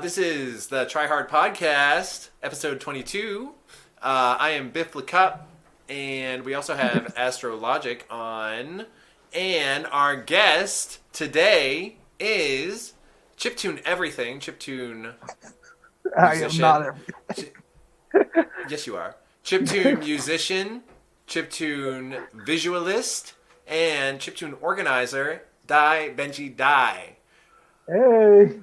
This is the Triheart podcast, episode 22. I am Biff LeCup, and we also have Astrologic on. And our guest today is Chiptune Everything. Chiptune I am not everything. Yes, you are. Chiptune musician, Chiptune visualist, and Chiptune organizer, Benji. Hey.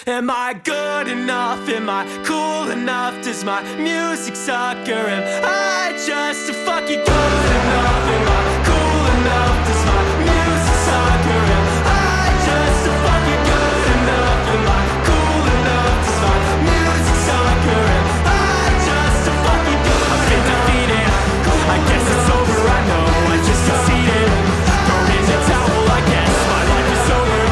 Am I good enough? Am I cool enough? Does my music suck? Or am I just a fucking good enough? Am I cool enough? Does my music suck? Or am I just a fucking good enough? Am I cool enough? Does my music suck? Or am I just a fucking good enough? I've been defeated. I guess it's over. I know I just succeeded. Throw in the towel. I guess my life is over.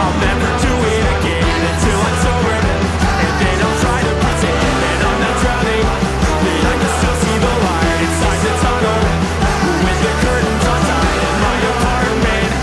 I'll never do it again until I'm sober. And then I'll try to pretend that I'm not drowning, that I can still see the light inside the tunnel. With the curtains untied in my apartment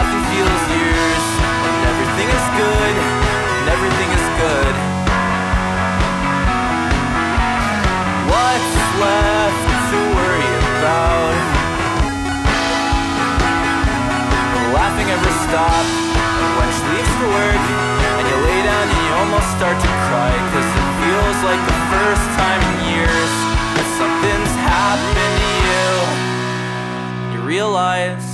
nothing feels years, and everything is good, and everything is good. What's left to worry about? Laughing ever stop when she leaves for work, and you lay down and you almost start to cry, cause it feels like the first time in years that something's happened to you. You realize,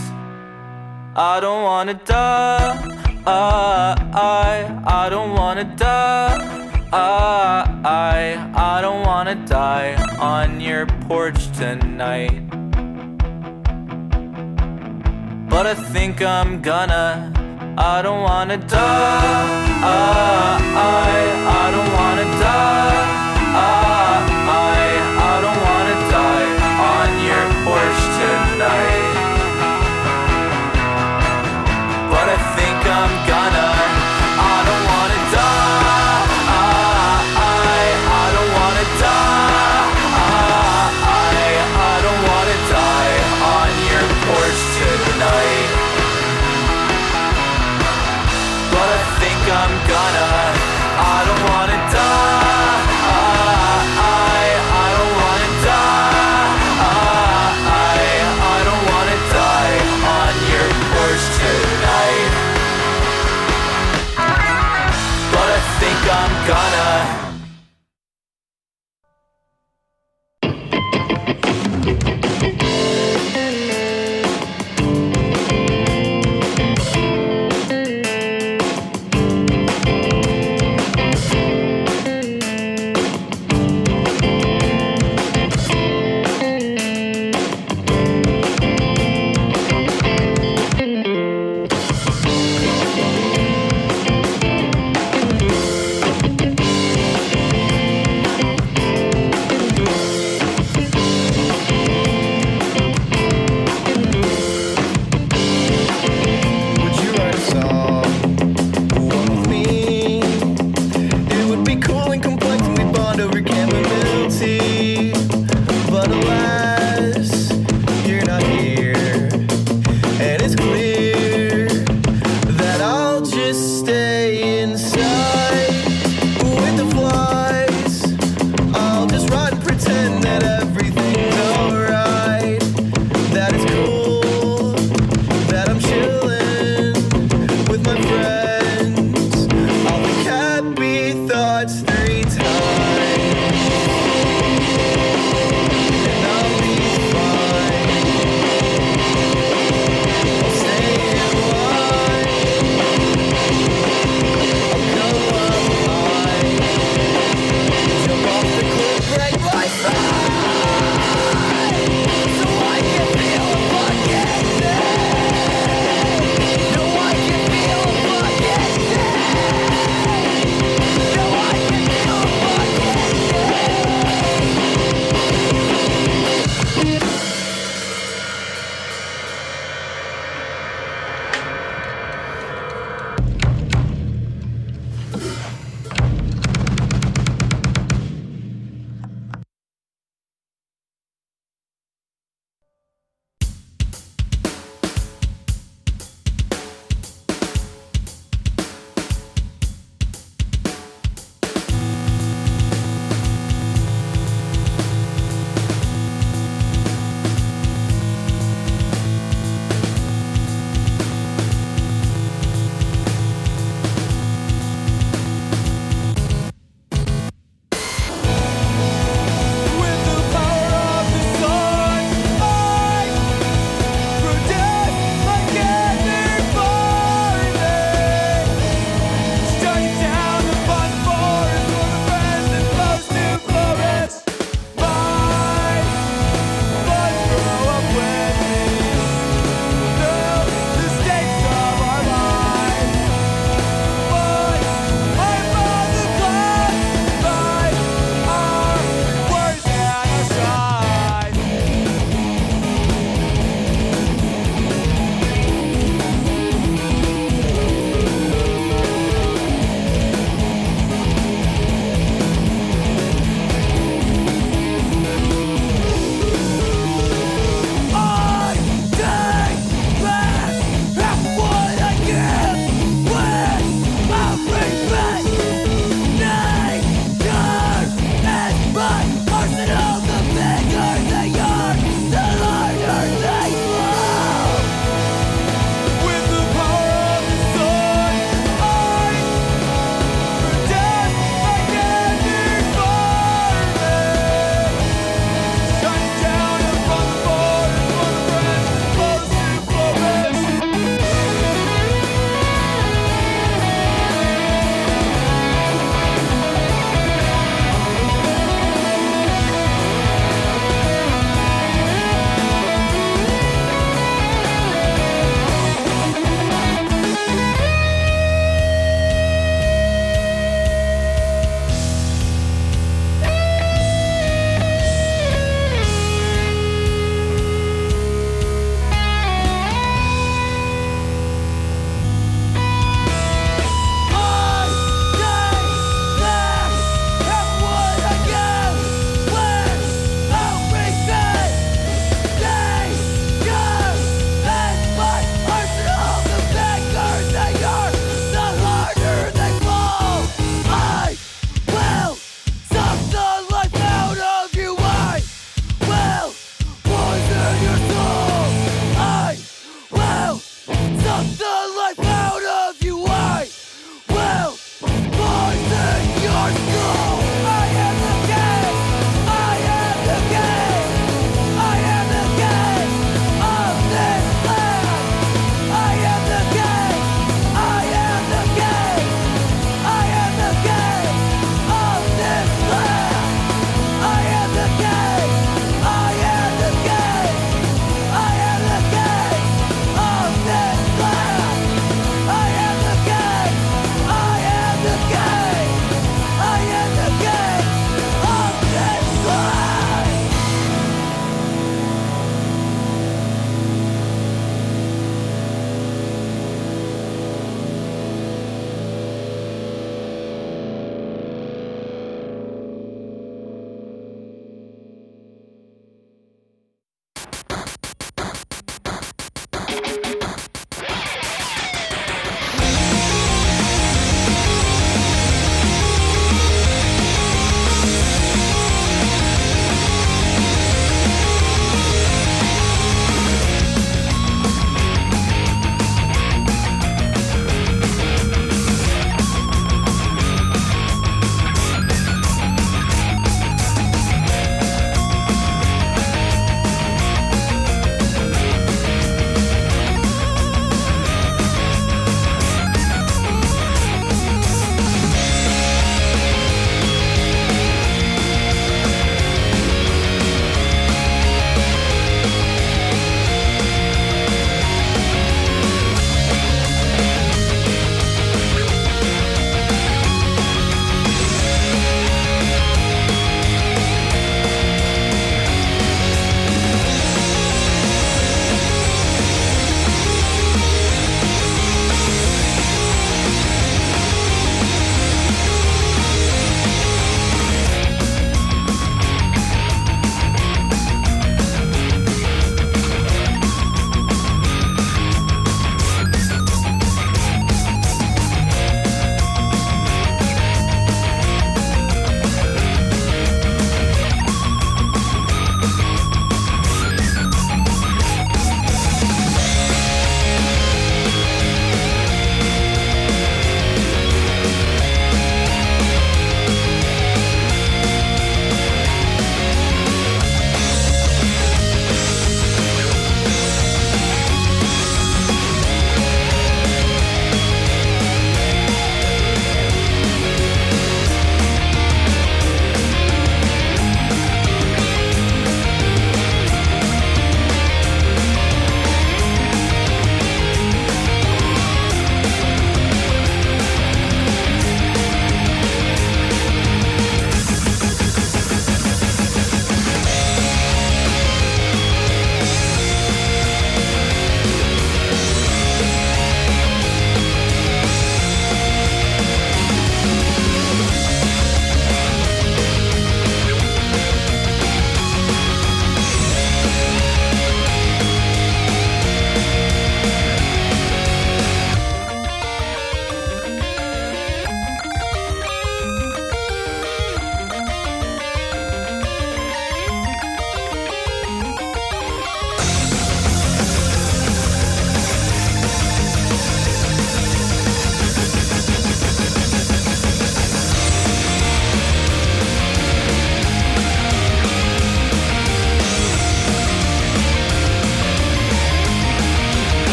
I don't wanna die, I don't wanna die, I don't wanna die on your porch tonight. But I think I'm gonna. I don't wanna die, I don't wanna die, I don't wanna die on your porch tonight. But I think I'm gonna. I don't wanna die, I don't wanna die, I don't wanna die on your porch tonight. But I think I'm gonna. I don't wanna die,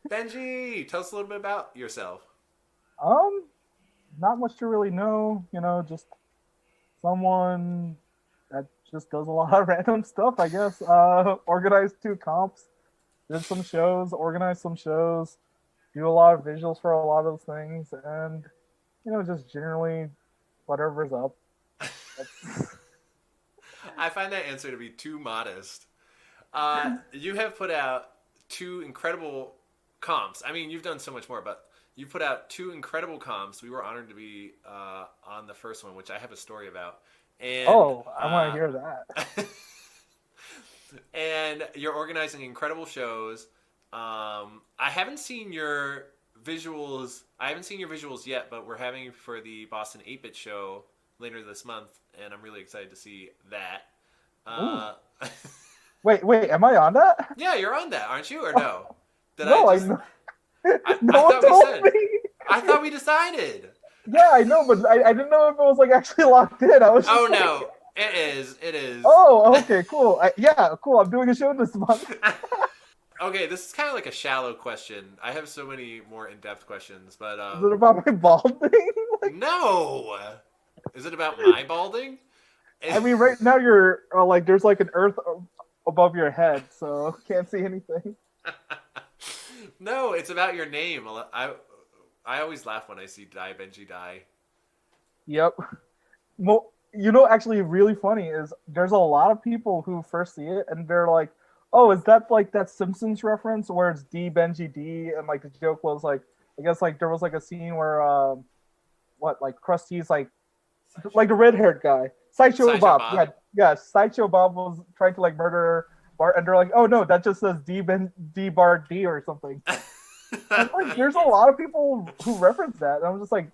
Benji, tell us a little bit about yourself. Um, Not much to really know. Just someone that just does a lot of random stuff. I guess. Organized two comps, did some shows, organized some shows, do a lot of visuals for a lot of those things, and just generally whatever's up. I find that answer to be too modest. You have put out two incredible comps. I mean, you've done so much more, but you put out two incredible comps. We were honored to be on the first one, which I have a story about. And I want to hear that. and you're organizing incredible shows. I haven't seen your visuals. I haven't seen your visuals yet, but we're having for the Boston 8-Bit show later this month, and I'm really excited to see that. Wait, am I on that? Yeah, you're on that, aren't you? Or no? Did No, I I just? know. I No one thought we told said. me. I thought we decided. Yeah, I know, but I didn't know if it was like actually locked in. I was just Oh like, no, it is. It is. oh, okay, cool. Cool. I'm doing a show this month. Okay, this is kind of like a shallow question. I have so many more in-depth questions, but Is it about my balding? no. Is it about my balding? I mean, right now you're like there's like an earth above your head, so can't see anything. No, it's about your name. I always laugh when I see Die Benji Die. Yep. Well, actually, really funny is there's a lot of people who first see it and they're like, "Oh, is that like that Simpsons reference where it's D Benji D?" And like the joke was like, I guess like there was like a scene where like Krusty's like the red-haired guy, Sideshow Bob. Bob. Yeah, Sideshow Bob was trying to like murder Bart, and they're like, "Oh no, that just says D Bart D or something." And like, there's a lot of people who reference that, and I'm just like,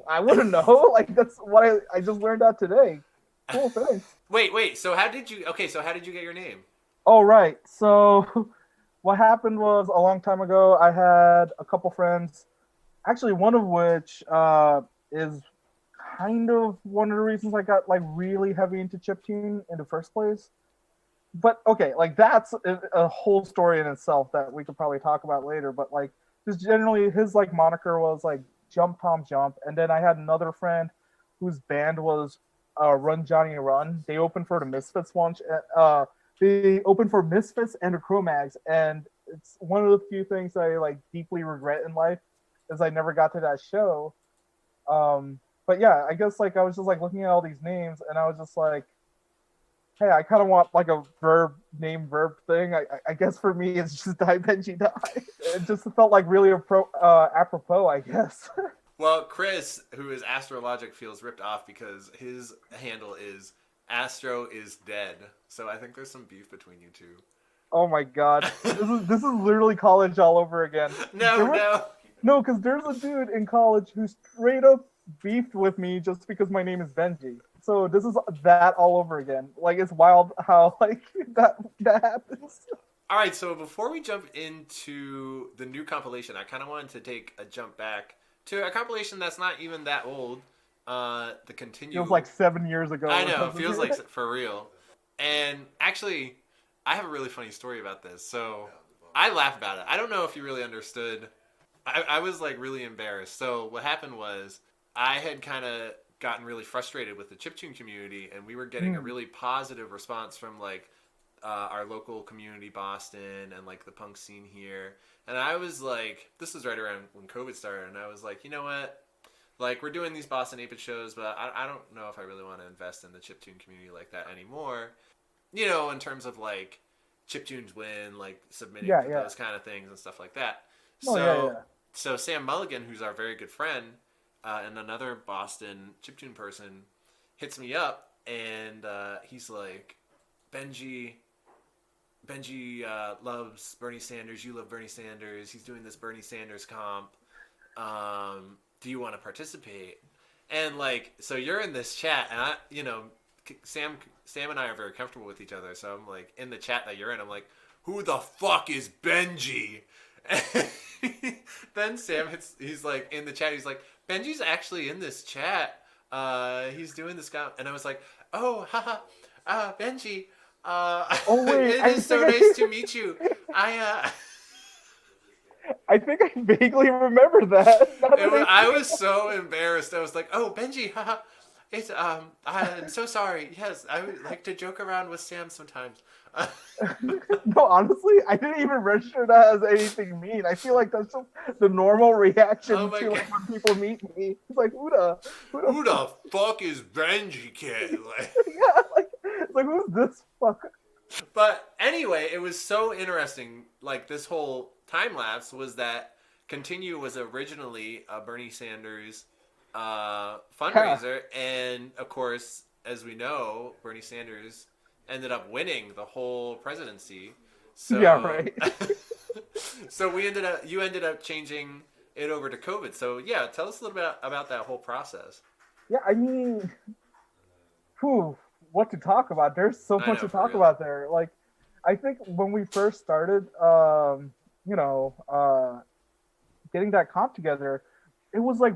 I wouldn't know. Like that's what I just learned out today. Cool, thanks. Wait. So how did you? Okay, so how did you get your name? Oh right. So what happened was a long time ago. I had a couple friends, actually one of which is kind of one of the reasons I got like really heavy into chiptune in the first place. But okay, like that's a whole story in itself that we could probably talk about later. But like, just generally, his like moniker was like Jump Tom Jump, and then I had another friend whose band was Run Johnny Run. They opened for the Misfits once. They opened for Misfits and the Cro-Mags, and it's one of the few things I like deeply regret in life is I never got to that show. But yeah, I guess like I was just like looking at all these names, and I was just like, hey, I kind of want like a name verb thing. I guess for me, it's just Die Benji Die. It just felt like really apropos, I guess. Well, Chris, who is Astrologic, feels ripped off because his handle is Astro is dead. So I think there's some beef between you two. Oh my god, this is literally college all over again. No, because there's a dude in college who straight up beefed with me just because my name is Benji. So this is that all over again. Like it's wild how like that happens. All right, so before we jump into the new compilation, I kind of wanted to take a jump back to a compilation that's not even that old. The Continue. Feels like 7 years ago. I know, it feels like for real. And actually, I have a really funny story about this. So I laugh about it. I don't know if you really understood. I was like really embarrassed. So what happened was I had kind of gotten really frustrated with the chiptune community, and we were getting a really positive response from like our local community, Boston, and like the punk scene here. And I was like, this was right around when COVID started, and I was like, you know what? Like, we're doing these Boston 8-bit shows, but I don't know if I really want to invest in the chiptune community like that anymore. You know, in terms of like chiptunes win, like submitting to those kind of things and stuff like that. So Sam Mulligan, who's our very good friend, and another Boston chiptune person, hits me up, and he's like, Benji loves Bernie Sanders. You love Bernie Sanders. He's doing this Bernie Sanders comp. Do you want to participate? And like, so you're in this chat, and I, you know, Sam and I are very comfortable with each other. So I'm like in the chat that you're in. I'm like, who the fuck is Benji? And then Sam he's like in the chat. He's like, Benji's actually in this chat. He's doing this guy, and I was like, oh, haha, Benji. It is so nice to meet you. I think I vaguely remember that. I was so embarrassed. I was like, "Oh, Benji, haha, it's I'm so sorry. Yes, I would like to joke around with Sam sometimes." No, honestly, I didn't even register that as anything mean. I feel like that's just the normal reaction to like, when people meet me. It's like, who the fuck is Benji, kid? Like, yeah, like who's this fuck? But anyway, it was so interesting. Like this whole time lapse was that Continue was originally a Bernie Sanders fundraiser, and of course, as we know, Bernie Sanders ended up winning the whole presidency. So, yeah, right. So you ended up changing it over to COVID. So yeah, tell us a little bit about that whole process. Yeah, I mean, whew, what to talk about? There's so I much know, to for talk real. about there. Like, I think when we first started, you know, getting that comp together, it was like,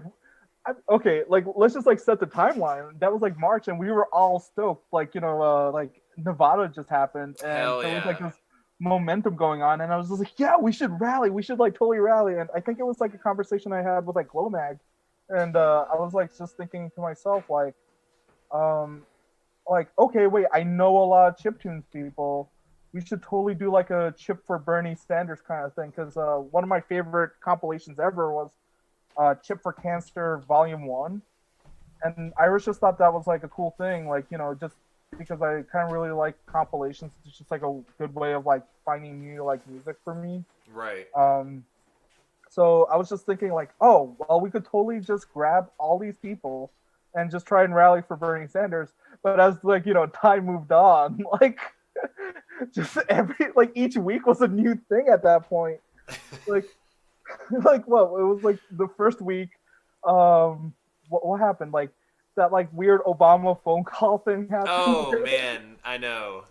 okay, like let's just like set the timeline. That was like March, and we were all stoked. Like, like Nevada just happened, and Hell there was like yeah. this momentum going on, and I was just like, yeah, we should rally. We should like totally rally. And I think it was like a conversation I had with like Glomag, and I was like just thinking to myself um, like, okay, wait, I know a lot of chiptunes people. We should totally do like a chip for Bernie Sanders kind of thing because one of my favorite compilations ever was Chip for Cancer Volume One, and Irish just thought that was like a cool thing, like just because I kind of really like compilations. It's just like a good way of like finding new like music for me. Right. Um, so I was just thinking like, oh, well, we could totally just grab all these people and just try and rally for Bernie Sanders. But as like time moved on, like just like each week was a new thing at that point. Like like what it was like the first week, what happened? Like that like weird Obama phone call thing happened, Oh man, I know.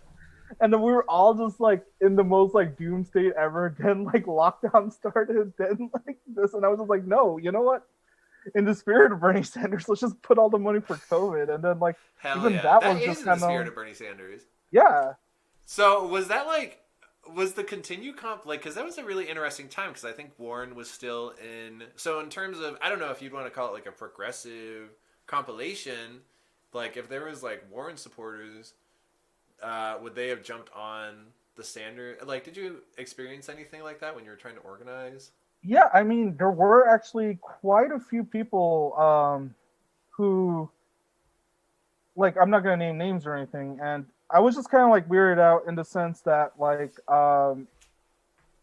and then we were all just like in the most like doom state ever. Then like lockdown started. Then like this, and I was just like, no, you know what? In the spirit of Bernie Sanders, let's just put all the money for COVID. And then like Hell even yeah. that That was is just in the kind spirit of of Bernie Sanders. yeah. So was that like was the continue comp like because that was a really interesting time because I think Warren was still in. So in terms of I don't know if you'd want to call it like a progressive compilation, like if there was like Warren supporters, would they have jumped on the standard? Like, did you experience anything like that when you were trying to organize? Yeah, I mean, there were actually quite a few people who like I'm not gonna name names or anything, and I was just kind of like weirded out in the sense that like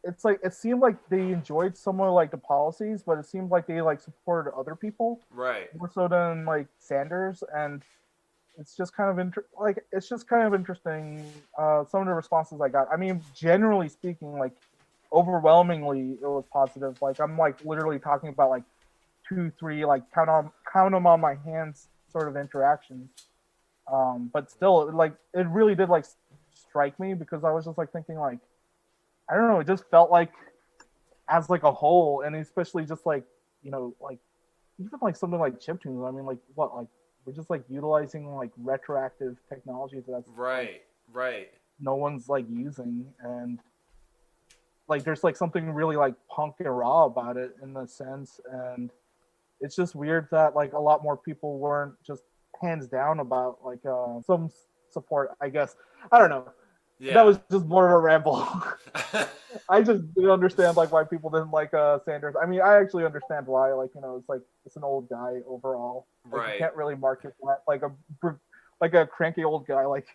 it's like it seemed like they enjoyed some of like the policies, but it seemed like they like supported other people Right. more so than like Sanders, and it's just kind of it's just kind of interesting. Some of the responses I got. I mean, generally speaking, like overwhelmingly, it was positive. Like I'm like literally talking about like two, three, like count them on my hands sort of interactions. But still, like it really did like strike me because I was just like thinking like I don't know, it just felt like as like a whole, and especially just like like even like something like chiptunes. I mean, like what like we're just like utilizing like retroactive technology that's like Right. Right. no one's like using, and like there's like something really like punk and raw about it in a sense, and it's just weird that like a lot more people weren't just hands down about like some support. I guess I don't know. That Yeah. was just more of a ramble. I just didn't understand like why people didn't like Sanders. I mean, I actually understand why. Like it's like it's an old guy overall. Like you Right. can't really market that like a cranky old guy. Like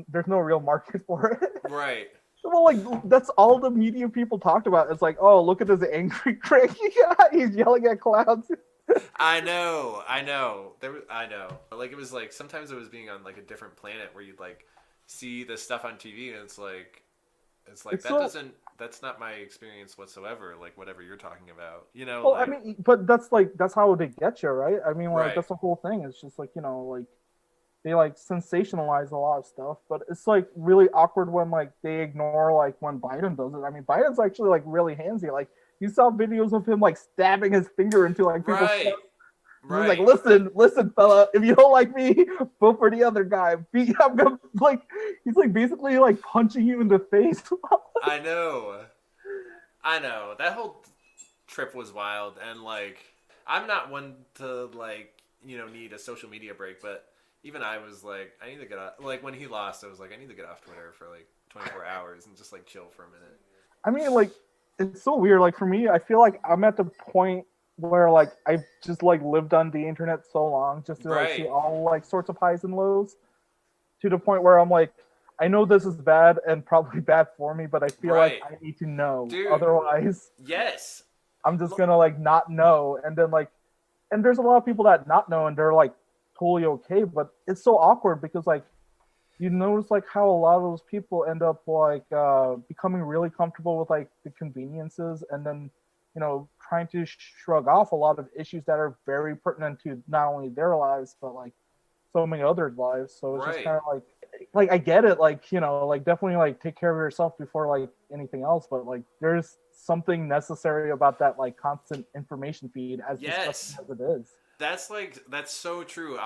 there's no real market for it. Right. Well, like that's all the media people talked about. It's like, oh, look at this angry cranky guy. He's yelling at clouds. I know. I know. I know. Like it was like sometimes it was being on like a different planet where you'd like see the stuff on TV and it's like It's that so doesn't that's not my experience whatsoever. Like whatever you're talking about, well. I like mean, but that's like that's how they get you, right? I mean, like right, that's the whole thing. It's just like like they like sensationalize a lot of stuff, but it's like really awkward when like they ignore like when Biden does it. I mean, Biden's actually like really handsy. Like you saw videos of him like stabbing his finger into like people's right, chest. He's like, right. listen, fella, if you don't like me, vote for the other guy. I'm gonna like he's like basically like punching you in the face. I know. I know. That whole trip was wild and like I'm not one to like, need a social media break, but even I was like, I need to get off like when he lost, I was like, I need to get off Twitter for like 24 hours and just like chill for a minute. I mean, like it's so weird. Like for me, I feel like I'm at the point where like I've just like lived on the internet so long just to like see Right. all like sorts of highs and lows to the point where I'm like, I know this is bad and probably bad for me, but I feel like Right. I need to know. Dude. Otherwise, Yes. I'm just gonna like not know. And then like, and there's a lot of people that not know and they're like totally okay, but it's so awkward because like you notice like how a lot of those people end up like becoming really comfortable with like the conveniences and then trying to shrug off a lot of issues that are very pertinent to not only their lives but like so many others' lives. So it's just Right. kind of like I get it, like, you know, like definitely like take care of yourself before like anything else, but like there's something necessary about that like constant information feed as Yes. disgusting as it is. That's so true.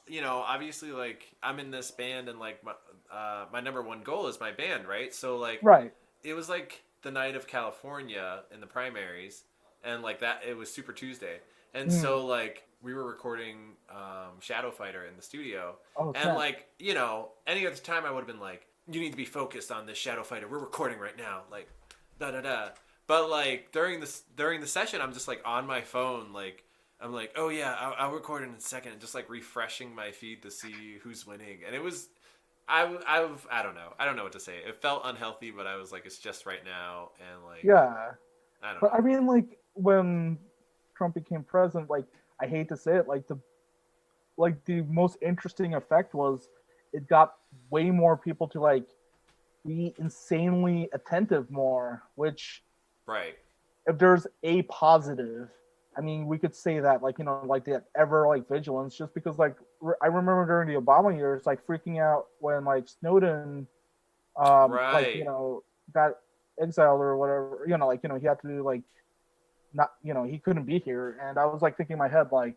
You know, obviously, like I'm in this band, and like my number one goal is my band, right? So like, Right. it was like the night of California in the primaries, and like that it was Super Tuesday, and so like we were recording Shadow Fighter in the studio, Oh, and crap. like, you know, any other time I would have been like, you need to be focused on this Shadow Fighter. We're recording right now, like da da da. But like during the session, I'm just like on my phone, like I'm like, oh yeah, I'll record in a second, and just like refreshing my feed to see who's winning, and it was. I don't know. I don't know what to say. It felt unhealthy, but I was like, it's just right now, and like, Yeah. I don't But know. I mean, like when Trump became president, like I hate to say it, like the most interesting effect was it got way more people to like be insanely attentive more, which Right. if there's a positive, I mean, we could say that, like, you know, like that ever like vigilance, just because like I remember during the Obama years, like freaking out when like Snowden, like, you Right. know, got exiled or whatever, you know, like, you know, he had to like not, you know, he couldn't be here, and I was like thinking in my head like,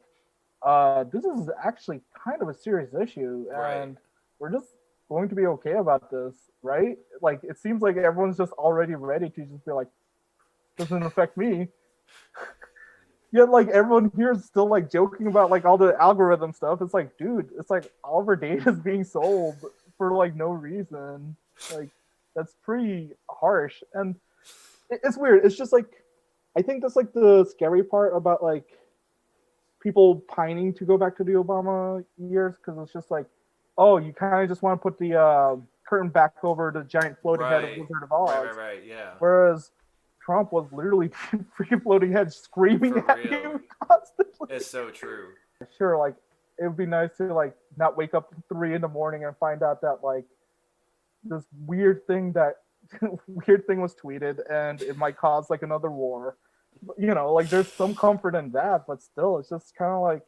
this is actually kind of a serious issue, Right. and we're just going to be okay about this, right? Like, it seems like everyone's just already ready to just be like, doesn't affect me. Yet, like, everyone here is still like joking about like all the algorithm stuff. It's like, dude, it's like all of our data is being sold for like no reason. Like, that's pretty harsh, and it's weird. It's just like, I think that's like the scary part about like people pining to go back to the Obama years, because it's just like, oh, you kind of just want to put the curtain back over the giant floating head of Right. Wizard of Right. Oz, Right. Right. Yeah. whereas Trump was literally freaking floating head screaming For at real. you constantly. It's so true. Sure, like it would be nice to like not wake up at 3 in the morning and find out that like this weird thing that weird thing was tweeted and it might cause like another war. You know, like there's some comfort in that, but still, it's just kind of like,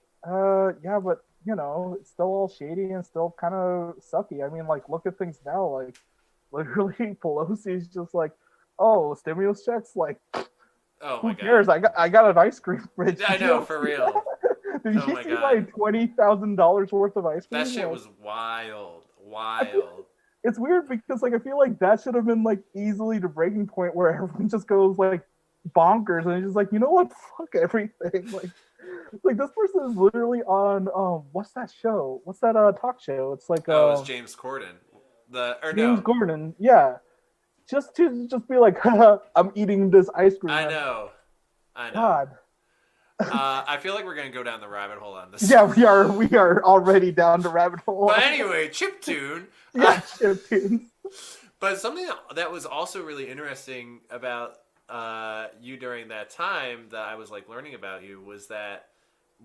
yeah, but you know, it's still all shady and still kind of sucky. I mean, like, look at things now. Like, literally, Pelosi's just like, oh, stimulus checks. Like, Oh my who god. cares? I got an ice cream fridge. I Did know, you for real. did Oh you my see god. like $20,000 worth of ice cream? That shit Like, was wild. I feel, Wild. it's weird because like I feel like that should have been like easily the breaking point where everyone just goes like bonkers and it's just like, you know what, fuck everything. Like this person is literally on what's that show? What's that talk show? It's like Oh, it was James Corden. James No. Gordon. Yeah. Just to just be like, I'm eating this ice cream. I know. I know. God. I feel like we're gonna go down the rabbit hole on this. Yeah, we are already down the rabbit hole. But anyway, chiptune. Yeah, chiptunes. But something that was also really interesting about you during that time that I was like learning about you was that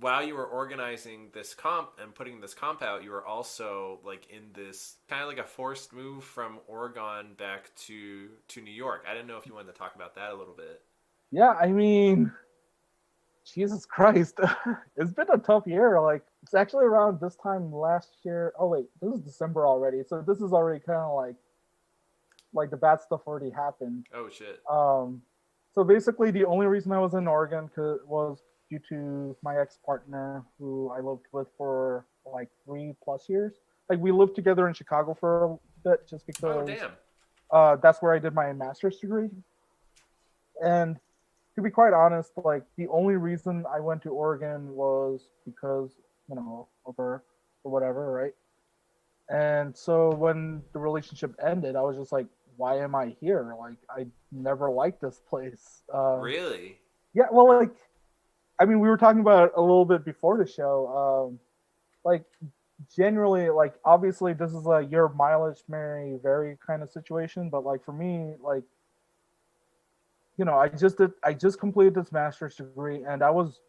while you were organizing this comp and putting this comp out, you were also like in this kind of like a forced move from Oregon back to New York. I didn't know if you wanted to talk about that a little bit. Yeah, I mean, Jesus Christ, it's been a tough year. Like, it's actually around this time last year. Oh wait, this is December already, so this is already kind of like the bad stuff already happened. Oh shit. So basically, the only reason I was in Oregon was due to my ex-partner, who I lived with for like 3+ years. Like, we lived together in Chicago for a bit, just Oh because damn. that's where I did my master's degree. And to be quite honest, like the only reason I went to Oregon was because, you know, of her or whatever, right? And so when the relationship ended, I was just like, why am I here? Like, I never liked this place. Really? Yeah, well, like, I mean, we were talking about it a little bit before the show. Like, generally, like, obviously, this is a your mileage may vary kind of situation, but like for me, like, you know, I just completed this master's degree, and I was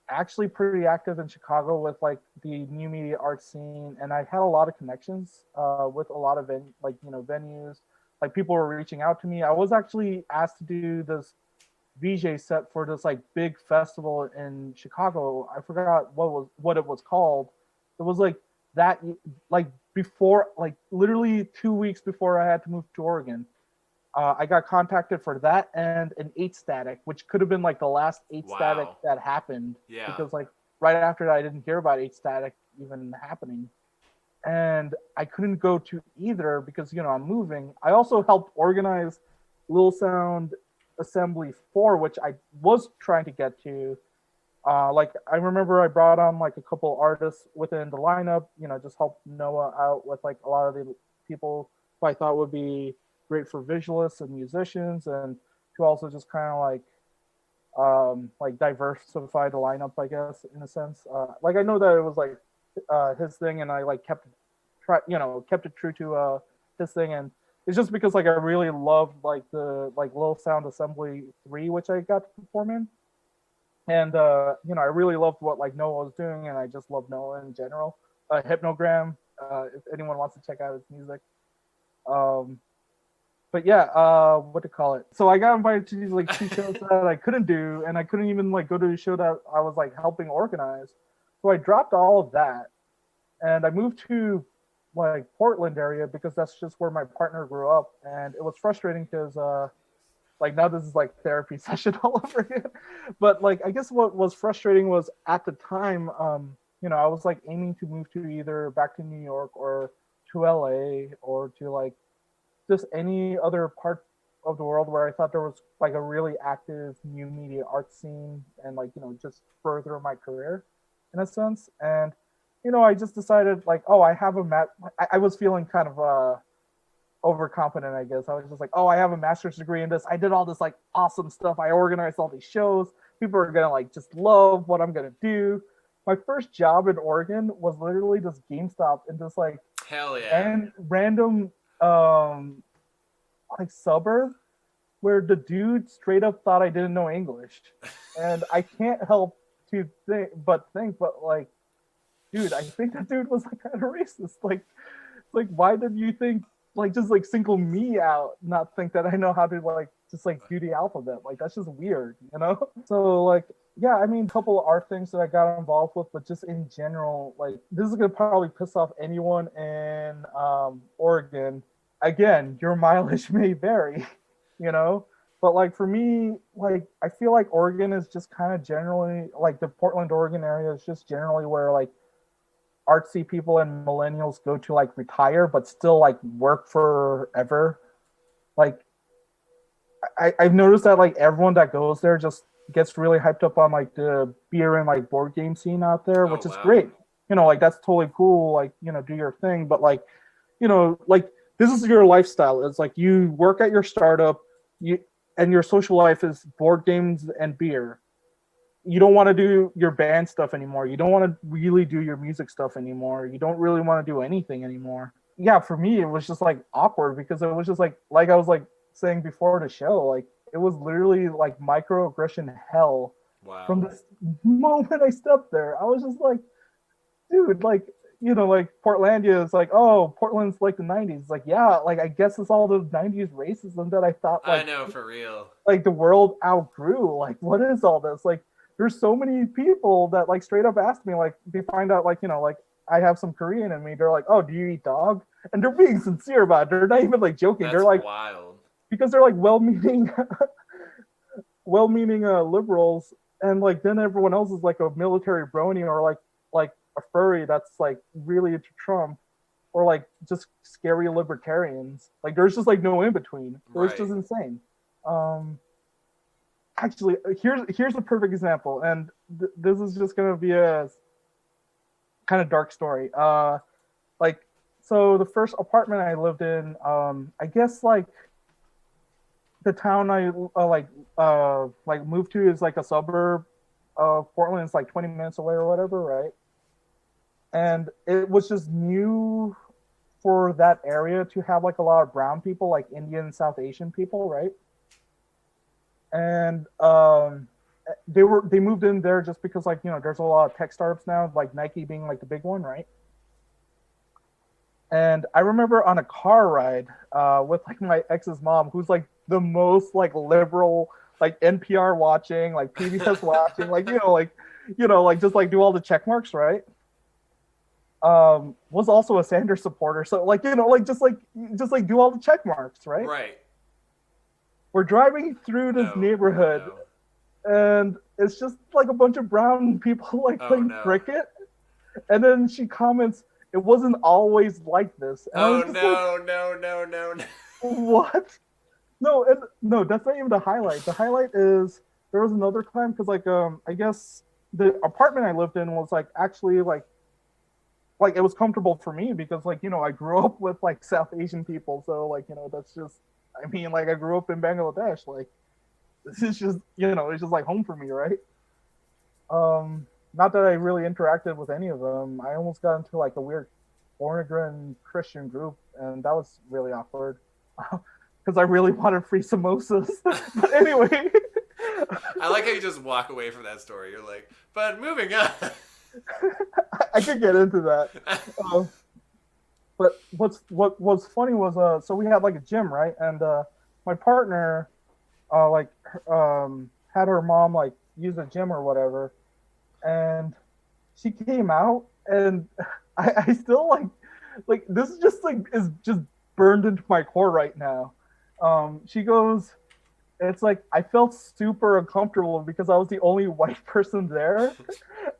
actually pretty active in Chicago with like the new media art scene, and I had a lot of connections with a lot of venues. Like, people were reaching out to me. I was actually asked to do this VJ set for this like big festival in Chicago. I forgot what it was called. It was like that, like before, like literally 2 weeks before I had to move to Oregon. I got contacted for that and an 8-Static, which could have been like the last 8-Static Wow. that happened. Yeah. Because like right after that, I didn't hear about 8-Static even happening. And I couldn't go to either because, I'm moving. I also helped organize Lil Sound Assembly 4, which I was trying to get to. Like I remember I brought on like a couple artists within the lineup, just help Noah out with like a lot of the people who I thought would be great for visualists and musicians, and to also just kind of like diversify the lineup, I guess, in a sense. Like I know that it was like his thing, and I like kept it true to his thing, and it's just because like I really loved like the like Lil Sound Assembly 3, which I got to perform in. And I really loved what like Noah was doing, and I just love Noah in general. Hypnogram, if anyone wants to check out his music. But yeah, what to call it? So I got invited to these like 2 shows that I couldn't do, and I couldn't even like go to the show that I was like helping organize. So I dropped all of that, and I moved to like Portland area because that's just where my partner grew up, and it was frustrating because like now this is like therapy session all over again. But like I guess what was frustrating was at the time, I was like aiming to move to either back to New York or to LA or to like just any other part of the world where I thought there was like a really active new media art scene and like, just further my career in a sense. And, I just decided like, oh, I have I was feeling kind of overconfident, I guess. I was just like, oh, I have a master's degree in this. I did all this like awesome stuff. I organized all these shows. People are gonna like just love what I'm gonna do. My first job in Oregon was literally just GameStop in this like hell yeah and random like suburb where the dude straight up thought I didn't know English. And I can't help to think but like, dude, I think that dude was like kind of racist. Like why did you think like just like single me out, not think that I know how to like just like do the alphabet? Like that's just weird, So like yeah, I mean, a couple of art things that I got involved with, but just in general, like this is gonna probably piss off anyone in Oregon. Again, your mileage may vary, but like for me, like I feel like Oregon is just kind of generally like the Portland, Oregon area is just generally where like artsy people and millennials go to like retire, but still like work forever. Like I've noticed that like everyone that goes there just gets really hyped up on like the beer and like board game scene out there, which is great. Like that's totally cool. Like, do your thing, but like, like this is your lifestyle. It's like you work at your startup, and your social life is board games and beer. You don't want to do your band stuff anymore. You don't want to really do your music stuff anymore. You don't really want to do anything anymore. Yeah, for me, it was just like awkward because it was just like I was like saying before the show, like it was literally like microaggression hell. Wow. From the moment I stepped there. I was just like, dude, like, like Portlandia is like, oh, Portland's like the 90s. It's like, yeah, like I guess it's all the 90s racism that I thought like, I know, for real. Like the world outgrew. Like, what is all this? Like, there's so many people that like straight up asked me, like they find out like, like I have some Korean in me. They're like, oh, do you eat dog? And they're being sincere about it. They're not even like joking. That's they're like wild. Because they're like well-meaning liberals, and like then everyone else is like a military brony or like a furry that's like really into Trump, or like just scary libertarians. Like there's just like no in between. It's just insane. Actually, here's a perfect example, and this is just gonna be a kind of dark story. Like so the first apartment I lived in, I guess like the town I like moved to is like a suburb of Portland. It's like 20 minutes away or whatever, right? And it was just new for that area to have like a lot of brown people, like Indian, South Asian people, right? And they moved in there just because like there's a lot of tech startups now, like Nike being like the big one, right? And I remember on a car ride with like my ex's mom, who's like the most like liberal like NPR watching, like PBS watching, like like just like do all the check marks, right? Was also a Sanders supporter, so like like just like do all the check marks, right? Right. We're driving through this neighborhood, and it's just like a bunch of brown people like playing cricket, and then she comments, "It wasn't always like this." And I was just no. what? No, that's not even the highlight. The highlight is there was another time because I guess the apartment I lived in was like actually like it was comfortable for me because like I grew up with like South Asian people, so like that's just I mean like I grew up in Bangladesh, like this is just it's just like home for me, right? Not that I really interacted with any of them. I almost got into like a weird born again Christian group, and that was really awkward because I really wanted free samosas. But anyway, I like how you just walk away from that story. You're like, but moving on. I could get into that. But what was funny was so we had like a gym, right? And my partner had her mom like use a gym or whatever, and she came out, and I still like this is just burned into my core right now. She goes, it's like I felt super uncomfortable because I was the only white person there.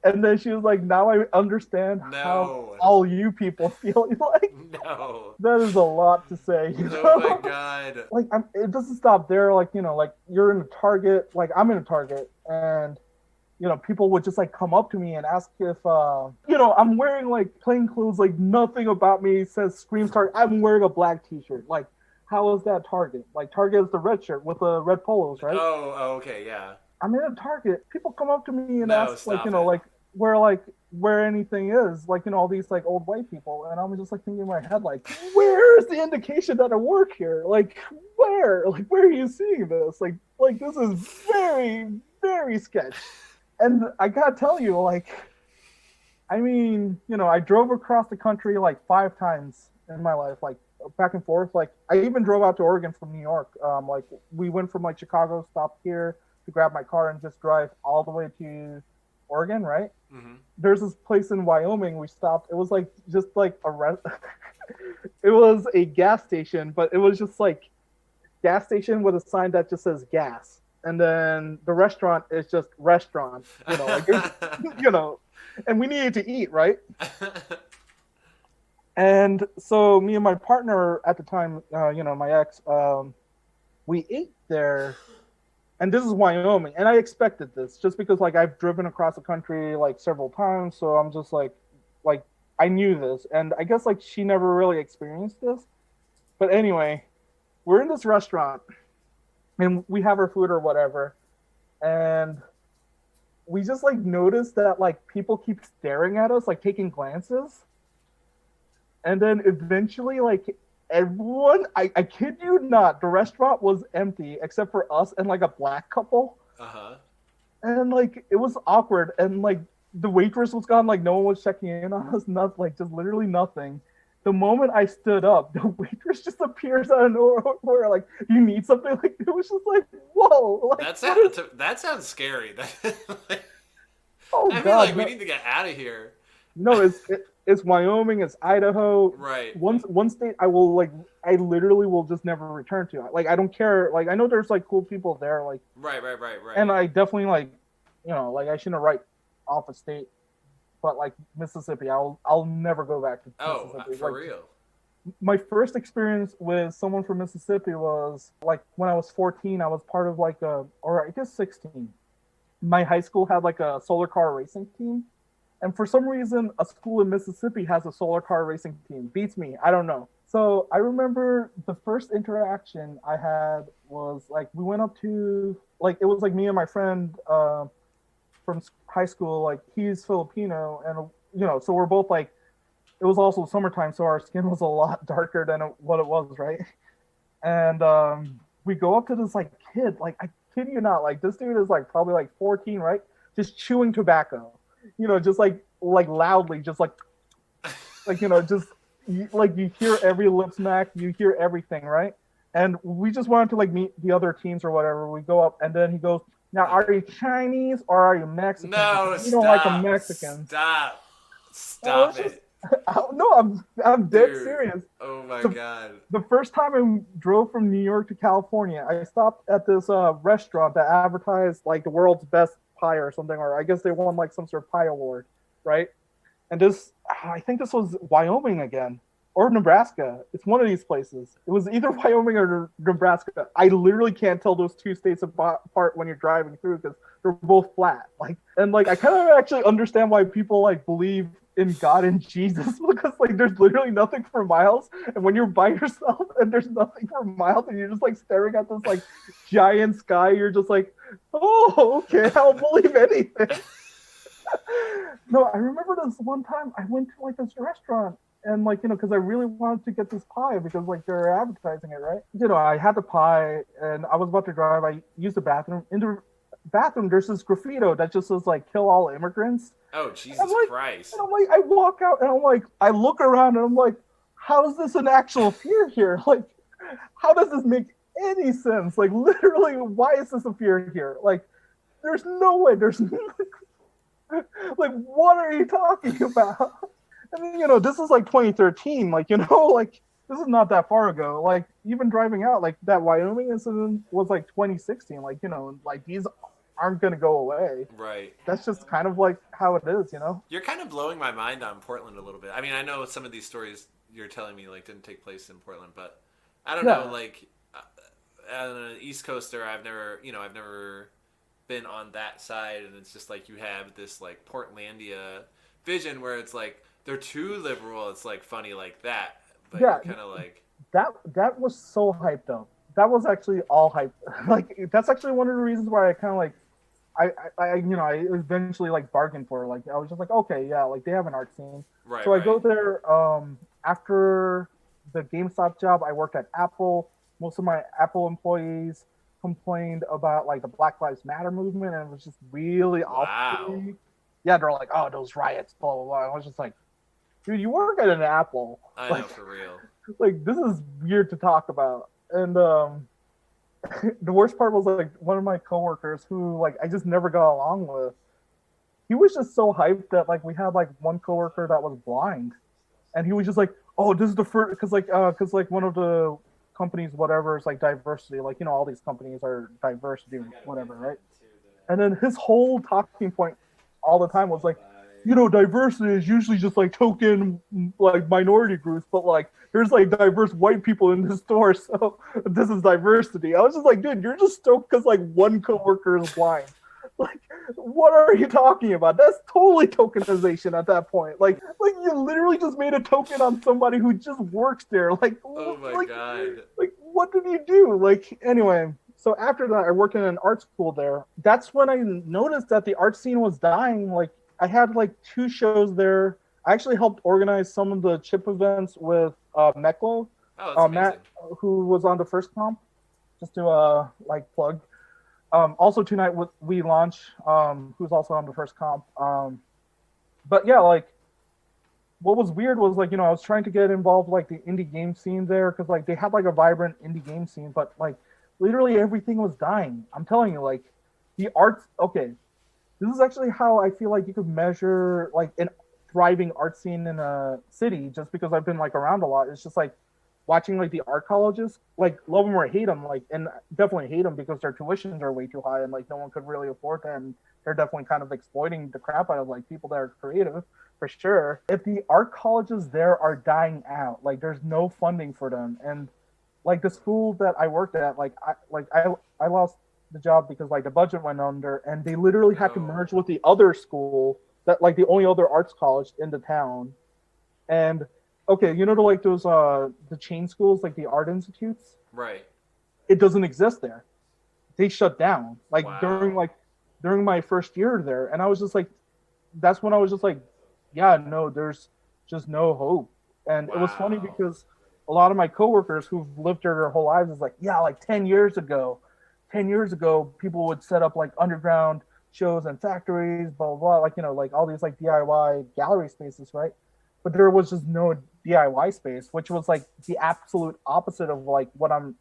And then she was like, now I understand how all you people feel. Like, no. That is a lot to say. Oh my God. Like, it doesn't stop there. Like, like you're in a Target, like I'm in a Target, and people would just like come up to me and ask if, I'm wearing like plain clothes, like nothing about me says Screams Target. I'm wearing a black t-shirt. Like, how is that Target? Like, Target is the red shirt with the red polos, right? Oh, okay, yeah. I'm in a Target. People come up to me and ask, like, like where anything is, like, all these like old white people, and I'm just like thinking in my head, like, where's the indication that I work here? Like, where are you seeing this? Like this is very, very sketch. And I gotta tell you, like, I mean, I drove across the country like 5 times in my life, like back and forth. Like, I even drove out to Oregon from New York. Like, we went from like Chicago, stopped here to grab my car and just drive all the way to Oregon, right? Mm-hmm. There's this place in Wyoming we stopped. It was like just like it was a gas station, but it was just like gas station with a sign that just says gas, and then the restaurant is just restaurant. Like and we needed to eat, right? And so me and my partner at the time, my ex, we ate there. And this is Wyoming, and I expected this just because, like, I've driven across the country like several times, so I'm just like I knew this, and I guess like she never really experienced this. But anyway, we're in this restaurant, and we have our food or whatever, and we just like noticed that like people keep staring at us, like taking glances, and then eventually like. Everyone, I kid you not, the restaurant was empty except for us and like a black couple. Uh-huh. And like it was awkward, and like the waitress was gone, like no one was checking in on us, not like just literally nothing. The moment I stood up, the waitress just appears out of nowhere, like, you need something? Like, it was just like, whoa. Like, that sounds scary. Oh, I God, feel like we need to get out of here. No, it's Wyoming, it's Idaho. Right. One state I literally will just never return to. Like, I don't care. Like, I know there's like cool people there. Like, right. And I definitely like, like I shouldn't write off a state, but like Mississippi, I'll never go back to Mississippi. For real. My first experience with someone from Mississippi was like when I was 14. I was part of like or I guess 16. My high school had like a solar car racing team. And for some reason, a school in Mississippi has a solar car racing team. Beats me. I don't know. So I remember the first interaction I had was like, we went up to, like, it was like me and my friend from high school. Like, he's Filipino, and, so we're both like, it was also summertime, so our skin was a lot darker than what it was, right? And we go up to this like kid, like, I kid you not, like, this dude is like probably like 14, right? Just chewing tobacco. Just like loudly, just like, just like you hear every lip smack, you hear everything, right? And we just wanted to like meet the other teams or whatever. We go up, and then he goes, "Now, are you Chinese or are you Mexican? No, Because we don't like the stop. Mexicans." I Stop was just, it. no, I'm dead Dude. serious. Oh my The, god. the first time I drove from New York to California, I stopped at this restaurant that advertised like the world's best pie or something, or I guess they won like some sort of pie award, right? And I think this was Wyoming again or Nebraska. It's one of these places. It was either Wyoming or Nebraska. I literally can't tell those two states apart when you're driving through because they're both flat. Like I kind of actually understand why people like believe in God and Jesus because like there's literally nothing for miles, and when you're by yourself and there's nothing for miles, and you're just like staring at this like giant sky, you're just like, oh, okay, I'll believe anything. No, I remember this one time I went to like this restaurant and like, because I really wanted to get this pie because like they're advertising it, right? I had the pie and I was about to drive. I used the bathroom. In the bathroom, there's this graffito that just says like "kill all immigrants." Oh, Jesus Christ. And I'm like, I walk out and I'm like, I look around and I'm like, how is this an actual fear here? Like, how does this make any sense? Like, literally, why is this a fear here? Like, there's no way. There's like, what are you talking about? I mean, this is like 2013. Like, like this is not that far ago. Like, even driving out, like that Wyoming incident was like 2016. Like, like these aren't going to go away. Right. That's just kind of like how it is, You're kind of blowing my mind on Portland a little bit. I mean, I know some of these stories you're telling me like didn't take place in Portland, but I don't know. Like, as an East Coaster, I've never been on that side, and it's just like you have this like Portlandia vision where it's like they're too liberal. It's like funny like that, but you're kind of like that was so hyped up. That was actually all hype. Like that's actually one of the reasons why I kind of like I eventually like bargained for it. Like I was just like, okay, yeah, like they have an art scene. Right. So I go there after the GameStop job. I worked at Apple. Most of my Apple employees complained about like the Black Lives Matter movement, and it was just really wow. Yeah, they're like, oh, those riots, blah blah blah. I was just like, dude, you work at an Apple. I know, for real. Like this is weird to talk about, and the worst part was like one of my coworkers who like I just never got along with. He was just so hyped that like we had like one coworker that was blind, and he was just like, "Oh, this is the first," because like one of the companies, whatever, is like diversity. Like all these companies are diversity, whatever, right? And then his whole talking point all the time was like, diversity is usually just like token like minority groups, but like there's like diverse white people in this store, so this is diversity. I was just like, dude, you're just stoked because like one coworker is blind. Like, what are you talking about? That's totally tokenization at that point. Like you literally just made a token on somebody who just works there. Like, oh my god. Like, what did you do? Like, anyway. So after that, I worked in an art school there. That's when I noticed that the art scene was dying. Like, I had like 2 shows there. I actually helped organize some of the chip events with Meklo, Matt, who was on the first comp, just to like plug. Also tonight we launch, who's also on the first comp. But yeah, like what was weird was like I was trying to get involved like the indie game scene there because like they had like a vibrant indie game scene, but like literally everything was dying. I'm telling you, like the arts. Okay, this is actually how I feel like you could measure like an thriving art scene in a city. Just because I've been like around a lot, it's just like watching like the art colleges, like love them or hate them, like and definitely hate them because their tuitions are way too high and like no one could really afford them. They're definitely kind of exploiting the crap out of like people that are creative for sure. If the art colleges there are dying out, like there's no funding for them, and like the school that I worked at, I lost the job because like the budget went under, and they literally had to merge with the other school that like the only other arts college in the town. And okay, like those the chain schools, like the art institutes, right? It doesn't exist there. They shut down like during my first year there, and I was just like, that's when I was just like, yeah, no, there's just no hope. And it was funny because a lot of my coworkers who've lived there their whole lives is like, yeah, like 10 years ago, people would set up like underground shows and factories, blah, blah, blah, like, like all these like DIY gallery spaces, right? But there was just no DIY space, which was like the absolute opposite of like what I'm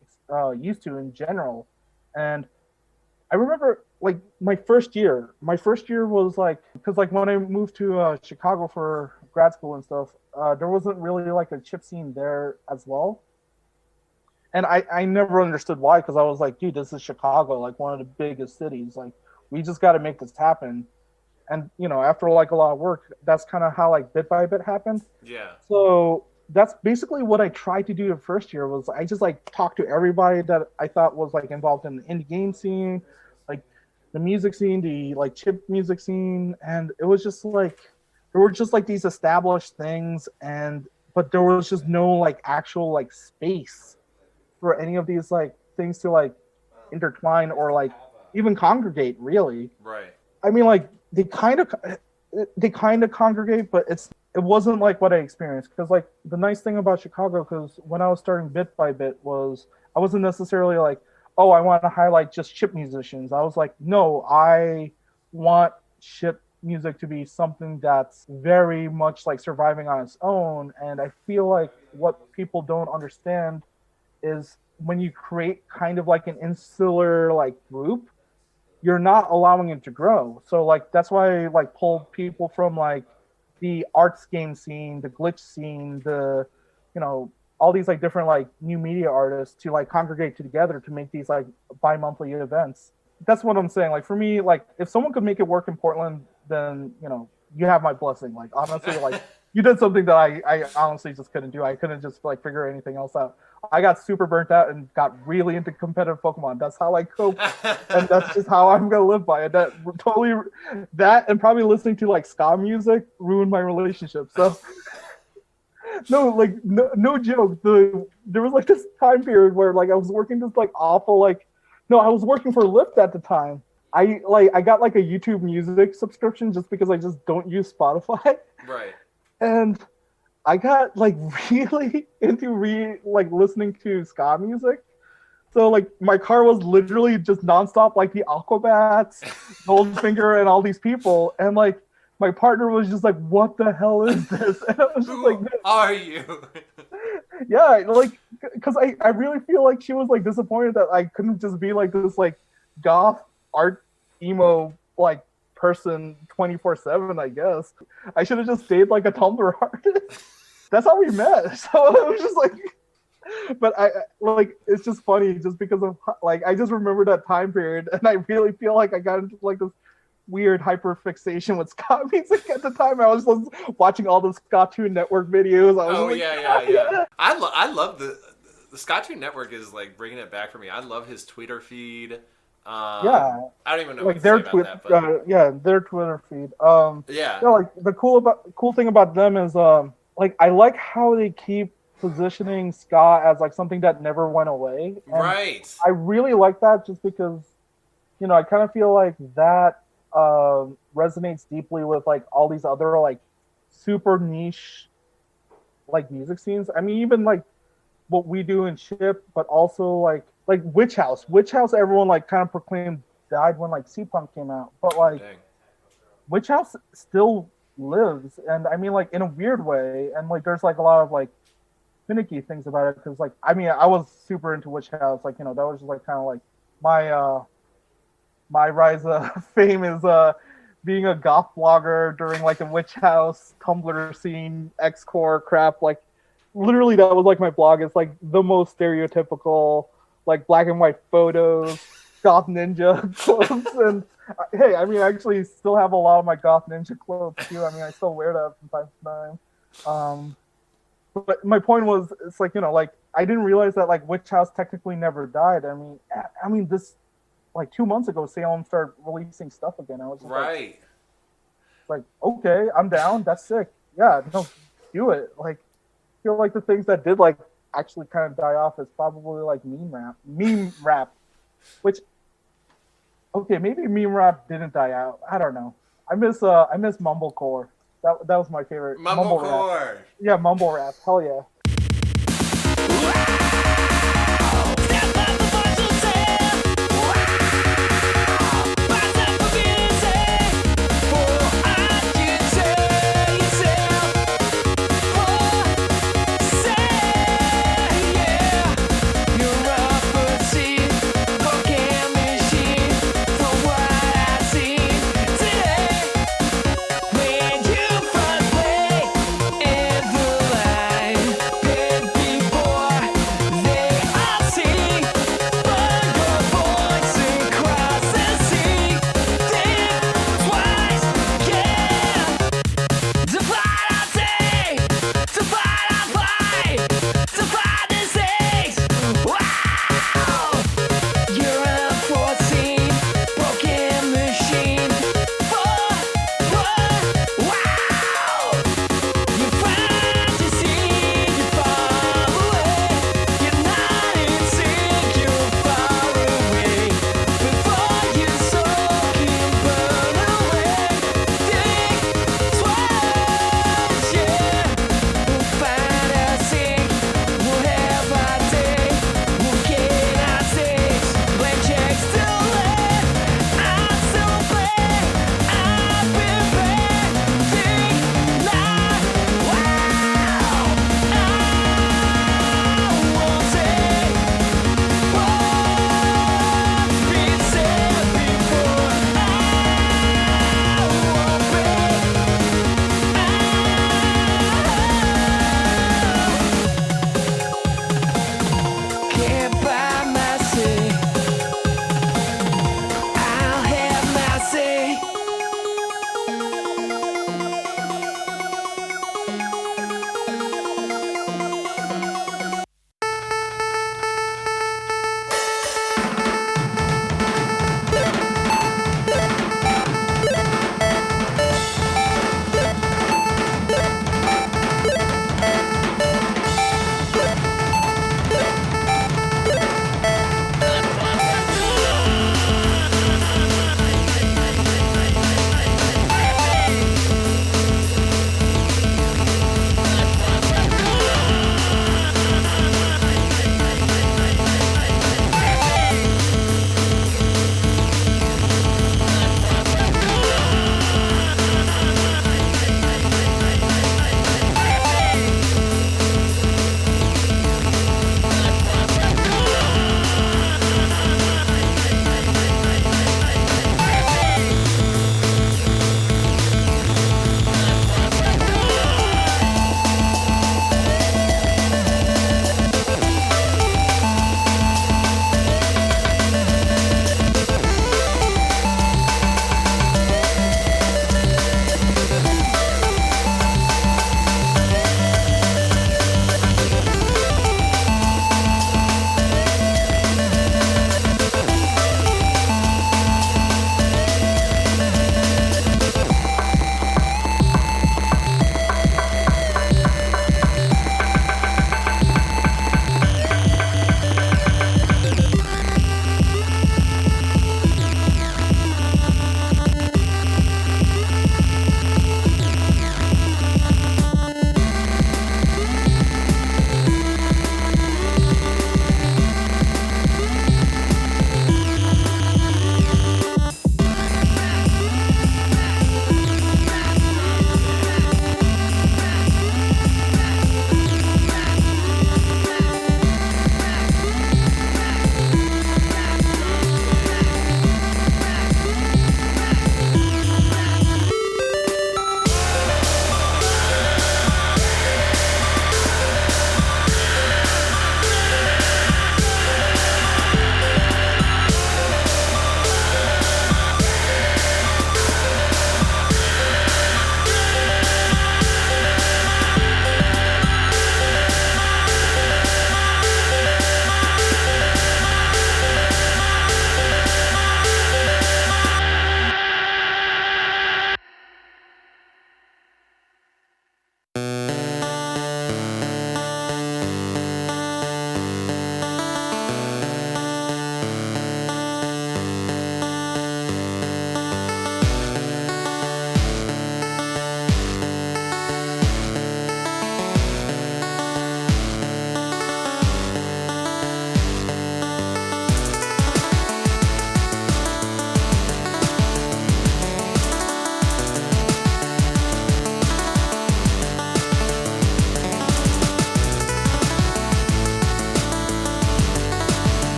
used to in general. And I remember like my first year. My first year was like because like when I moved to Chicago for grad school and stuff, there wasn't really like a chip scene there as well. And I never understood why because I was like, dude, this is Chicago, like one of the biggest cities. Like we just got to make this happen. And you know, after like a lot of work, that's kind of how like bit by bit happened. Yeah. So that's basically what I tried to do the first year was I just like talked to everybody that I thought was like involved in the indie game scene, like the music scene, the like chip music scene, and it was just like there were just like these established things, and but there was just no like actual like space for any of these like things to like intertwine or like even congregate really. Right. I mean, like they kind of congregate, but it wasn't like what I experienced. Because like the nice thing about Chicago, because when I was starting bit by bit, was I wasn't necessarily like, oh, I want to highlight just chip musicians. I was like, no, I want chip music to be something that's very much like surviving on its own. And I feel like what people don't understand is when you create kind of like an insular like group, you're not allowing it to grow. So like that's why I like pulled people from like the arts game scene, the glitch scene, the you know, all these like different like new media artists to like congregate together to make these like bi-monthly events. That's what I'm saying. Like for me, like if someone could make it work in Portland, then you know, you have my blessing. Like honestly, like you did something that I honestly just couldn't do. I couldn't just like figure anything else out. I got super burnt out and got really into competitive Pokemon. That's how I cope, and that's just how I'm gonna live by it. That totally, that and probably listening to like ska music ruined my relationship. So, no joke. There was like this time period where like I was working this like awful like, no, I was working for Lyft at the time. I got like a YouTube Music subscription just because I just don't use Spotify. Right. And I got like really into listening to ska music. So like my car was literally just nonstop like the Aquabats, Goldfinger, and all these people. And like my partner was just like, "What the hell is this?" And I was just Who like, are you? yeah, like because I really feel like she was like disappointed that I couldn't just be like this like goth art emo like person 24/7. I guess I should have just stayed like a Tumblr artist. That's how we met. So it was just like, but I like it's just funny just because of like I just remember that time period, and I really feel like I got into like this weird hyper fixation with ska music at the time. I was just watching all the Cartoon Network videos. I was like, yeah. I love the Cartoon Network is like bringing it back for me. I love his Twitter feed. Yeah, I don't even know like what to their say about that, but yeah, their Twitter feed. yeah, like the cool thing about them is like I like how they keep positioning ska as like something that never went away. And right. I really like that just because, you know, I kind of feel like that resonates deeply with like all these other like super niche like music scenes. I mean, even like what we do in Chip, but also like Witch House. Witch House, everyone like kind of proclaimed died when like C-Punk came out, but like Witch House still lives, and I mean like in a weird way, and like there's like a lot of like finicky things about it because like I mean I was super into Witch House, like you know that was just like kind of like my rise of fame is being a goth blogger during like a Witch House Tumblr scene X-core crap. Like literally that was like my blog. It's like the most stereotypical like black and white photos, goth ninja clothes, and hey, I mean I actually still have a lot of my goth ninja clothes too. I mean I still wear that from time to time. But my point was, it's like, you know, like I didn't realize that like Witch House technically never died. I mean this like 2 months ago Salem started releasing stuff again. I was just right. Like okay, I'm down. That's sick. Yeah, no, do it. Like I feel like the things that did like actually kind of die off is probably like meme rap, which okay, maybe meme rap didn't die out. I don't know. I miss mumblecore. That was my favorite. Mumblecore. Rap. Yeah, mumble rap. Hell yeah.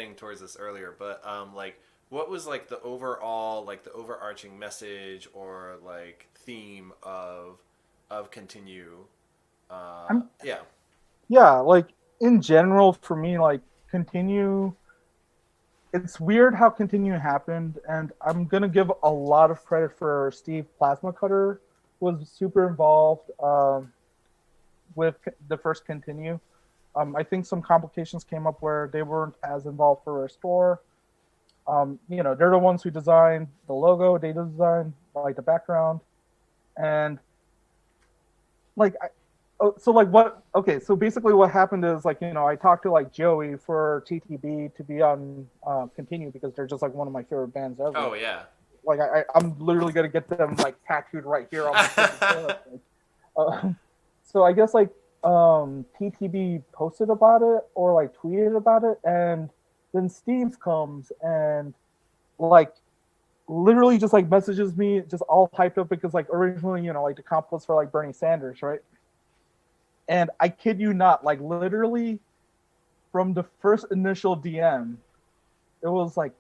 getting towards this earlier, but like, what was like the overall, like the overarching message or like theme of Continue? Yeah. Yeah, like in general for me, like Continue, it's weird how Continue happened, and I'm gonna give a lot of credit for Steve Plasma Cutter, who was super involved with the first Continue. I think some complications came up where they weren't as involved for Restore. They're the ones who designed the logo, they designed like the background, and like so like what okay so basically what happened is like I talked to like Joey for TTB to be on Continue because they're just like one of my favorite bands ever. Oh yeah. Like I'm literally gonna get them like tattooed right here on my so I guess like TTB posted about it or like tweeted about it, and then Steve comes and like literally just like messages me just all hyped up because like originally like the comp was for like Bernie Sanders, right? And I kid you not, like literally from the first initial DM, it was like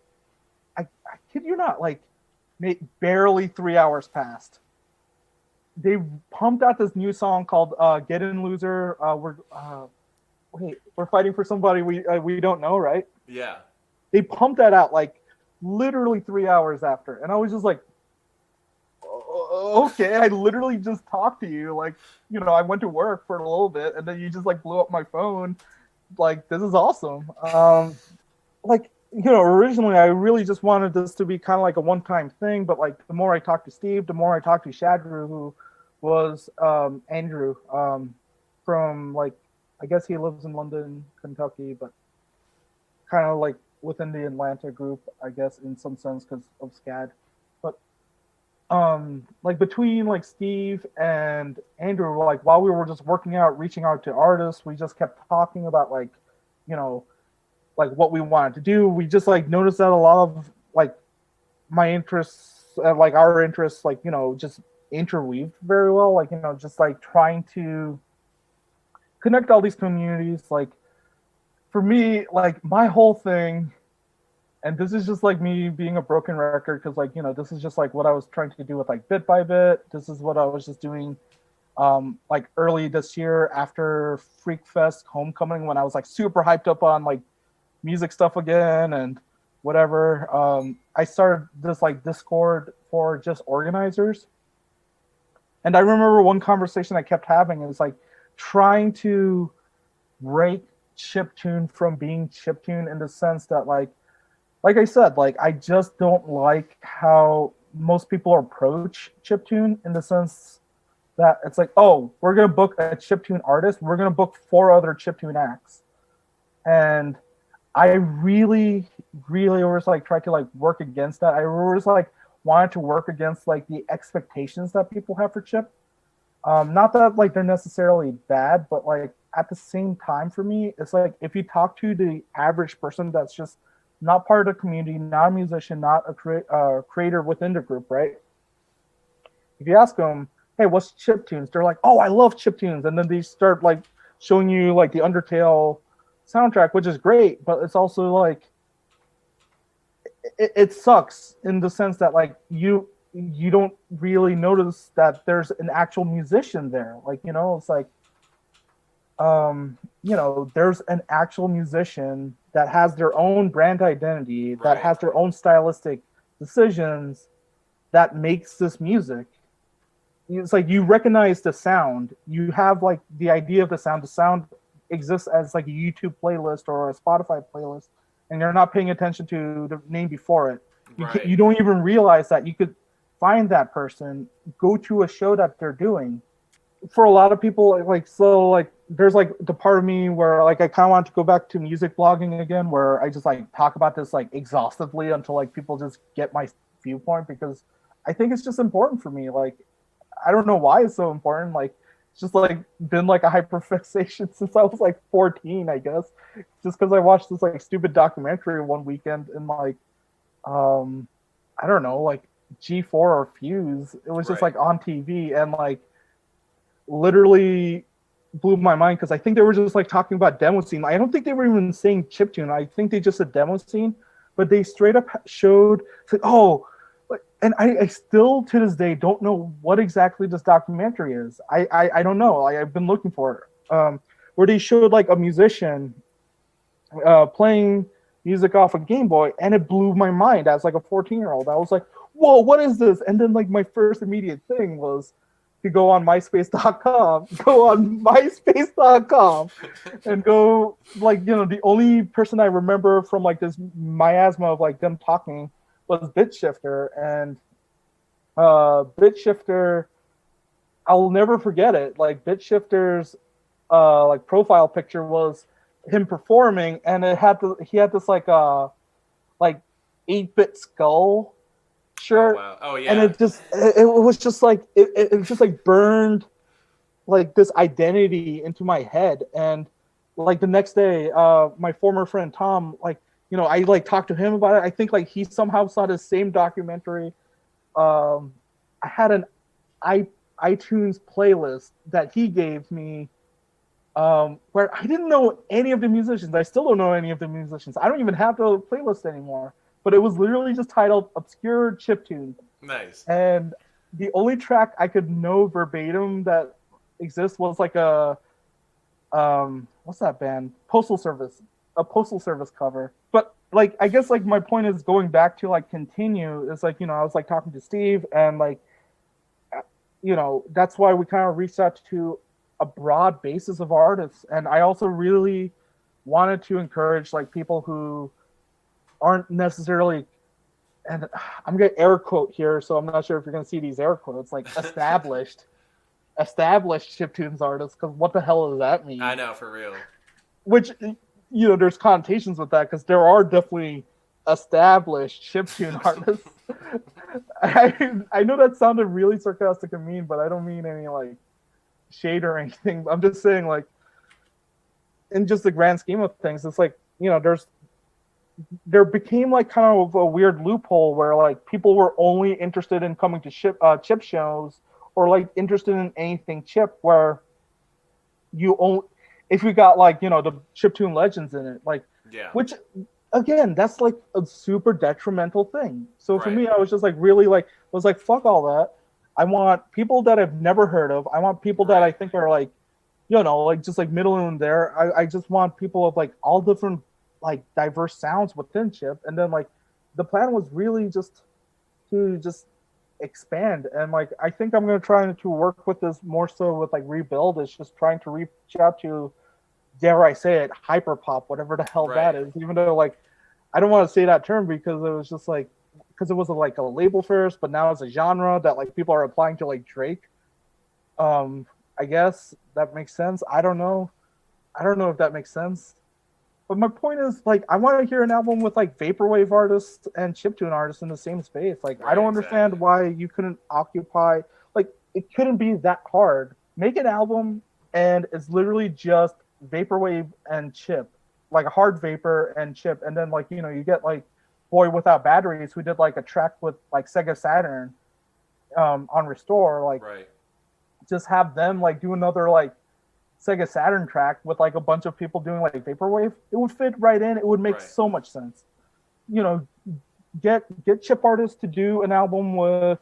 I kid you not, like barely 3 hours passed. They pumped out this new song called "Get In Loser." We're fighting for somebody we don't know, right? Yeah. They pumped that out like literally 3 hours after, and I was just like, okay, I literally just talked to you, like I went to work for a little bit, and then you just like blew up my phone. Like, this is awesome. Like originally I really just wanted this to be kind of like a one-time thing, but like the more I talked to Steve, the more I talked to Shadru, who was Andrew from like, I guess he lives in London, Kentucky, but kind of like within the Atlanta group, I guess, in some sense because of SCAD. But like between like Steve and Andrew, like while we were just working out, reaching out to artists, we just kept talking about like like what we wanted to do. We just like noticed that a lot of like my interests like our interests like just interweaved very well, like just like trying to connect all these communities. Like for me, like my whole thing, and this is just like me being a broken record because like this is just like what I was trying to do with like Bit by Bit. This is what I was just doing like early this year after Freak Fest Homecoming, when I was like super hyped up on like music stuff again and whatever. I started this like Discord for just organizers, and I remember one conversation I kept having is like trying to break chiptune from being chiptune in the sense that like I said, like I just don't like how most people approach chiptune in the sense that it's like, oh, we're gonna book a chiptune artist, we're gonna book 4 other chiptune acts, and I really always like tried to like work against that. I always like wanted to work against like the expectations that people have for chip. Not that like they're necessarily bad, but like at the same time for me, it's like if you talk to the average person that's just not part of the community, not a musician, not a creator within the group, right? If you ask them, hey, what's chiptunes? They're like, oh, I love chiptunes. And then they start like showing you like the Undertale soundtrack, which is great, but it's also like it sucks in the sense that like you don't really notice that there's an actual musician there. Like it's like there's an actual musician that has their own brand identity, that has their own stylistic decisions, that makes this music. It's like you recognize the sound, you have like the idea of the sound exists as like a YouTube playlist or a Spotify playlist, and you're not paying attention to the name before it. You don't even realize that you could find that person, go to a show that they're doing. For a lot of people, like so like there's like the part of me where like I kind of want to go back to music blogging again, where I just like talk about this like exhaustively until like people just get my viewpoint, because I think it's just important for me. Like I don't know why it's so important. Like it's just like been like a hyperfixation since I was like 14, I guess. Just because I watched this like stupid documentary one weekend in like I don't know, like G4 or Fuse. It was just like on TV, and like literally blew my mind because I think they were just like talking about demo scene. I don't think they were even saying chiptune. I think they just said demo scene, but they straight up showed like, oh, and I still to this day don't know what exactly this documentary is. I don't know. I've been looking for it. Where they showed like a musician playing music off a Game Boy, and it blew my mind as like a 14-year-old. I was like, whoa, what is this? And then like my first immediate thing was to go on myspace.com and go like, you know, the only person I remember from like this miasma of like them talking was BitShifter. And BitShifter, I'll never forget it. Like BitShifter's like profile picture was him performing, and he had this like 8-bit skull shirt. Oh, wow. Oh, yeah. And it was just like it just like burned like this identity into my head. And like the next day, my former friend Tom, like, you know, I like talked to him about it. I think like he somehow saw the same documentary. I had an iTunes playlist that he gave me, where I didn't know any of the musicians. I still don't know any of the musicians. I don't even have the playlist anymore. But it was literally just titled Obscure Chiptune. Nice. And the only track I could know verbatim that exists was like a what's that band? Postal Service. A Postal Service cover. But like I guess like my point is going back to like continue is like, you know, I was like talking to Steve, and like, you know, that's why we kind of reached out to a broad basis of artists. And I also really wanted to encourage like people who aren't necessarily, and I'm gonna air quote here, so I'm not sure if you're gonna see these air quotes, like established chiptunes artists, because what the hell does that mean? I know, for real. Which, you know, there's connotations with that, because there are definitely established chiptune artists. I know that sounded really sarcastic and mean, but I don't mean any like shade or anything. I'm just saying, like, in just the grand scheme of things, it's like, you know, there became like kind of a weird loophole where like people were only interested in coming to chip shows, or like interested in anything chip, where you only, if you got like, you know, the chiptune legends in it, like, yeah, which again, that's like a super detrimental thing. So for me, I was just like really like, was like, fuck all that. I want people that I've never heard of. I want people that I think are like, you know, like just like middle in there. I just want people of like all different like diverse sounds within chip. And then like the plan was really just to just expand. And like I think I'm going to try to work with this more so with like Rebuild. It's just trying to reach out to, dare I say it, hyperpop, whatever the hell that is. Even though like I don't want to say that term, because it was just like, because it was like a label first, but now it's a genre that like people are applying to like Drake. I guess that makes sense. I don't know if that makes sense. But my point is, like, I want to hear an album with like vaporwave artists and chiptune artists in the same space. Like, I don't understand why you couldn't occupy, like, it couldn't be that hard. Make an album and it's literally just vaporwave and chip, like a hard vapor and chip. And then like, you know, you get like Boy Without Batteries, who did like a track with like Sega Saturn on Restore, like just have them like do another like Sega Saturn track with like a bunch of people doing like vaporwave. It would fit right in. It would make so much sense. You know, get chip artists to do an album with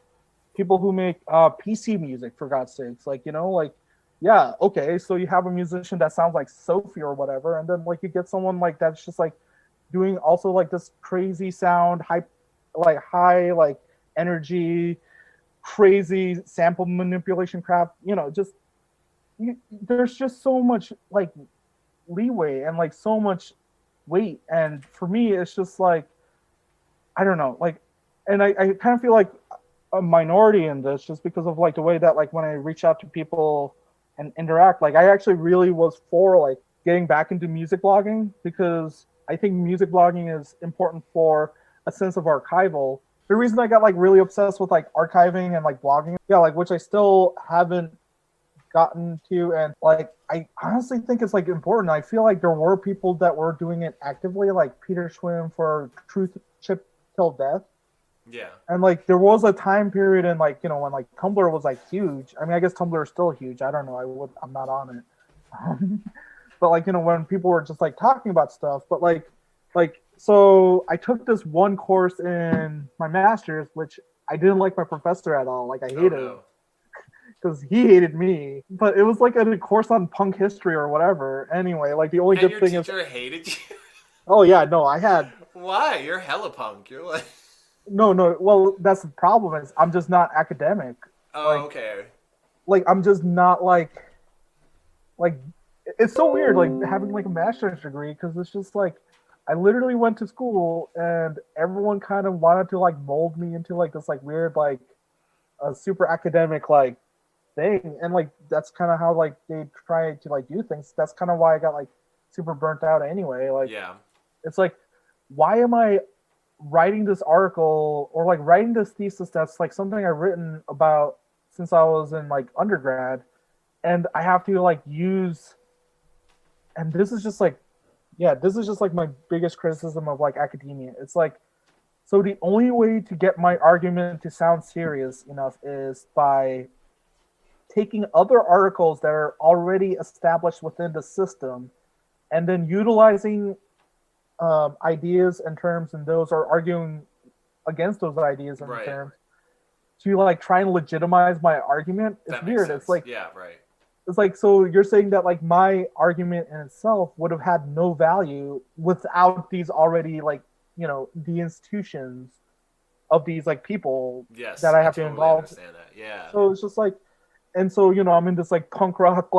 people who make PC music, for God's sakes. Like, you know, like, yeah, okay, so you have a musician that sounds like Sophie or whatever, and then like you get someone like that's just like doing also like this crazy sound, high like energy, crazy sample manipulation crap. You know, just there's just so much like leeway and like so much weight. And for me, it's just like, I don't know, like, and I kind of feel like a minority in this just because of like the way that like when I reach out to people and interact, like I actually really was for like getting back into music blogging, because I think music blogging is important for a sense of archival. The reason I got like really obsessed with like archiving and like blogging, like which I still haven't gotten to, and like I honestly think it's like important. I feel like there were people that were doing it actively, like Peter Schwinn for Truth Chip Till Death. Yeah. And like there was a time period in like, you know, when like Tumblr was like huge. I mean, I guess Tumblr is still huge. I don't know. I'm not on it. But like, when people were just like talking about stuff, but so I took this one course in my master's, which I didn't like my professor at all. Like I Oh hated him no. because he hated me. But it was like a course on punk history or whatever. Anyway, like the only And good your thing is, teacher hated you? oh yeah, no, I had Why? You're hella punk. You're like, no. Well, that's the problem is I'm just not academic. oh, Like okay. I'm just not like it's so weird like having like a master's degree because it's just like I literally went to school and everyone kind of wanted to like mold me into like this like weird like a super academic like thing and like that's kind of how like they try to like do things. That's kind of why I got like super burnt out anyway. Like Yeah. it's like why am I writing this article or like writing this thesis that's like something I've written about since I was in like undergrad and I have to like use and this is just like yeah this is just like my biggest criticism of like academia. It's like so the only way to get my argument to sound serious enough is by taking other articles that are already established within the system and then utilizing ideas and terms and those are arguing against those ideas and Right. terms to like try and legitimize my argument. It's That makes weird. sense. Yeah, right. It's like so you're saying that like my argument in itself would have had no value without these already like the institutions of these like people Yes, that I I have to totally involve. understand that. Yeah. So it's just like and so I'm in this like punk rock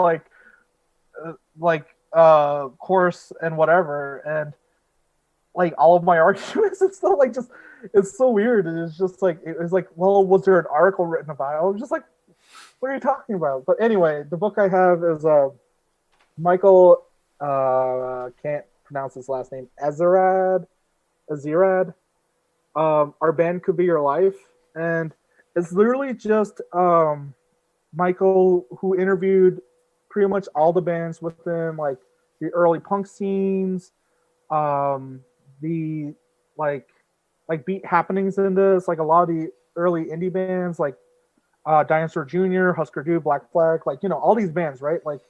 course and whatever and like all of my arguments and stuff like just it's so weird. It's just like it was like well was there an article written about it? I was just like what are you talking about? But anyway, the book I have is Michael can't pronounce his last name Azirad. Our band could be your life, and it's literally just Michael who interviewed pretty much all the bands within like the early punk scenes, um, the like beat happenings in this, like a lot of the early indie bands like Dinosaur Jr., Husker Du, Black Flag, like all these bands, right? Like,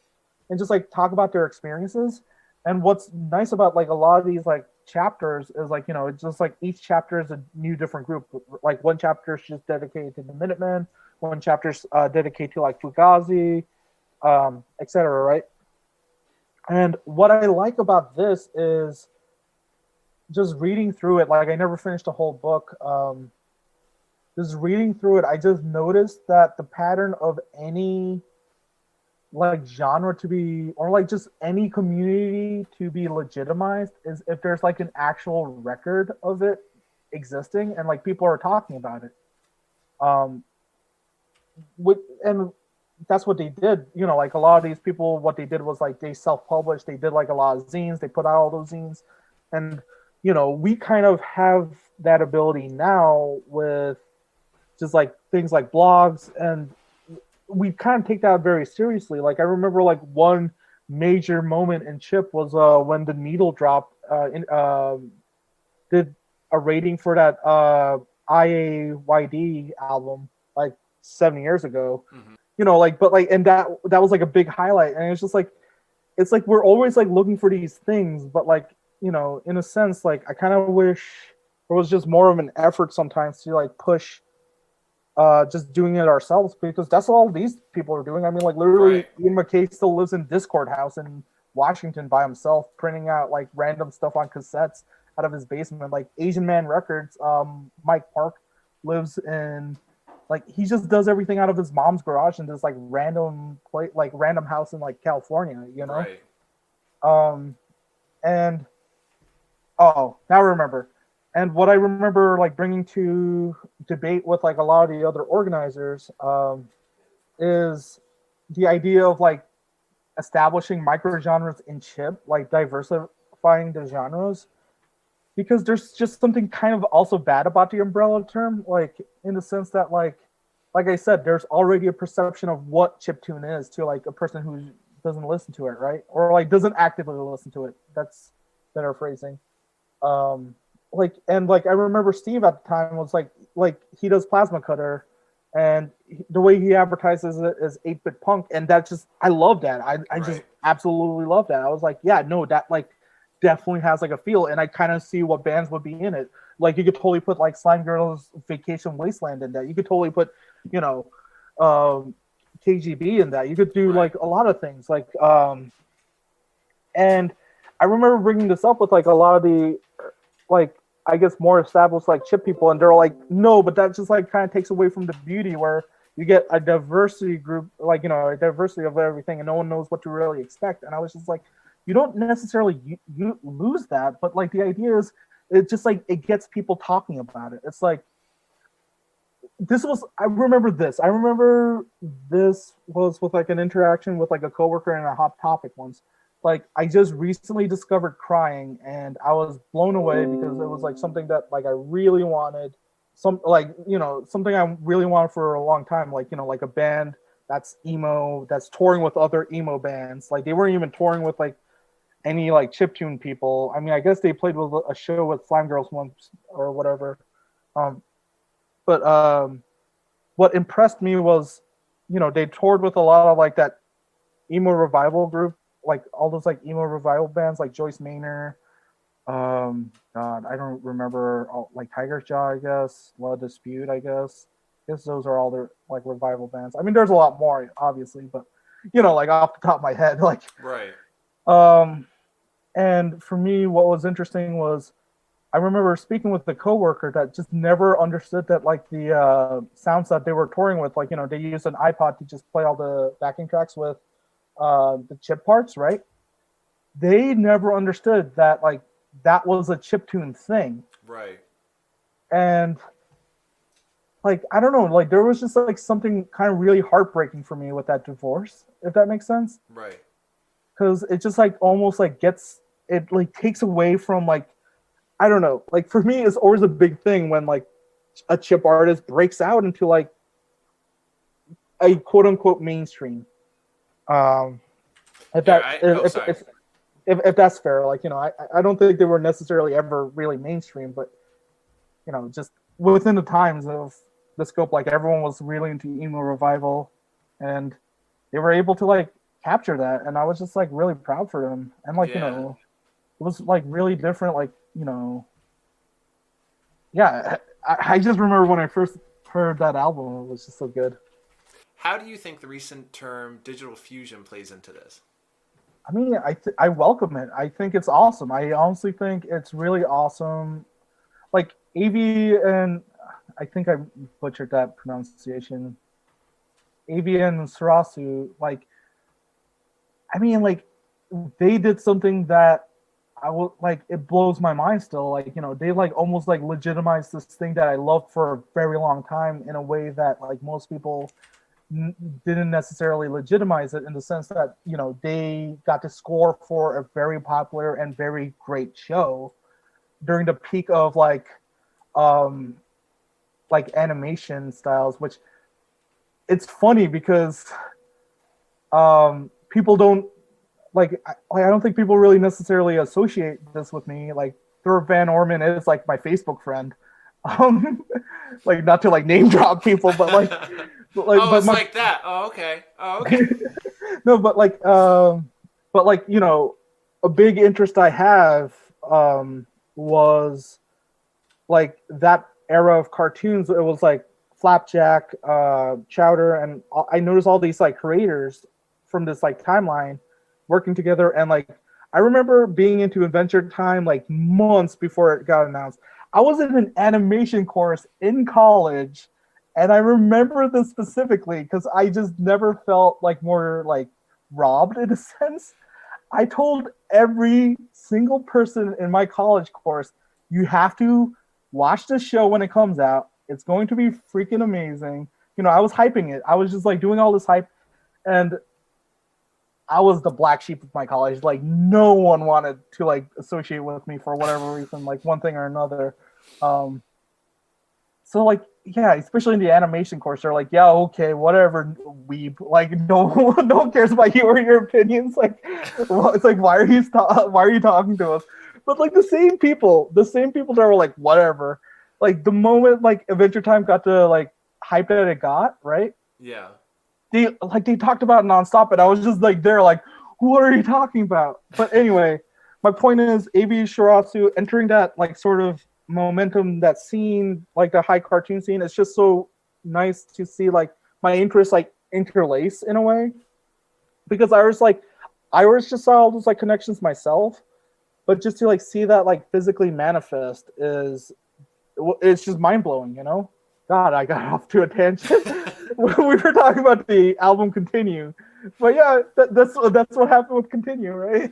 and just like talk about their experiences. And what's nice about like a lot of these like chapters is like it's just like each chapter is a new different group. Like one chapter is just dedicated to the Minutemen, one chapter is dedicated to like Fugazi, etc. Right? And what I like about this is just reading through it. Like I never finished the whole book. Just reading through it, I just noticed that the pattern of any like genre to be, or like just any community to be legitimized is if there's like an actual record of it existing and like people are talking about it. Um, and that's what they did. Like a lot of these people, what they did was like they self-published. They did like a lot of zines. They put out all those zines, and we kind of have that ability now with just like things like blogs and we kind of take that very seriously. Like I remember like one major moment in Chip was when the Needle dropped did a rating for that IAYD album like 7 years ago. Mm-hmm. And that was like a big highlight and it's just like it's like we're always like looking for these things but like in a sense like I kind of wish there was just more of an effort sometimes to like push just doing it ourselves because that's all these people are doing. I mean, like literally, Right. Ian McKay still lives in Discord house in Washington by himself, printing out like random stuff on cassettes out of his basement. Like Asian Man Records, Mike Park lives in like he just does everything out of his mom's garage in this like random house in like California, Right. And oh, now I remember. And what I remember like bringing to debate with like a lot of the other organizers is the idea of like establishing microgenres in Chip, like diversifying the genres, because there's just something kind of also bad about the umbrella term, like in the sense that like I said, there's already a perception of what chiptune is to like a person who doesn't listen to it, right? Or like doesn't actively listen to it. That's better phrasing. I remember Steve at the time was like he does Plasma Cutter, and the way he advertises it as 8-bit punk, and that just I love that. I just absolutely love that. I was like, yeah, no, that like definitely has like a feel, and I kind of see what bands would be in it. Like you could totally put like Slime Girls Vacation Wasteland in that. You could totally put, you know, KGB in that. You could do like a lot of things. Like and I remember bringing this up with like a lot of the like I guess more established like chip people, and they're like, no, but that just like kind of takes away from the beauty where you get a diversity group, like, you know, a diversity of everything, and no one knows what to really expect. And I was just like, you don't necessarily you lose that, but like the idea is it just like it gets people talking about it. It's like I remember this was with like an interaction with like a coworker in a Hot Topic once. Like I just recently discovered crying, and I was blown away because it was like something that like I really wanted, something I really wanted for a long time. Like, you know, like a band that's emo, that's touring with other emo bands. Like they weren't even touring with like any like chiptune people. I mean, I guess they played with a show with Slime Girls once or whatever. But what impressed me was, you know, they toured with a lot of like that emo revival group, like all those like emo revival bands like Joyce Manor. God, I don't remember like Tiger's Jaw, I guess. Law Dispute, I guess. Those are all their like revival bands. I mean, there's a lot more, obviously, but you know, like off the top of my head, like and for me, what was interesting was I remember speaking with the coworker that just never understood that like the sounds that they were touring with, like, you know, they used an iPod to just play all the backing tracks with the chip parts, right? They never understood that like that was a chiptune thing. Right. And like, I don't know, like there was just like something kind of really heartbreaking for me with that divorce, if that makes sense. Right. Because it just like almost like it like takes away from like, I don't know, like for me it's always a big thing when like a chip artist breaks out into like a quote unquote mainstream. If that's fair, like, you know, I don't think they were necessarily ever really mainstream, but you know, just within the times of the scope, like everyone was really into emo revival, and they were able to like capture that, and I was just like really proud for them. And like, you know, it was like really different, like, you know, I just remember when I first heard that album, it was just so good. How do you think the recent term digital fusion plays into this? I mean, I welcome it. I think it's awesome. I honestly think it's really awesome. Like AV and I think I butchered that pronunciation. AV and Sarasu, like, I mean, like they did something that I would like. It blows my mind still. Like, you know, they like almost like legitimized this thing that I loved for a very long time in a way that like most people didn't necessarily legitimize it, in the sense that, you know, they got to score for a very popular and very great show during the peak of like animation styles, which it's funny because people don't like, I don't think people really necessarily associate this with me. Like Thor Van Orman is like my Facebook friend. Like, not to like name drop people, but like like that. Oh, okay. No, but like, you know, a big interest I have was like that era of cartoons. It was like Flapjack, Chowder, and I noticed all these like creators from this like timeline working together. And like, I remember being into Adventure Time like months before it got announced. I was in an animation course in college, and I remember this specifically because I just never felt like more like robbed in a sense. I told every single person in my college course, you have to watch this show when it comes out. It's going to be freaking amazing. You know, I was hyping it. I was just like doing all this hype, and I was the black sheep of my college. Like, no one wanted to like associate with me for whatever reason, like one thing or another. So like, yeah, especially in the animation course, they're like, yeah, okay, whatever, weeb. Like, no one cares about you or your opinions. Like, it's like, why are you talking to us? But like the same people that were like, whatever. Like the moment like Adventure Time got to like hype that it got, right? Yeah. They talked about it nonstop, and I was just like there, like, what are you talking about? But anyway, my point is, AB Shirasu entering that like sort of momentum, that scene, like the high cartoon scene. It's just so nice to see like my interests like interlace in a way, because I always just saw all those like connections myself, but just to like see that like physically manifest it's just mind blowing, you know. God, I got off to a tangent. We were talking about the album Continue, but yeah, that's what happened with Continue, right?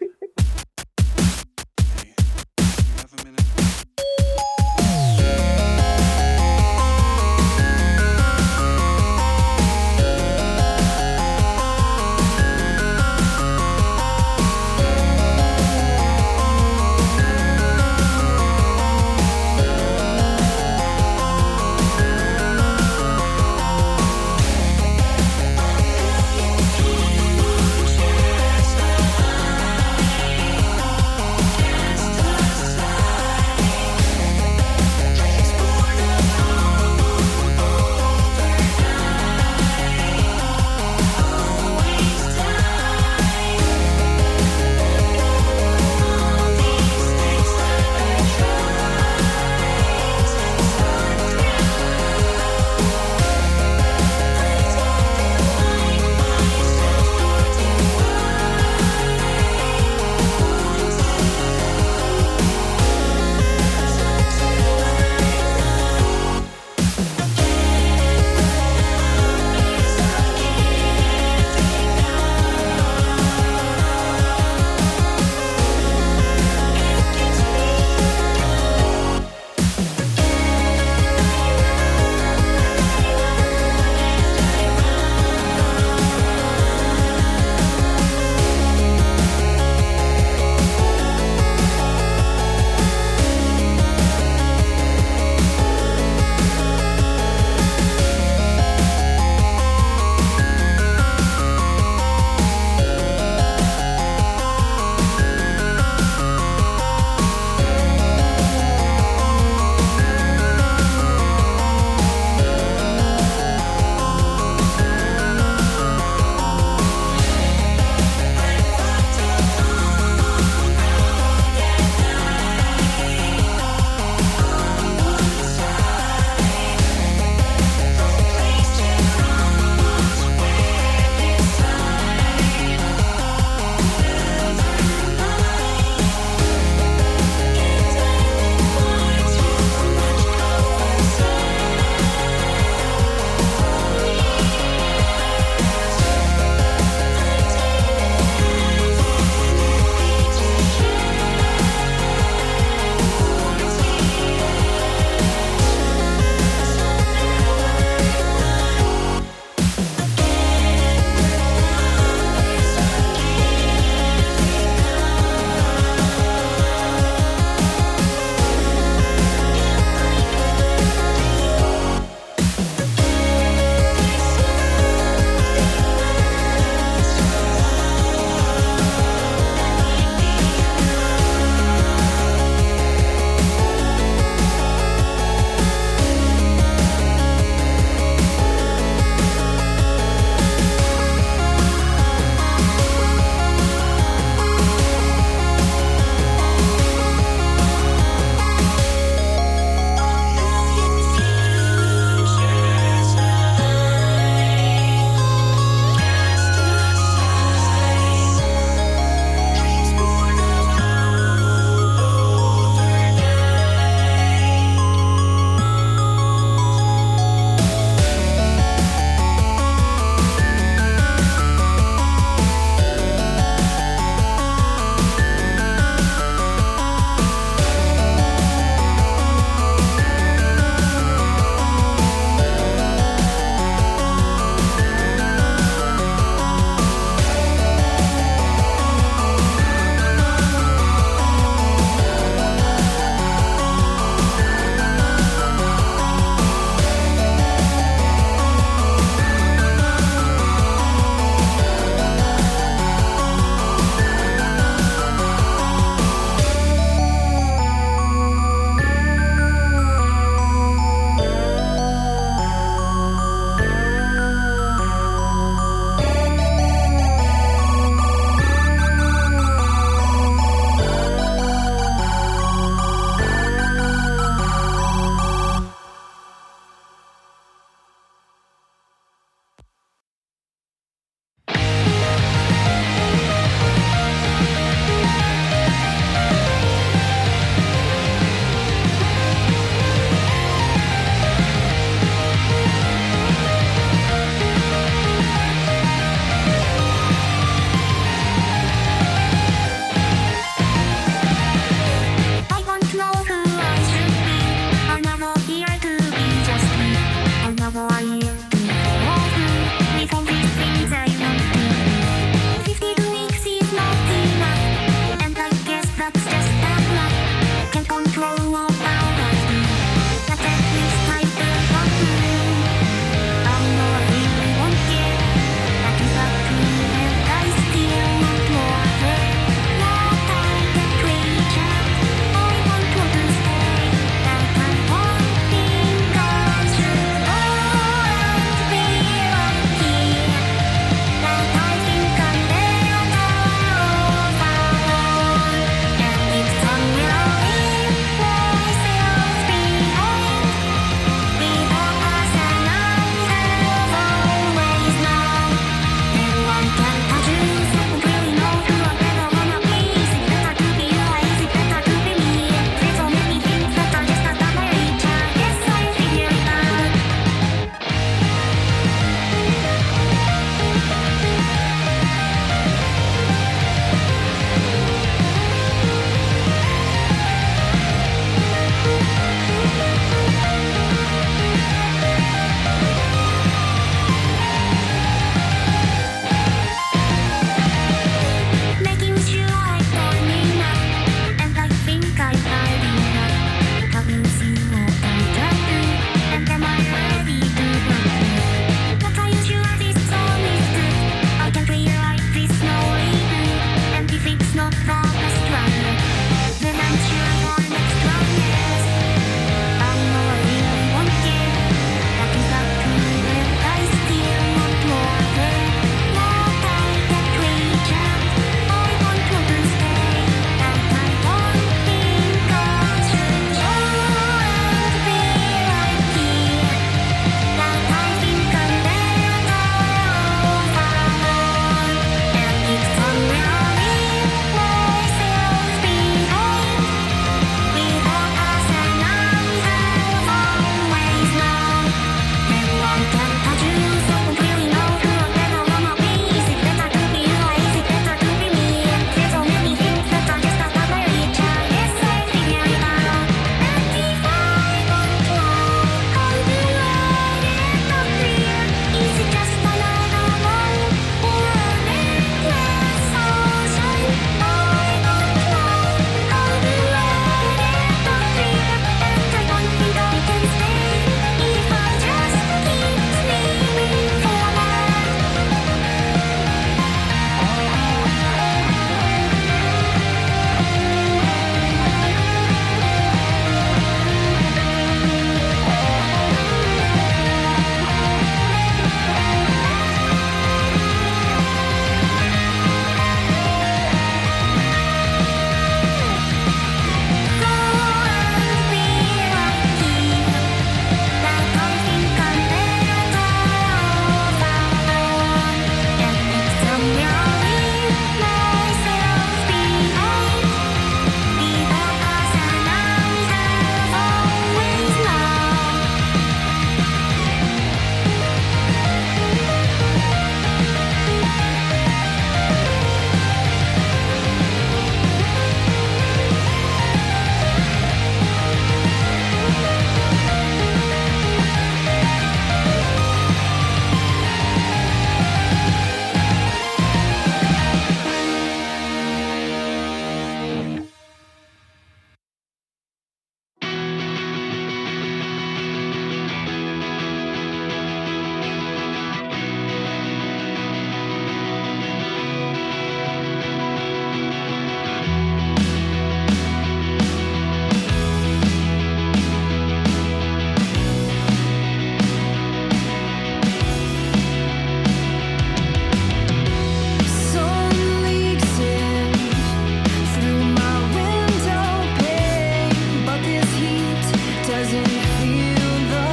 feel the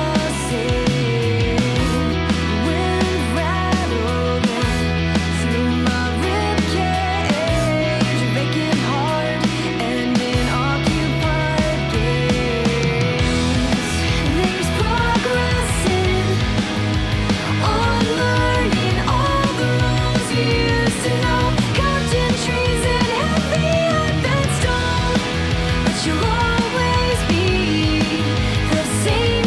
same. Wind rattling through my ribcage, vacant heart and occupied gaze. There's progress in unlearning all the rules you used to know. Counting trees and heavy headbed stone, but you'll always be the same.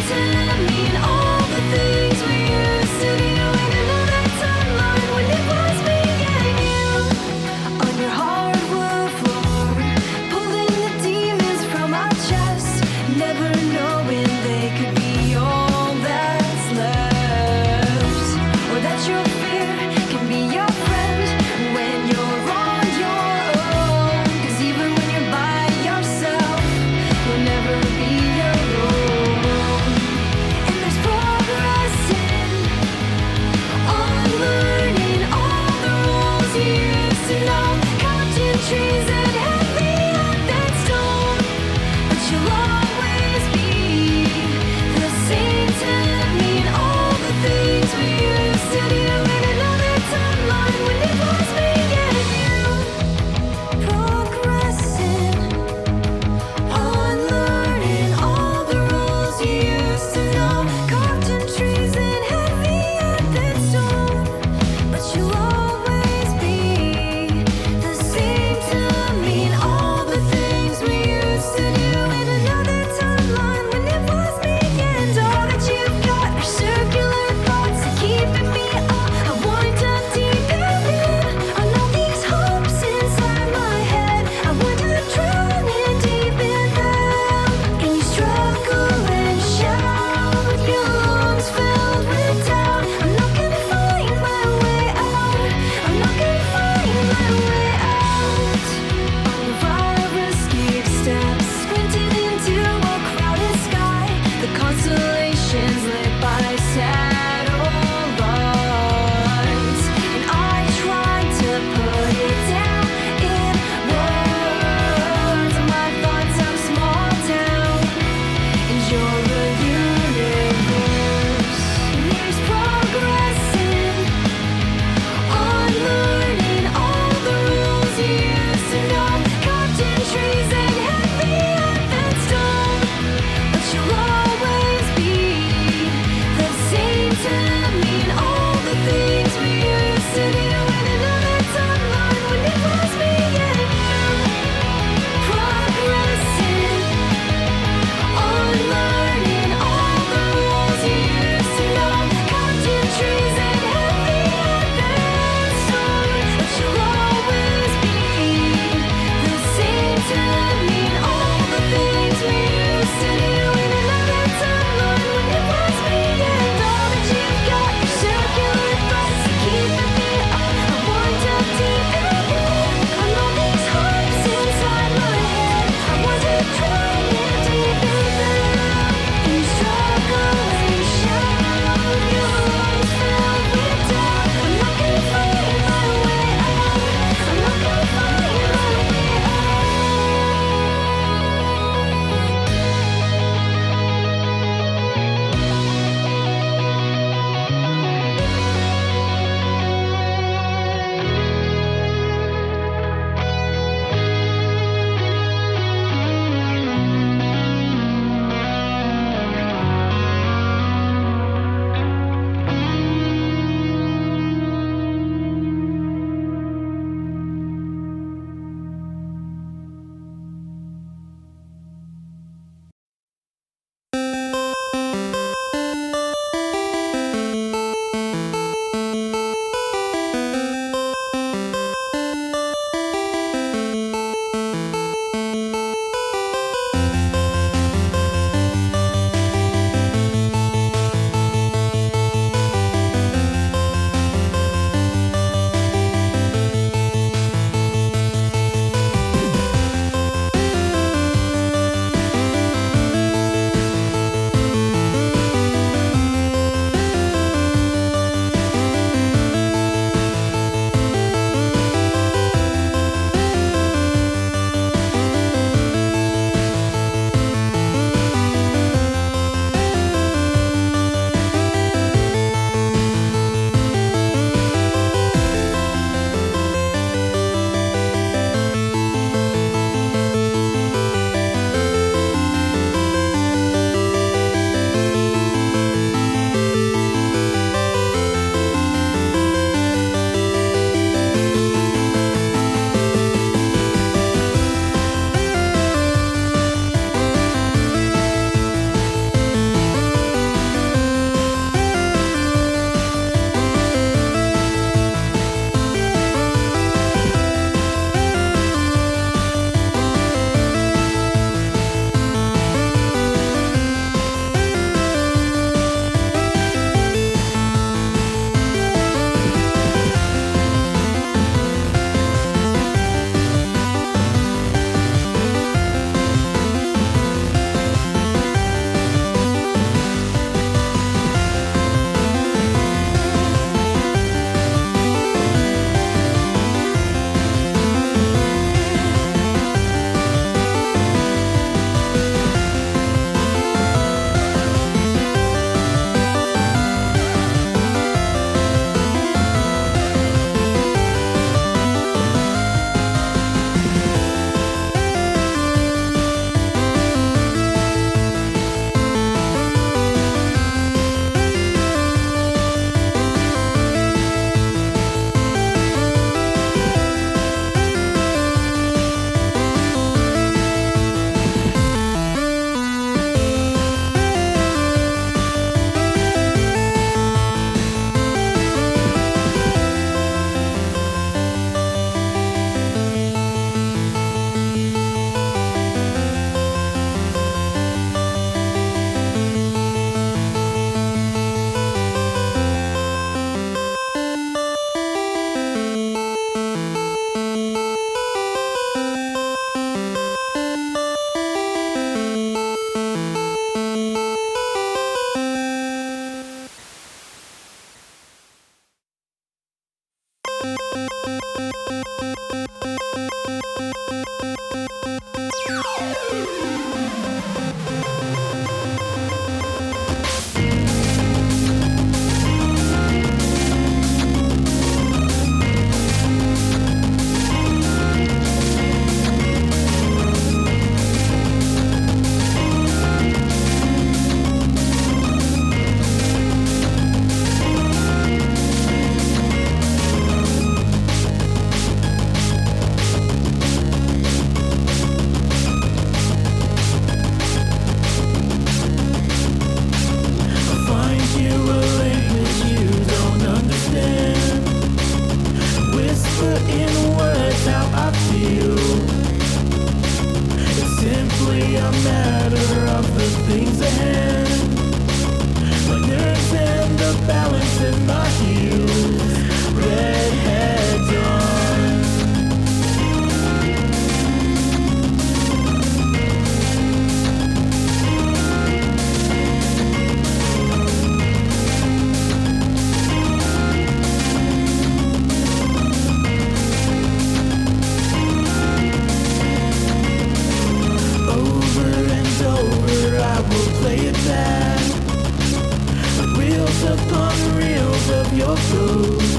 love goes.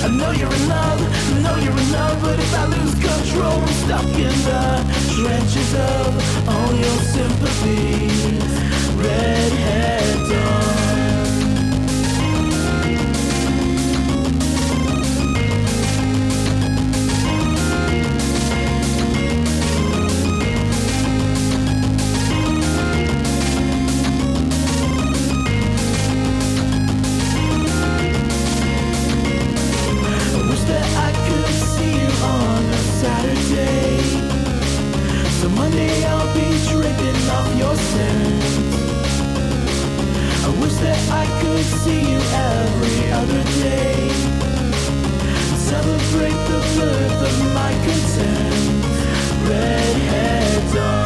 I know you're in love, I know you're in love, but if I lose control, I'm stuck in the trenches of all your sympathies. Redhead dawn. Saturday, so Monday I'll be tripping off your scent. I wish that I could see you every other day, celebrate the birth of my content. Redhead dawn.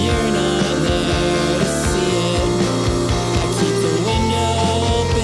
You're not there to see it. I keep the window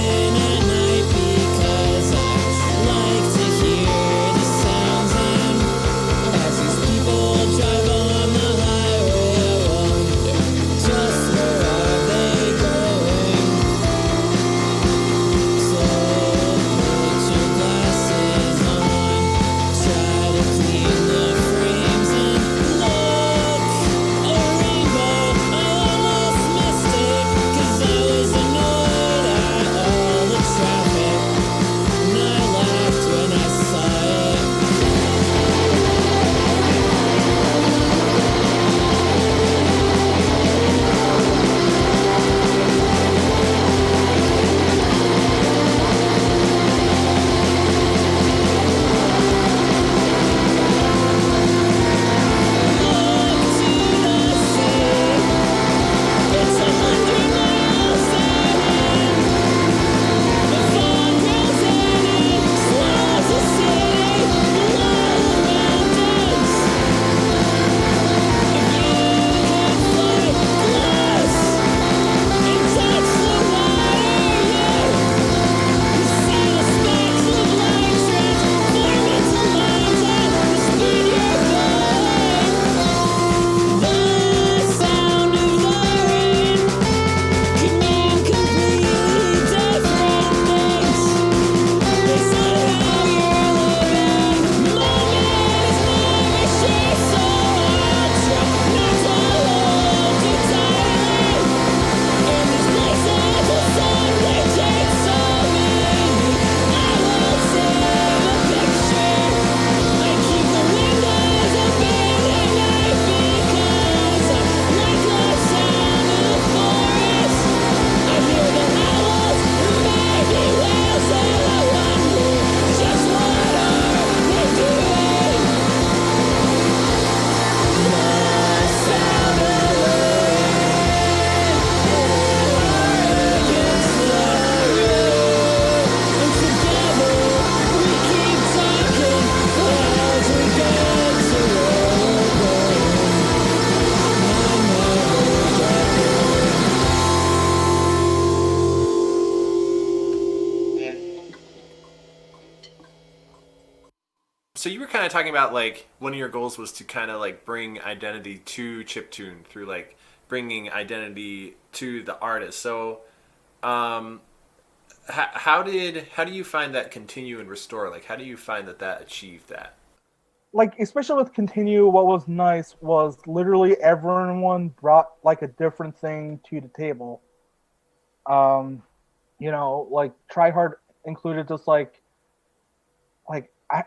kind of talking about like one of your goals was to kind of like bring identity to chiptune through like bringing identity to the artist. So, how do you find that continue and restore? Like, how do you find that achieved that? Like, especially with Continue, what was nice was literally everyone brought like a different thing to the table. Um, like Triheart included just like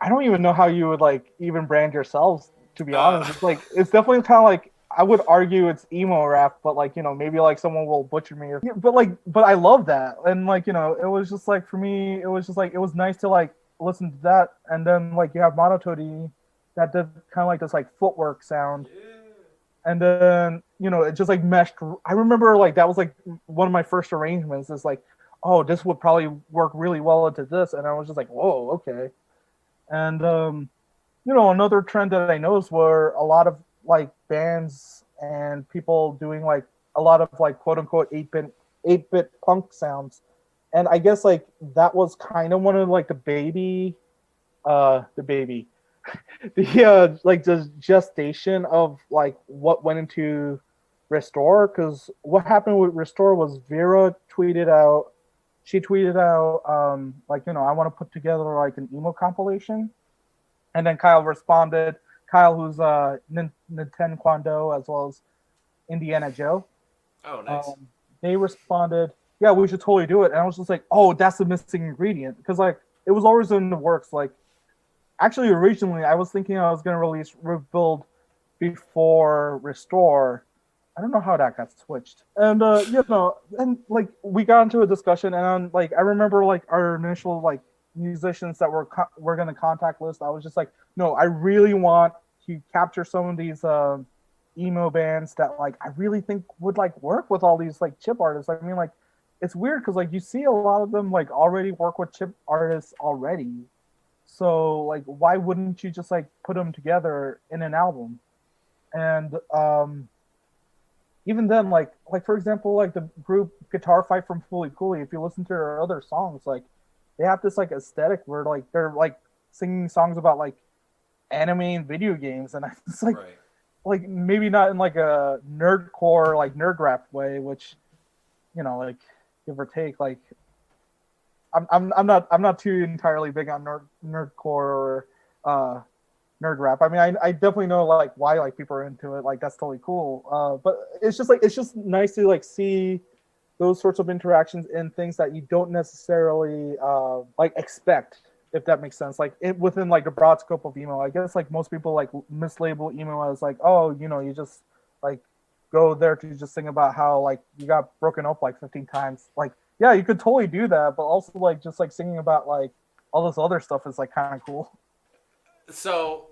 I don't even know how you would like even brand yourselves, to be honest. It's like it's definitely kind of like I would argue it's emo rap, but like maybe like someone will butcher me. Yeah, but I love that, and like it was just like for me, it was just like it was nice to like listen to that, and then like you have Monotony that did kind of like this like footwork sound, and then it just like meshed. I remember like that was like one of my first arrangements. Is like, oh, this would probably work really well into this, and I was just like, whoa, okay. And another trend that I noticed were a lot of like bands and people doing like a lot of like quote unquote 8-bit punk sounds. And I guess like that was kind of one of like the baby the like the gestation of like what went into Restore, because what happened with Restore was Vera tweeted out like I want to put together like an emo compilation, and then Kyle responded. Kyle, who's Nintendo Kwando as well as Indiana Joe. Oh, nice. They responded, yeah, we should totally do it. And I was just like, oh, that's the missing ingredient, because like it was always in the works. Like actually originally I was thinking I was going to release Rebuild before Restore. I don't know how that got switched. And and like we got into a discussion, and like I remember like our initial like musicians that we're going to contact list. I was just like, no, I really want to capture some of these emo bands that like I really think would like work with all these like chip artists. I mean, like it's weird because like you see a lot of them like already work with chip artists already. So like why wouldn't you just like put them together in an album? And even then, like for example, like the group Guitar Fight from Fully Cooley, if you listen to their other songs, like they have this like aesthetic where like they're like singing songs about like anime and video games, and it's like Right. like maybe not in like a nerdcore like nerd rap way, which like give or take. Like I'm not too entirely big on nerdcore or nerd rap. I mean, I definitely know like why like people are into it. Like that's totally cool. But it's just nice to like see those sorts of interactions in things that you don't necessarily like expect, if that makes sense. Like within like the broad scope of emo, I guess like most people like mislabel emo as like, oh, you just like go there to just sing about how like you got broken up like 15 times. Like, yeah, you could totally do that, but also like just like singing about like all this other stuff is like kind of cool. So,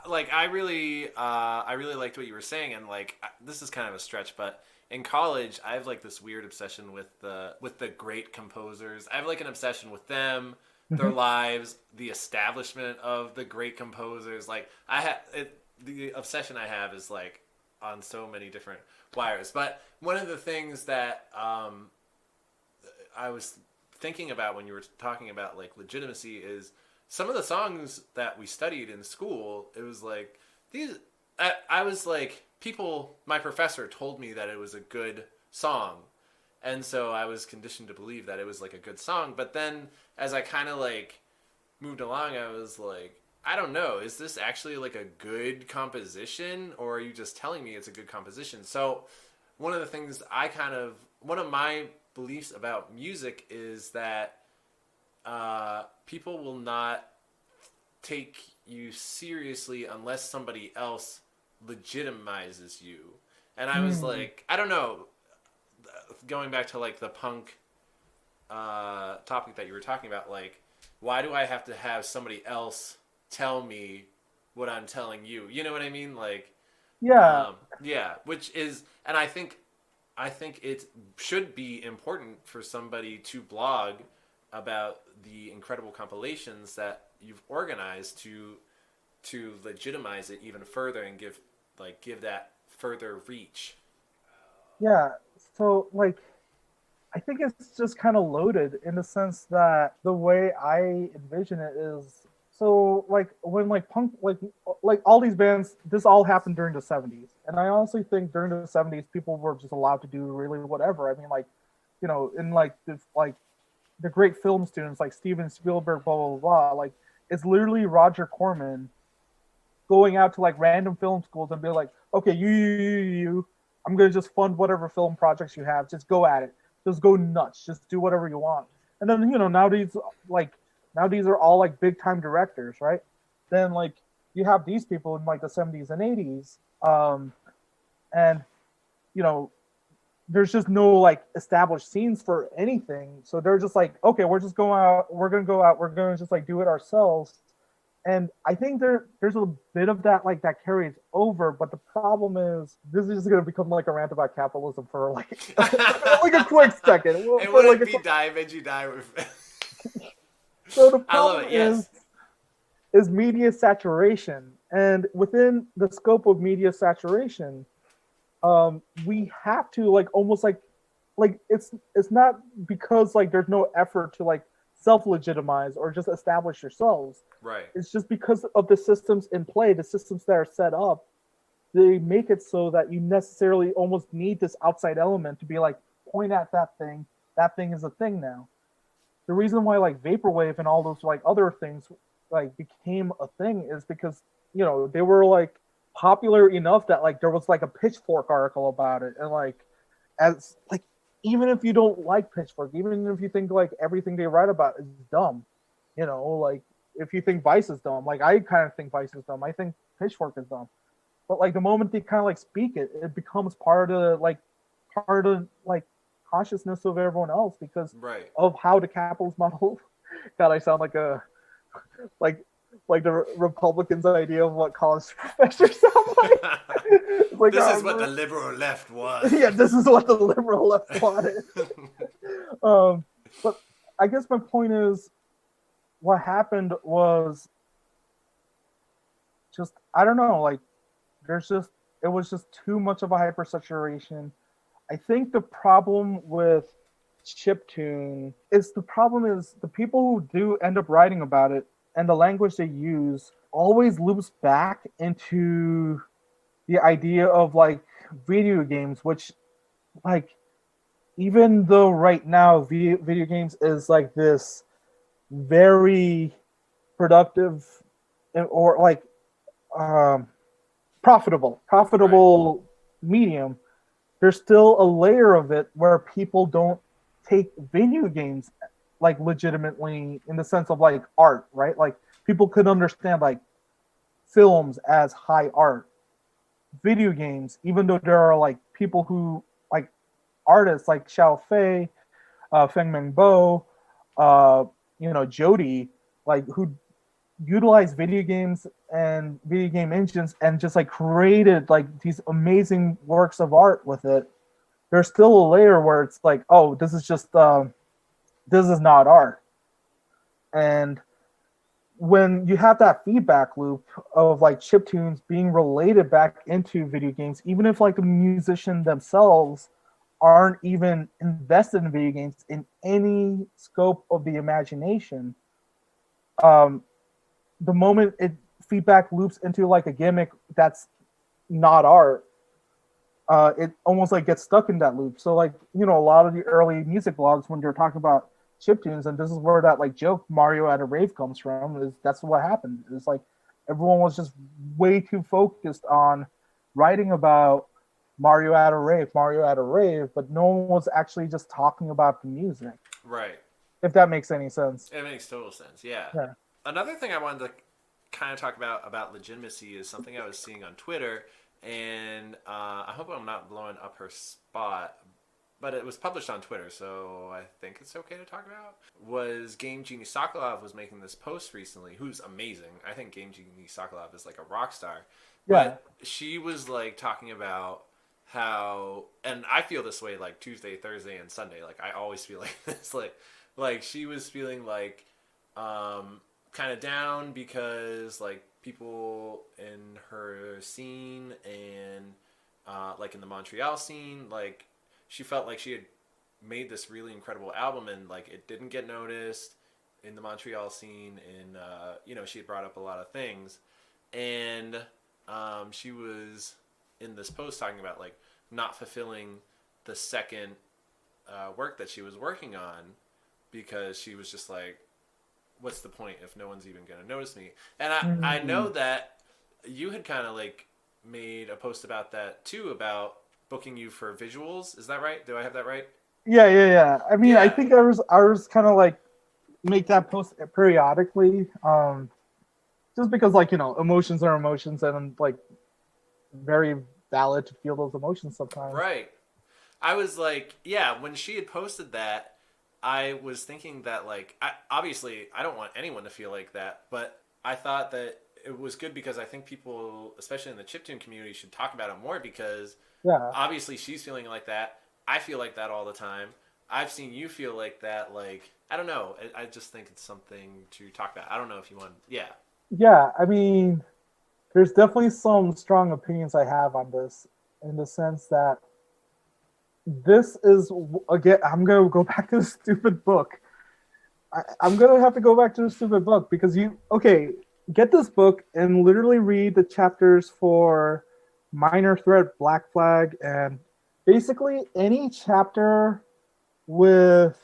like, I really liked what you were saying, and like, this is kind of a stretch, but in college, I have like this weird obsession with the great composers. I have like an obsession with them, their lives, the establishment of the great composers. Like, the obsession I have is like on so many different wires. But one of the things that I was thinking about when you were talking about like legitimacy is some of the songs that we studied in school. It was like these. I was like, my professor told me that it was a good song, and so I was conditioned to believe that it was like a good song. But then as I kind of like moved along, I was like, I don't know, is this actually like a good composition, or are you just telling me it's a good composition? So one of the things one of my beliefs about music is that people will not take you seriously unless somebody else legitimizes you. And I was like, I don't know, going back to like the punk topic that you were talking about, like, why do I have to have somebody else tell me what I'm telling you? You know what I mean? Like, Yeah. yeah, which is, and I think it should be important for somebody to blog about the incredible compilations that you've organized to legitimize it even further and give that further reach. Yeah. So like I think it's just kind of loaded in the sense that the way I envision it is, so like when like punk like all these bands, this all happened during the 70s, and I honestly think during the 70s people were just allowed to do really whatever. I mean, like, in like the great film students like Steven Spielberg, blah blah blah. Like, it's literally Roger Corman going out to like random film schools and be like, okay, you, I'm gonna just fund whatever film projects you have. Just go at it. Just go nuts. Just do whatever you want. And then nowadays, like, these are all like big time directors, right? Then like you have these people in like the 70s and 80s, and you know there's just no like established scenes for anything. So they're just like, okay, we're just going out. We're gonna go out. We're gonna just like do it ourselves. And I think there's a bit of that like that carries over, but the problem is this is just gonna become like a rant about capitalism for like like a quick second. It wouldn't be die, Benji, die with. So the I love problem it. Yes. is media saturation, and within the scope of media saturation, we have to like almost like it's not because like there's no effort to like self-legitimize or just establish yourselves. Right. It's just because of the systems in play, the systems that are set up, they make it so that you necessarily almost need this outside element to be like, point at that thing. That thing is a thing now. The reason why like vaporwave and all those like other things like became a thing is because they were like popular enough that like there was like a Pitchfork article about it, and like as like even if you don't like Pitchfork, even if you think like everything they write about is dumb, like if you think Vice is dumb, like I kind of think Vice is dumb, I think Pitchfork is dumb, but like the moment they kind of like speak it, it becomes part of like consciousness of everyone else because Right. of how the capitalist model. God, I sound like a like the Republicans' idea of what college professors sound like. It's like, This is what the liberal left was. yeah, this is what the liberal left wanted. But I guess my point is, what happened was just, I don't know, like it was just too much of a hypersaturation. I think the problem with chiptune is the people who do end up writing about it and the language they use always loops back into the idea of like video games, which like even though right now video games is like this very productive or like profitable Right. medium, there's still a layer of it where people don't take video games like legitimately in the sense of like art, right? Like people could understand like films as high art. Video games, even though there are like people who like artists like Xiao Fei, Feng Meng Bo, Jody, like who utilize video games and video game engines and just like created like these amazing works of art with it. There's still a layer where it's like, oh, this is just this is not art. And when you have that feedback loop of like chiptunes being related back into video games, even if like the musician themselves aren't even invested in video games in any scope of the imagination, the moment it feedback loops into like a gimmick that's not art, it almost like gets stuck in that loop. So like, a lot of the early music blogs when they're talking about chiptunes, and this is where that like joke Mario at a rave comes from, is that's what happened. It's like everyone was just way too focused on writing about Mario at a rave, but no one was actually just talking about the music. Right. If that makes any sense. It makes total sense. Yeah. Yeah. Another thing I wanted to kind of talk about legitimacy is something I was seeing on Twitter, and I hope I'm not blowing up her spot, but it was published on Twitter, so I think it's okay to talk about. Was Game Genie Sokolov was making this post recently, who's amazing. I think Game Genie Sokolov is like a rock star. Yeah. But she was like talking about how, and I feel this way like Tuesday, Thursday, and Sunday. Like I always feel like this. Like she was feeling like kind of down because like people in her scene and like in the Montreal scene, like she felt like she had made this really incredible album and like it didn't get noticed. in the Montreal scene, and she had brought up a lot of things, and she was in this post talking about like not fulfilling the second work that she was working on because she was just like, what's the point if no one's even going to notice me? And I know that you had kind of like made a post about that too, about booking you for visuals. Is that right? Do I have that right? Yeah. I mean, I Yeah. think I was kind of like make that post periodically, just because like emotions are emotions, and like very valid to feel those emotions sometimes. Right. I was like, yeah, when she had posted that, I was thinking that like, obviously I don't want anyone to feel like that, but I thought that it was good because I think people, especially in the chiptune community, should talk about it more because Yeah. obviously she's feeling like that. I feel like that all the time. I've seen you feel like that. Like, I don't know. I just think it's something to talk about. I don't know if you want. Yeah. Yeah, I mean, there's definitely some strong opinions I have on this, in the sense that this is, again, I'm gonna go back to the stupid book. I'm gonna have to go back to the stupid book because get this book and literally read the chapters for Minor Threat, Black Flag, and basically any chapter with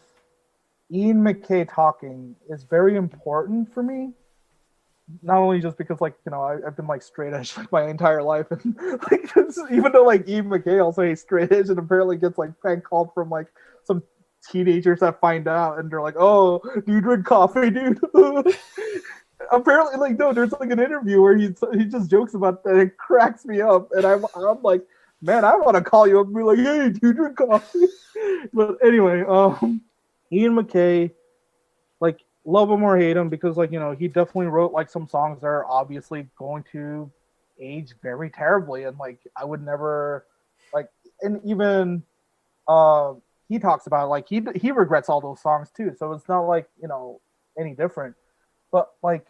Ian McKay talking is very important for me. Not only just because like I've been like straight edge like my entire life, and like even though like Ian McKay also hates straight edge and apparently gets like prank called from like some teenagers that find out and they're like, oh, do you drink coffee, dude? Apparently, like, no, there's like an interview where he just jokes about that. It cracks me up, and I'm like, man, I want to call you up and be like, hey, do you drink coffee? But anyway, Ian McKay, like, love him or hate him, because like he definitely wrote like some songs that are obviously going to age very terribly, and like I would never like, and even he talks about like he regrets all those songs too, so it's not like any different. But like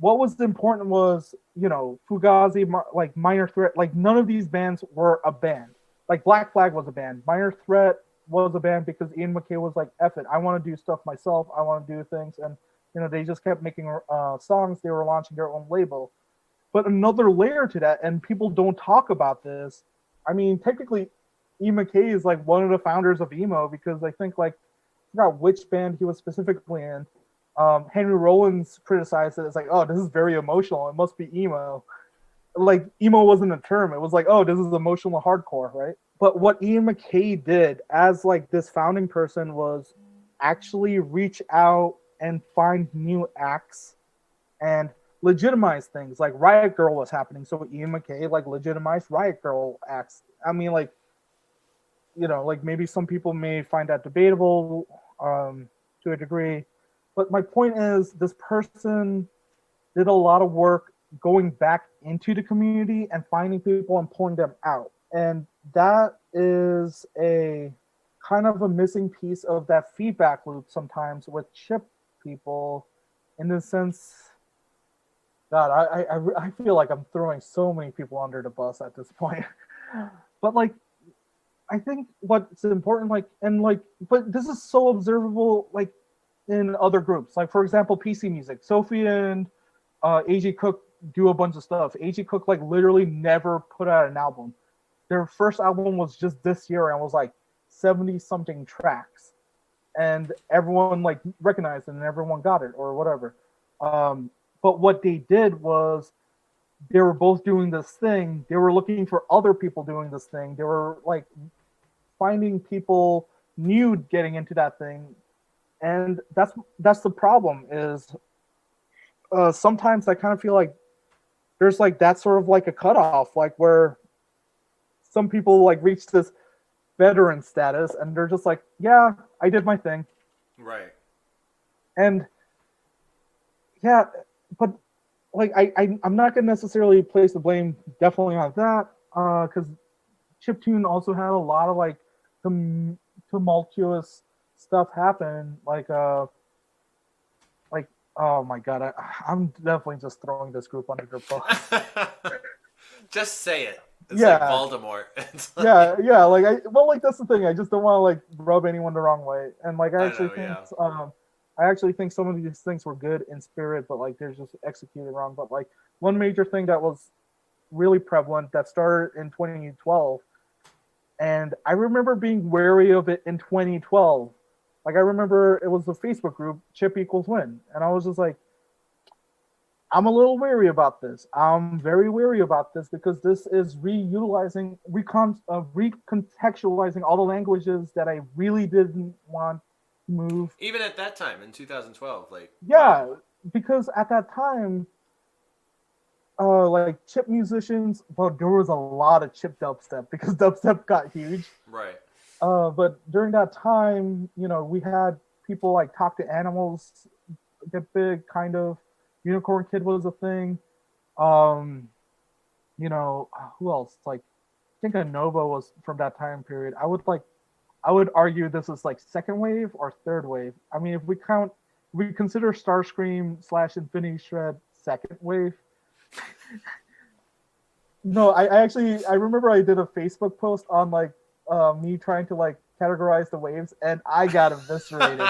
what was important was Fugazi, like Minor Threat, like none of these bands were a band. Like Black Flag was a band, Minor Threat was a band because Ian McKay was like, F it, I want to do stuff myself, I want to do things, and they just kept making songs. They were launching their own label. But another layer to that, and people don't talk about this, I mean, technically Ian McKay is like one of the founders of emo, because I think like I forgot which band he was specifically in. Henry Rollins criticized it as like, oh, this is very emotional, it must be emo. Like emo wasn't a term, it was like, oh, this is emotional hardcore, right? But what Ian McKay did as like this founding person was actually reach out and find new acts and legitimize things. Like Riot Girl was happening, so Ian McKay like legitimized Riot Girl acts. I mean, like like maybe some people may find that debatable to a degree, but my point is this person did a lot of work going back into the community and finding people and pulling them out. And that is a kind of a missing piece of that feedback loop sometimes with chip people, in the sense, God, I feel like I'm throwing so many people under the bus at this point. But like, I think what's important, like, and like, but this is so observable, like in other groups, like for example, PC Music, Sophie and AG Cook do a bunch of stuff. AG Cook like literally never put out an album. Their first album was just this year and was like 70 something tracks, and everyone like recognized it and everyone got it or whatever. But what they did was they were both doing this thing. They were looking for other people doing this thing. They were like finding people new getting into that thing. And that's the problem is sometimes I kind of feel like there's like that sort of like a cutoff, like where some people like reach this veteran status and they're just like, yeah, I did my thing. Right. And yeah, but like I'm not gonna necessarily place the blame definitely on that, because chiptune also had a lot of like tumultuous stuff happen, like oh my god, I'm definitely just throwing this group under the bus. Just say it. It's Yeah. like Voldemort. It's like, yeah, like like that's the thing. I just don't want to like rub anyone the wrong way, and like I actually know, think yeah. I actually think some of these things were good in spirit, but like they're just executed wrong. But like one major thing that was really prevalent that started in 2012, and I remember being wary of it in 2012. Like I remember it was the Facebook group Chip equals win, and I was just like, I'm a little wary about this. I'm very wary about this because this is recontextualizing all the languages that I really didn't want to move. Even at that time in 2012, like Yeah, wow. because at that time, like chip musicians, well, there was a lot of chip dubstep because dubstep got huge. Right. But during that time, you know, we had people like Talk to Animals get big, kind of. Unicorn Kid was a thing. Um, you know, who else? Like, I think Nova was from that time period. I would argue this is like second wave or third wave. I mean, if we consider Starscream / Infinity Shred second wave. No, I actually I remember I did a Facebook post on like me trying to like categorize the waves, and I got eviscerated.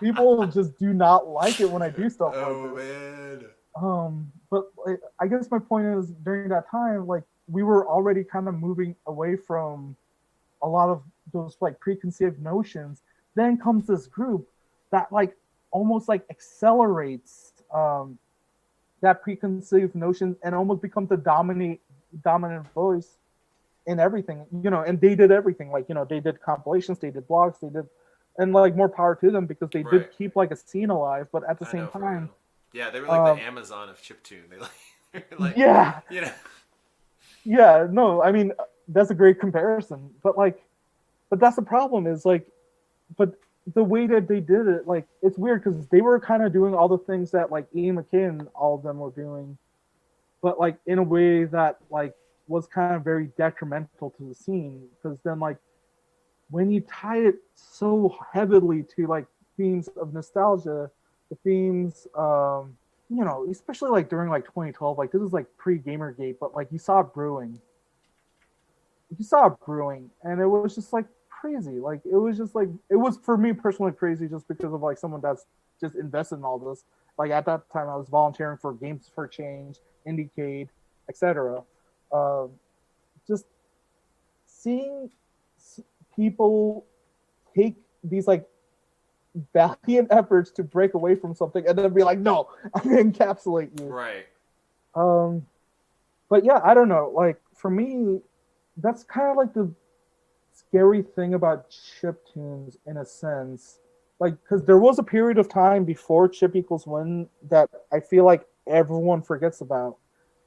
People just do not like it when I do stuff like Oh this. man. But like, I guess my point is during that time, like we were already kind of moving away from a lot of those like preconceived notions. Then comes this group that like almost like accelerates that preconceived notion and almost becomes the dominant voice in everything. You know, and they did everything. Like, you know, they did compilations, they did blogs, they did, and like more power to them because they Right. did keep like a scene alive. But at the I same know, for time, real. Yeah, they were like the Amazon of chiptune. They like yeah, you know. yeah, no, I mean that's a great comparison. But that's the problem is like, but the way that they did it, like it's weird because they were kind of doing all the things that like Ian McKay, all of them were doing, but like in a way that like was kind of very detrimental to the scene because then like when you tie it so heavily to like themes of nostalgia, the themes, you know, especially like during like 2012, like this is like pre Gamergate, but like you saw it brewing, and it was just like crazy. Like it was just like it was for me personally crazy just because of like someone that's just invested in all this. Like at that time, I was volunteering for Games for Change, Indiecade, etc. Um, just seeing people take these like valiant efforts to break away from something and then be like, no, I'm gonna encapsulate you. Right. But yeah, I don't know. Like for me, that's kind of like the scary thing about chip tunes in a sense. Like, because there was a period of time before chip equals win that I feel like everyone forgets about.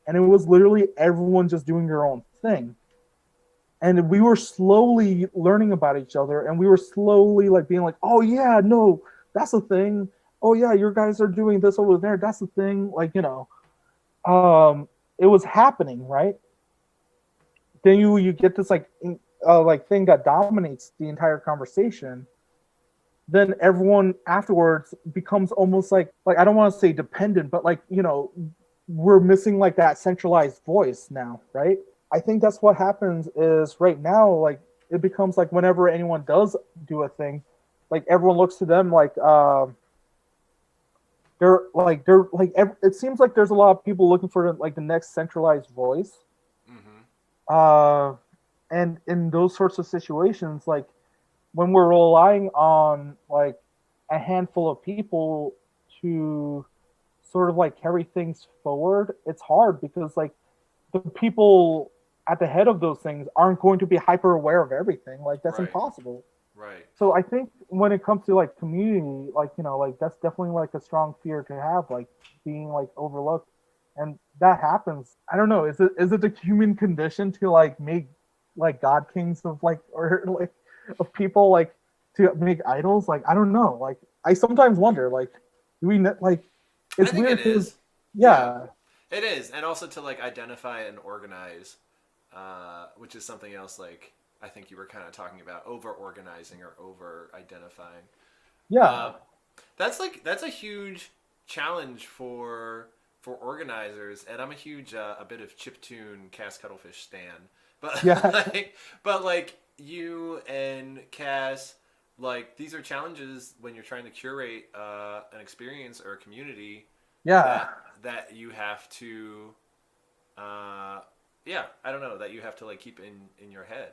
And it was literally everyone just doing their own thing. And we were slowly learning about each other, and we were slowly like being like, oh yeah, no, that's a thing. Oh yeah, your guys are doing this over there. That's the thing. Like, you know, it was happening, right? Then you get this like thing that dominates the entire conversation. Then everyone afterwards becomes almost like I don't want to say dependent, but like, you know, we're missing like that centralized voice now, right? I think that's what happens is right now, like it becomes like whenever anyone does do a thing, like everyone looks to them like it seems like there's a lot of people looking for like the next centralized voice. And in those sorts of situations, like when we're relying on like a handful of people to sort of like carry things forward, it's hard because like the people at the head of those things aren't going to be hyper aware of everything. Like that's Right. impossible. Right. So I think when it comes to like community, like, you know, like that's definitely like a strong fear to have, like being like overlooked. And that happens. I don't know. Is it the human condition to like make like god kings of like or like of people like to make idols? Like I don't know. Like I sometimes wonder like do we like it's I think weird it is. yeah. It is, and also to like identify and organize, which is something else. Like I think you were kind of talking about over organizing or over identifying. Yeah. That's a huge challenge for organizers, and I'm a huge a bit of chiptune Cass Cuttlefish stan, but Yeah. but like you and Cass like these are challenges when you're trying to curate an experience or a community. Yeah. That you have to, yeah, I don't know, that you have to like keep in your head.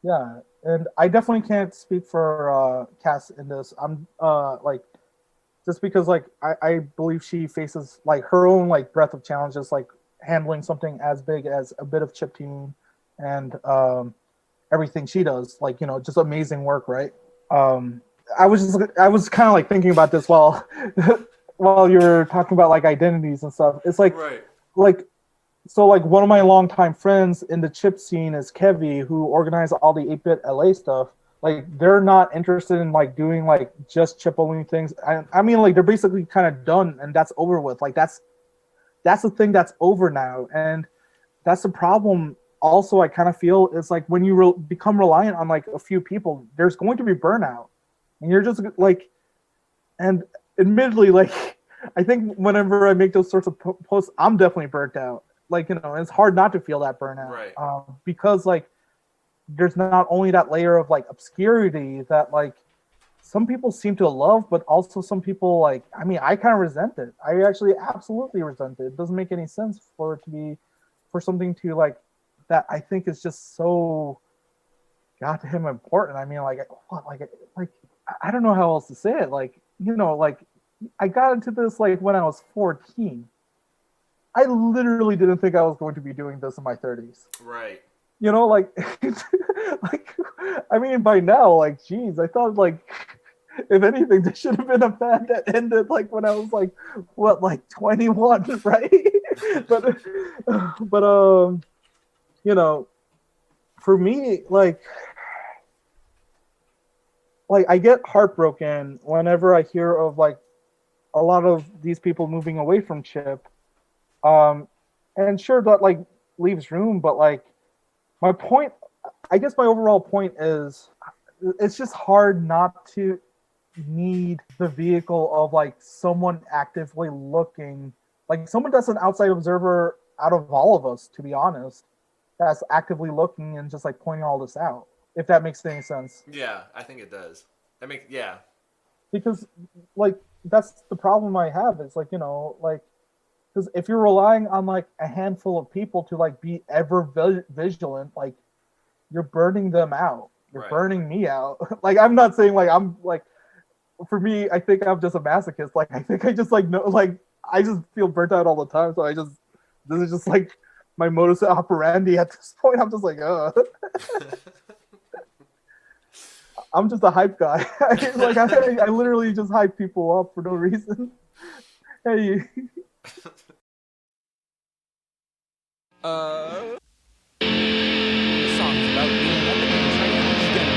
Yeah, and I definitely can't speak for Cass in this. I'm like, just because like I believe she faces like her own like breadth of challenges, like handling something as big as a bit of chiptune and everything she does, like, you know, just amazing work, right? I was kind of like thinking about this while while you were talking about like identities and stuff. It's like Right. like so like one of my longtime friends in the chip scene is Kevy, who organized all the 8-bit LA stuff. Like they're not interested in like doing like just chip only things. I mean like they're basically kind of done and that's over with. Like that's the thing that's over now, and that's the problem. Also, I kind of feel it's like when you become reliant on like a few people, there's going to be burnout, and you're just like, and admittedly, like I think whenever I make those sorts of posts, I'm definitely burnt out. Like, you know, it's hard not to feel that burnout, Right. Because like there's not only that layer of like obscurity that like some people seem to love, but also some people like, I mean, I kind of resent it. I actually absolutely resent it. It doesn't make any sense for it to be, for something to like, that I think is just so goddamn important. I mean, like, what, like, I don't know how else to say it. Like, you know, like I got into this like when I was 14. I literally didn't think I was going to be doing this in my 30s. Right. You know, like, like, I mean, by now, like, geez, I thought, like, if anything, this should have been a band that ended, like, when I was, like, what, like, 21, right? but, you know, for me, like, I get heartbroken whenever I hear of, like, a lot of these people moving away from Chip. And sure, that, like, leaves room, but, like, my point, I guess my overall point is, it's just hard not to need the vehicle of like someone actively looking, like someone that's an outside observer out of all of us, to be honest, that's actively looking and just like pointing all this out, if that makes any sense. Yeah, I think it does. Yeah. Because like that's the problem I have. It's like, you know, like, because if you're relying on like a handful of people to like be ever vigilant, like you're burning them out. You're Right. burning me out. Like I'm not saying like I'm like, for me, I think I'm just a masochist. Like I think I just like know, like I just feel burnt out all the time. So this is just like my modus operandi at this point. I'm just like, I'm just a hype guy. Like I literally just hype people up for no reason. Hey. The song's about being up in transgender.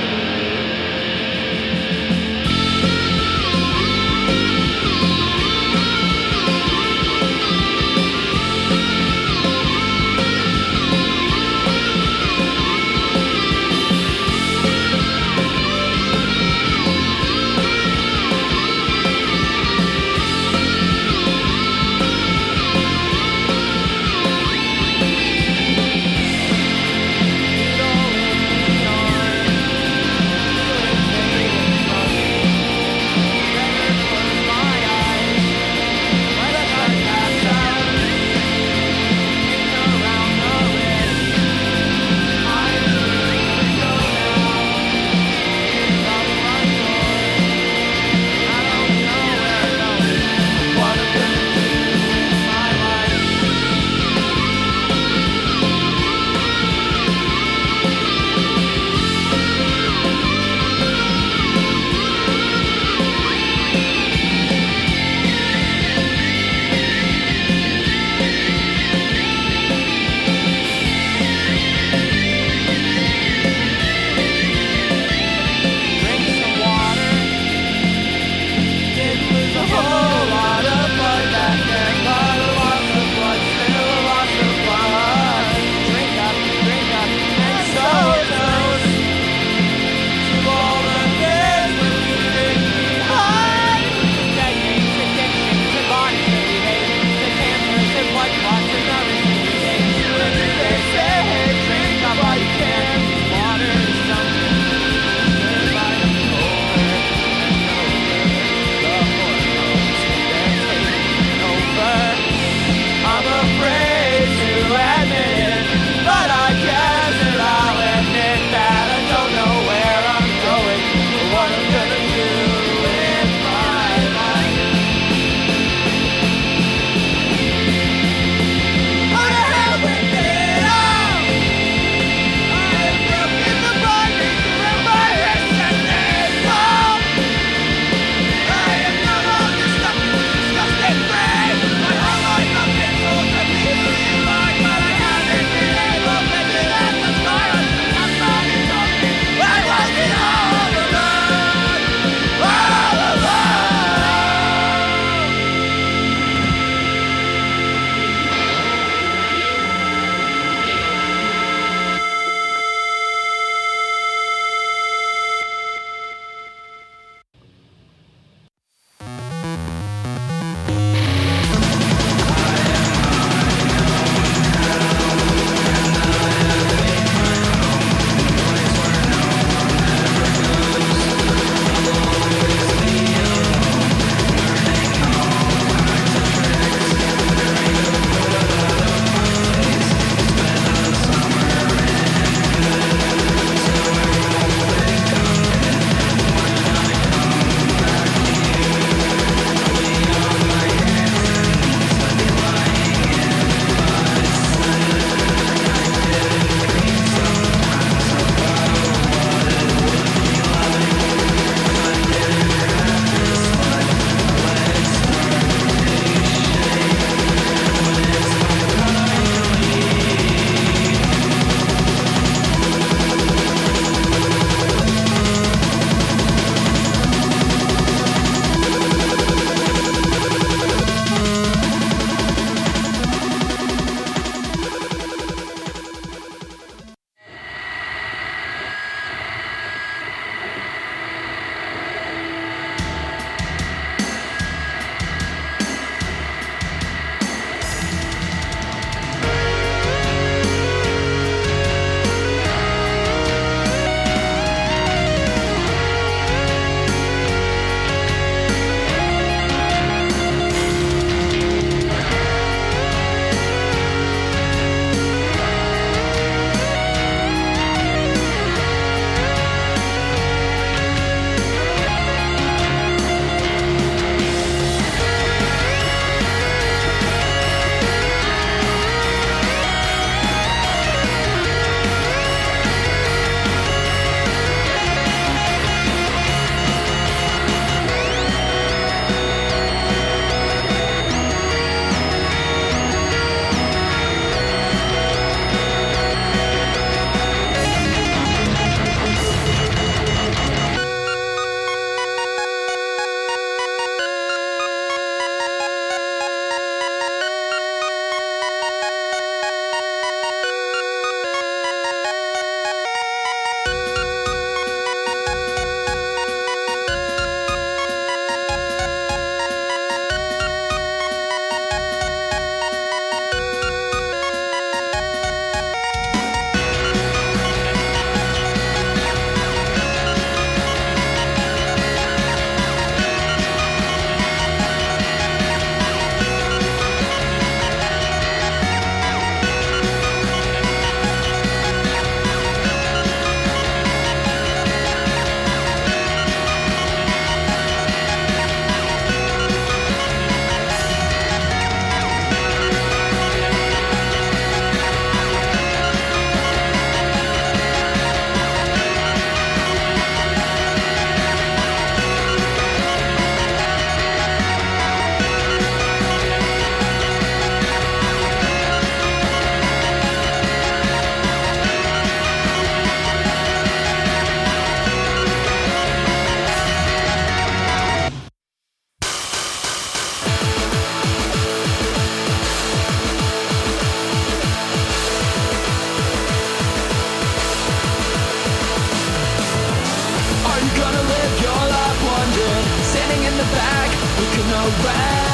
back, looking around.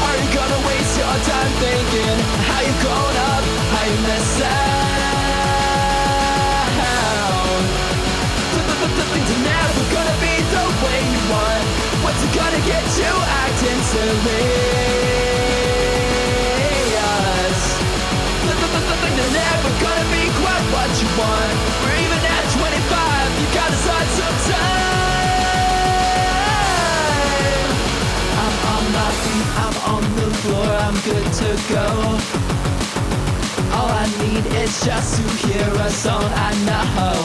Are you gonna waste your time thinking how you grown up, how you miss out? Things are never gonna be the way you want. What's it gonna get you acting serious? They're never gonna be quite what you want. Or even at 25, you gotta start sometime. I'm on my feet, I'm on the floor, I'm good to go. All I need is just to hear a song I know.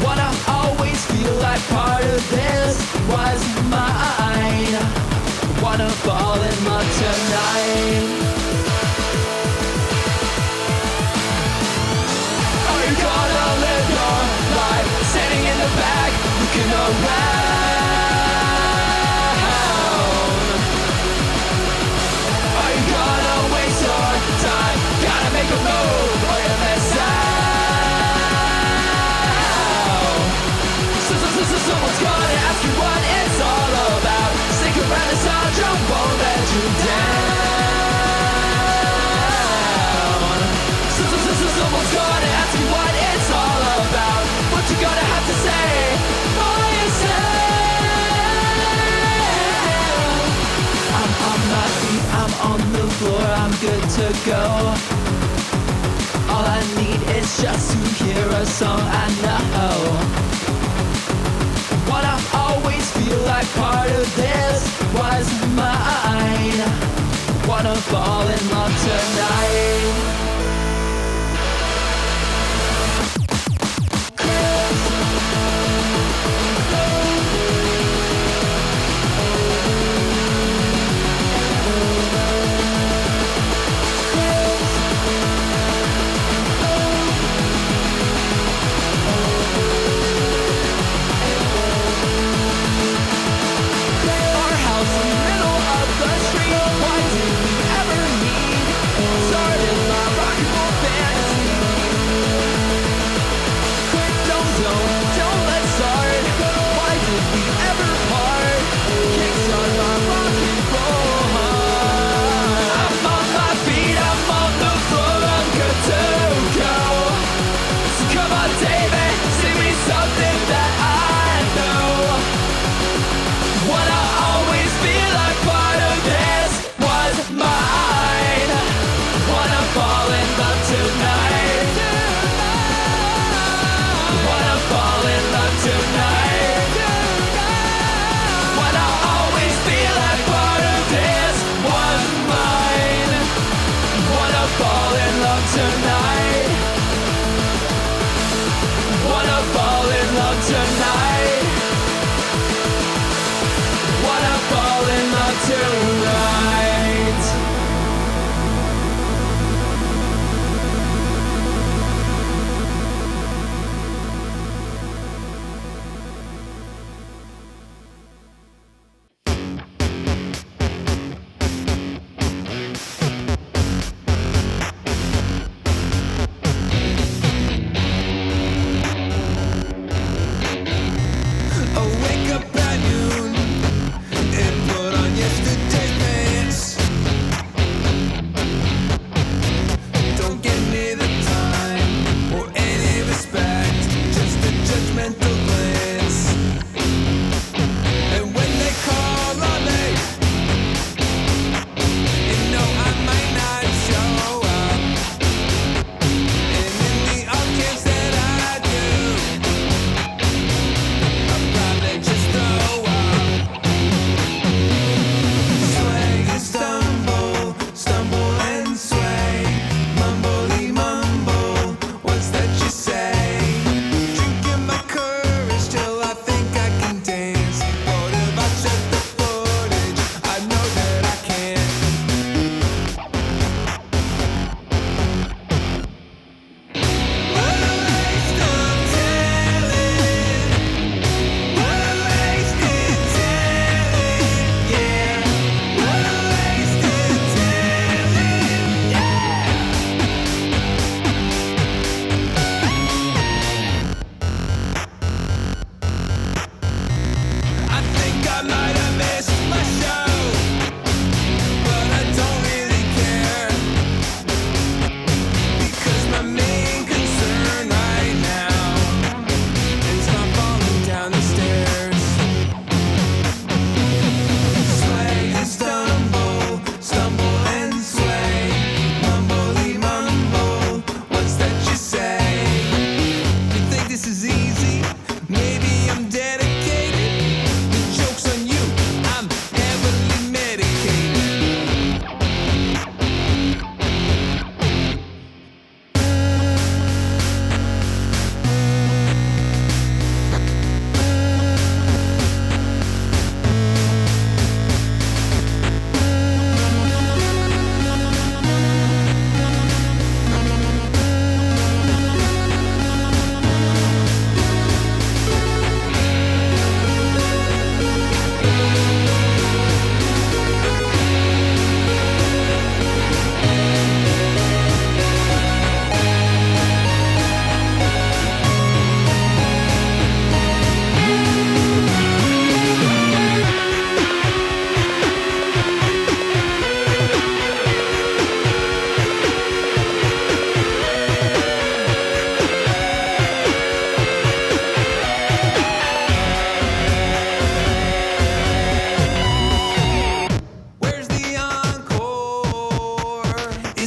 Wanna always feel like part of this was mine. Wanna fall in love tonight. Are you gonna live your life standing in the back, looking around? Are you gonna waste your time? Gotta make a move or you miss out. Someone's gonna ask you what it's all about. Stick around, the sound won't let you down. Someone's gonna ask you what it's all about. What you gonna have to say for yourself? I'm on my feet, I'm on the floor, I'm good to go. All I need is just to hear a song I know. Wanna always feel like part of this was mine. Wanna fall in love tonight.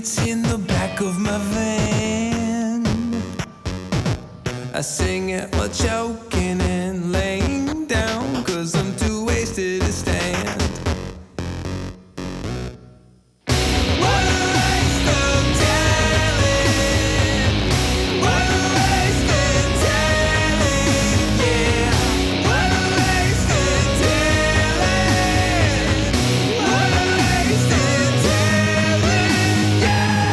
It's in the back of my van. I sing it while choking and laying down, 'cause I'm too wasted to stand. What a waste of talent. What a waste of talent. Yeah. What a waste of talent. What a waste of talent. Yeah.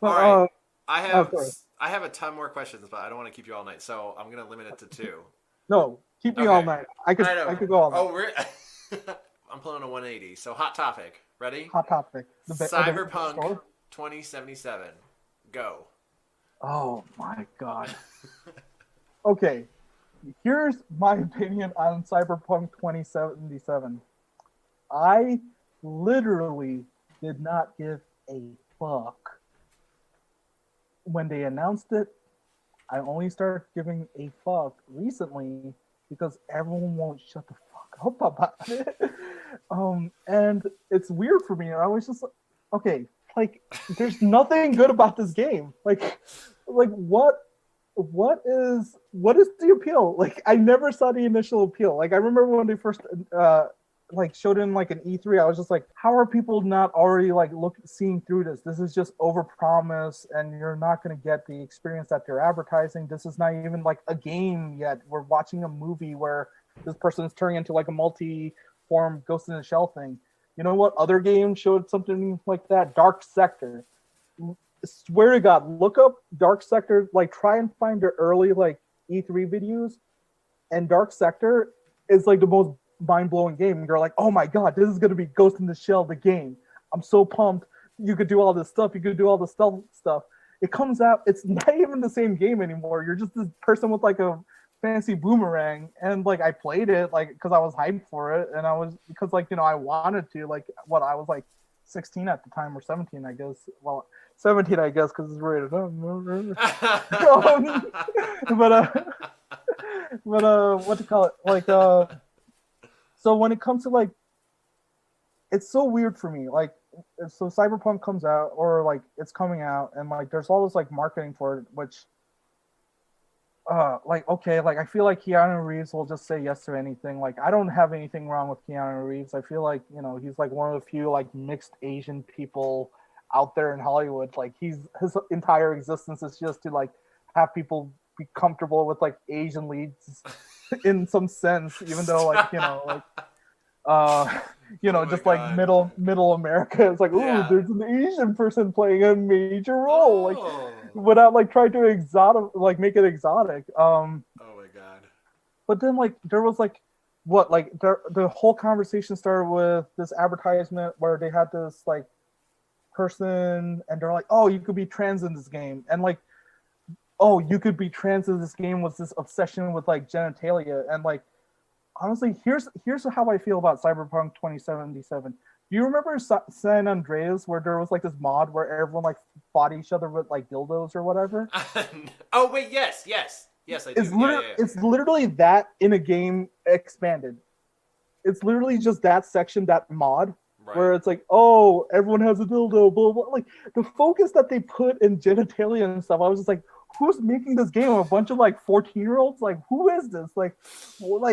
All right. Sorry. I have a ton more questions, but I don't want to keep you all night, so I'm gonna limit it to 2. No, keep me Okay. all night. I could go all night. Oh, we're I'm pulling a 180. So hot topic. Ready? Hot topic. Cyberpunk store? 2077. Go. Oh my god. Okay, here's my opinion on Cyberpunk 2077. I literally did not give a fuck when they announced it. I only started giving a fuck recently because everyone won't shut the fuck up about it. And it's weird for me. I was just like, okay, like there's nothing good about this game. Like what is the appeal? Like I never saw the initial appeal. Like I remember when they first like showed in like an E3, I was just like, how are people not already like seeing through this? This is just overpromise, and you're not going to get the experience that they're advertising. This is not even like a game yet. We're watching a movie where this person is turning into like a multi-form Ghost in the Shell thing. You know what other game showed something like that? Dark Sector. Swear to God, look up Dark Sector. Like try and find their early like E3 videos, and Dark Sector is like the most mind-blowing game. You're like, oh my god, this is gonna be Ghost in the Shell, the game. I'm so pumped. You could do all this stuff. You could do all the stealth stuff. It comes out, it's not even the same game anymore. You're just this person with like a fancy boomerang, and like I played it like because I was hyped for it, and I was because like I wanted to like what I was like 16 at the time or 17 I guess. Well, 17 I guess because it's rated but what to call it like so when it comes to like, it's so weird for me. Like, so Cyberpunk comes out, or like it's coming out, and like there's all this like marketing for it, which, like okay, like I feel like Keanu Reeves will just say yes to anything. Like I don't have anything wrong with Keanu Reeves. I feel like he's like one of the few like mixed Asian people out there in Hollywood. Like his entire existence is just to like have people be comfortable with like Asian leads. In some sense, even though like just God. like middle America, it's like, ooh, there's an Asian person playing a major role, like without like trying to make it exotic. Oh my god. But then like there was like the whole conversation started with this advertisement where they had this like person, and they're like, oh, you could be trans in this game, and like, oh, you could be trans in this game was this obsession with like genitalia. And like, honestly, here's how I feel about Cyberpunk 2077. Do you remember San Andreas where there was like this mod where everyone like fought each other with like dildos or whatever? Oh wait, yes, I do. It's literally that in a game expanded. It's literally just that section, that mod, right, where it's like, oh, everyone has a dildo, blah, blah. Like the focus that they put in genitalia and stuff, I was just like, who's making this game? A bunch of like 14-year-olds? Like, who is this? Like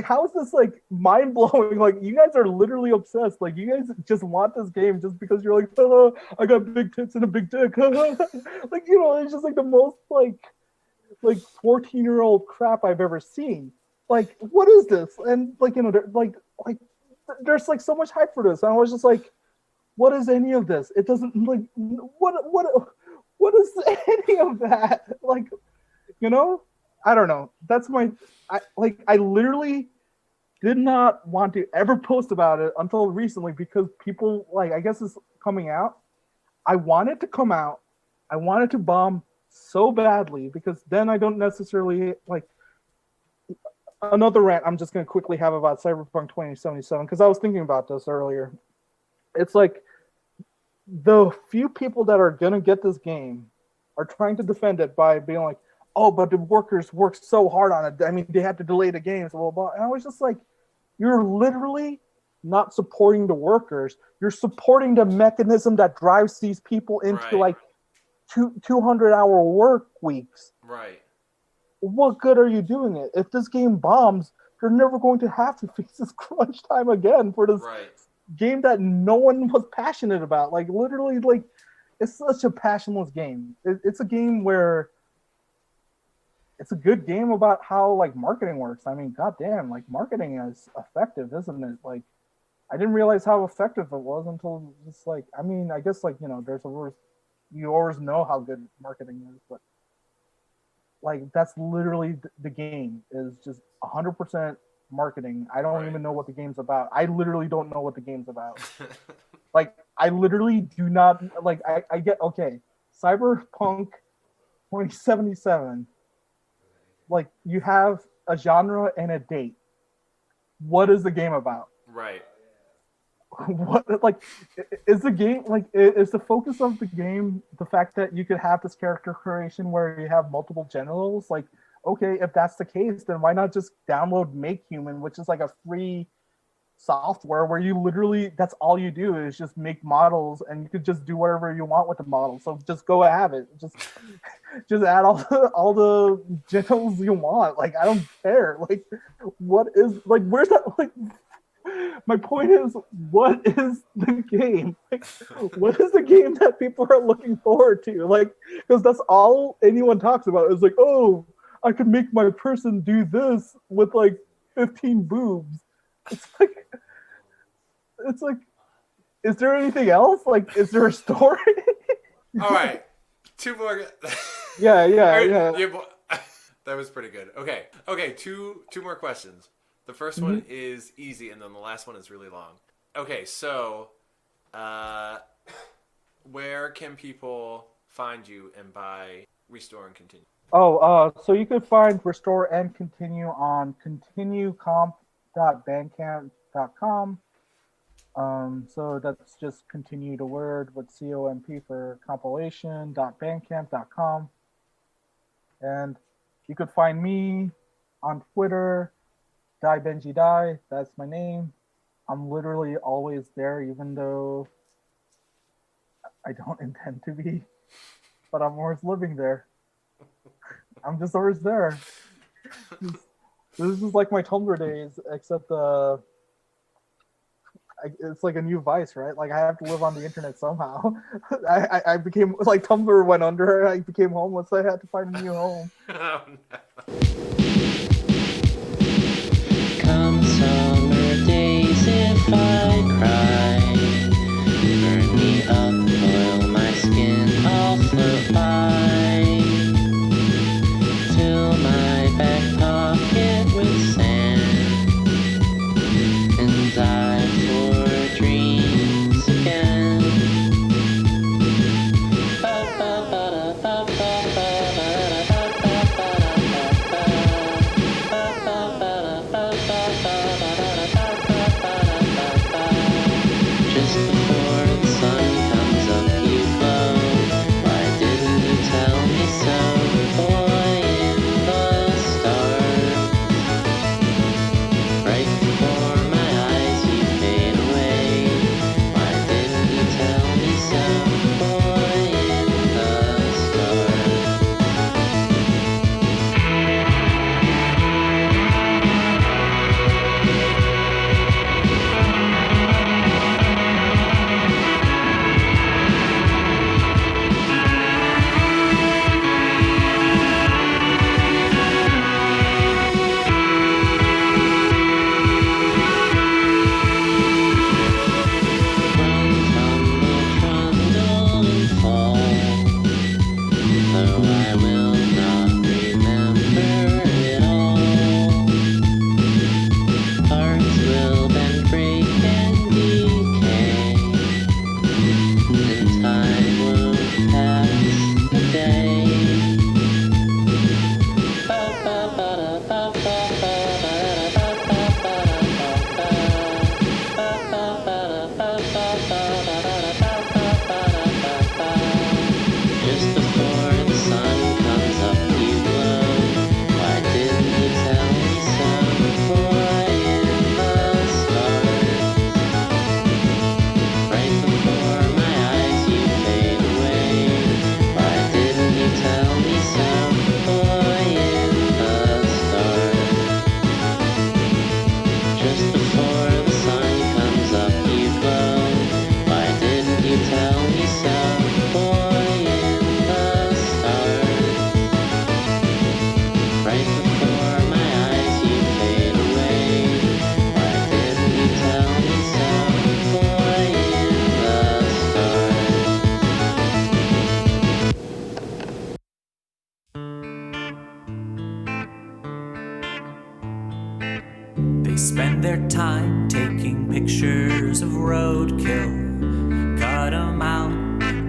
how is this like mind blowing? Like, you guys are literally obsessed. Like, you guys just want this game just because you're like, oh, I got big tits and a big dick. Like, it's just like the most like 14-year-old crap I've ever seen. Like, what is this? And like, there's like so much hype for this. And I was just like, what is any of this? It doesn't like what is any of that? Like, I don't know. That's I literally did not want to ever post about it until recently because people like, I guess it's coming out. I want it to come out. I want it to bomb so badly because then I don't necessarily like another rant I'm just going to quickly have about Cyberpunk 2077 because I was thinking about this earlier. It's like, the few people that are going to get this game are trying to defend it by being like, oh, but the workers worked so hard on it. I mean, they had to delay the game. Blah, blah, blah. And I was just like, you're literally not supporting the workers. You're supporting the mechanism that drives these people into like 200-hour work weeks. Right. What good are you doing it? If this game bombs, you're never going to have to face this crunch time again for this game that no one was passionate about. Like, literally, like, it's such a passionless game. It's a game where it's a good game about how like marketing works. I mean, goddamn, like marketing is effective, isn't it? Like, I didn't realize how effective it was until just like, I mean, I guess like, there's a you always know how good marketing is, but like that's literally the game is just 100% marketing. I don't Right. even know what the game's about. I literally don't know what the game's about. Like I literally do not like. I get okay. Cyberpunk 2077. Like you have a genre and a date. What is the game about? Right. What like is the game like is the focus of the game the fact that you could have this character creation where you have multiple generals? Like, okay, if that's the case, then why not just download Make Human, which is like a free software where you literally that's all you do is just make models and you could just do whatever you want with the model. So just go have it. Just add all the generals you want. Like I don't care. Like what is like where's that like my point is, what is the game? Like, what is the game that people are looking forward to? Like, because that's all anyone talks about is like, oh, I can make my person do this with like 15 boobs. It's like, is there anything else? Like, is there a story? All right. Two more. Yeah. That was pretty good. Okay. Two more questions. The first one is easy, and then the last one is really long. Okay, so where can people find you and buy Restore and Continue? So you can find Restore and Continue on continuecomp.bandcamp.com. So that's just continue the word with COMP for compilation.bandcamp.com. And you could find me on Twitter, Die Benji Die, that's my name. I'm literally always there, even though I don't intend to be, but I'm always living there. I'm just always there. This is like my Tumblr days, except it's like a new vice, right? Like I have to live on the internet somehow. I became like Tumblr went under. I became homeless. I had to find a new home. Oh, no. Come summer days if I cry, burn me up, oil my skin, I'll float by, till my back pocket with sand, and die for dreams again. spend their time taking pictures of roadkill, cut 'em out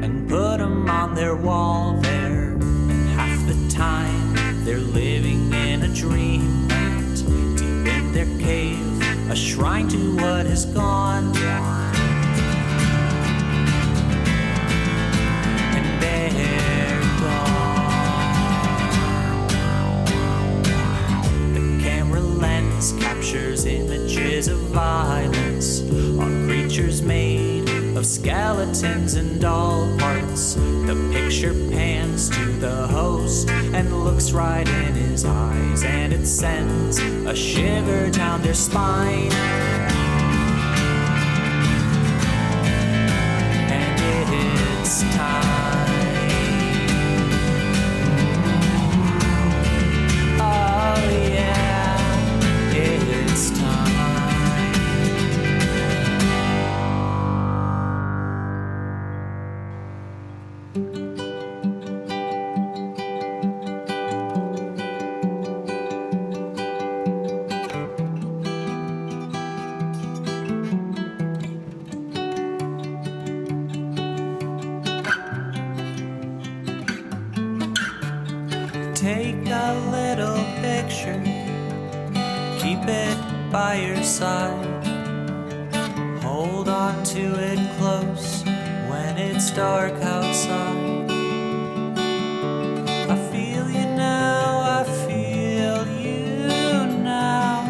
and put 'em on their wall there. And half the time they're living in a dreamland, deep in their cave, a shrine to what is gone. And they're gone. The camera lens captures images of violence on creatures made of skeletons and doll parts. The picture pans to the host and looks right in his eyes, and it sends a shiver down their spine. And it's time. Oh yeah, it's time. Take a little picture, keep it by your side. Hold on to it close when it's dark outside. I feel you now, I feel you now.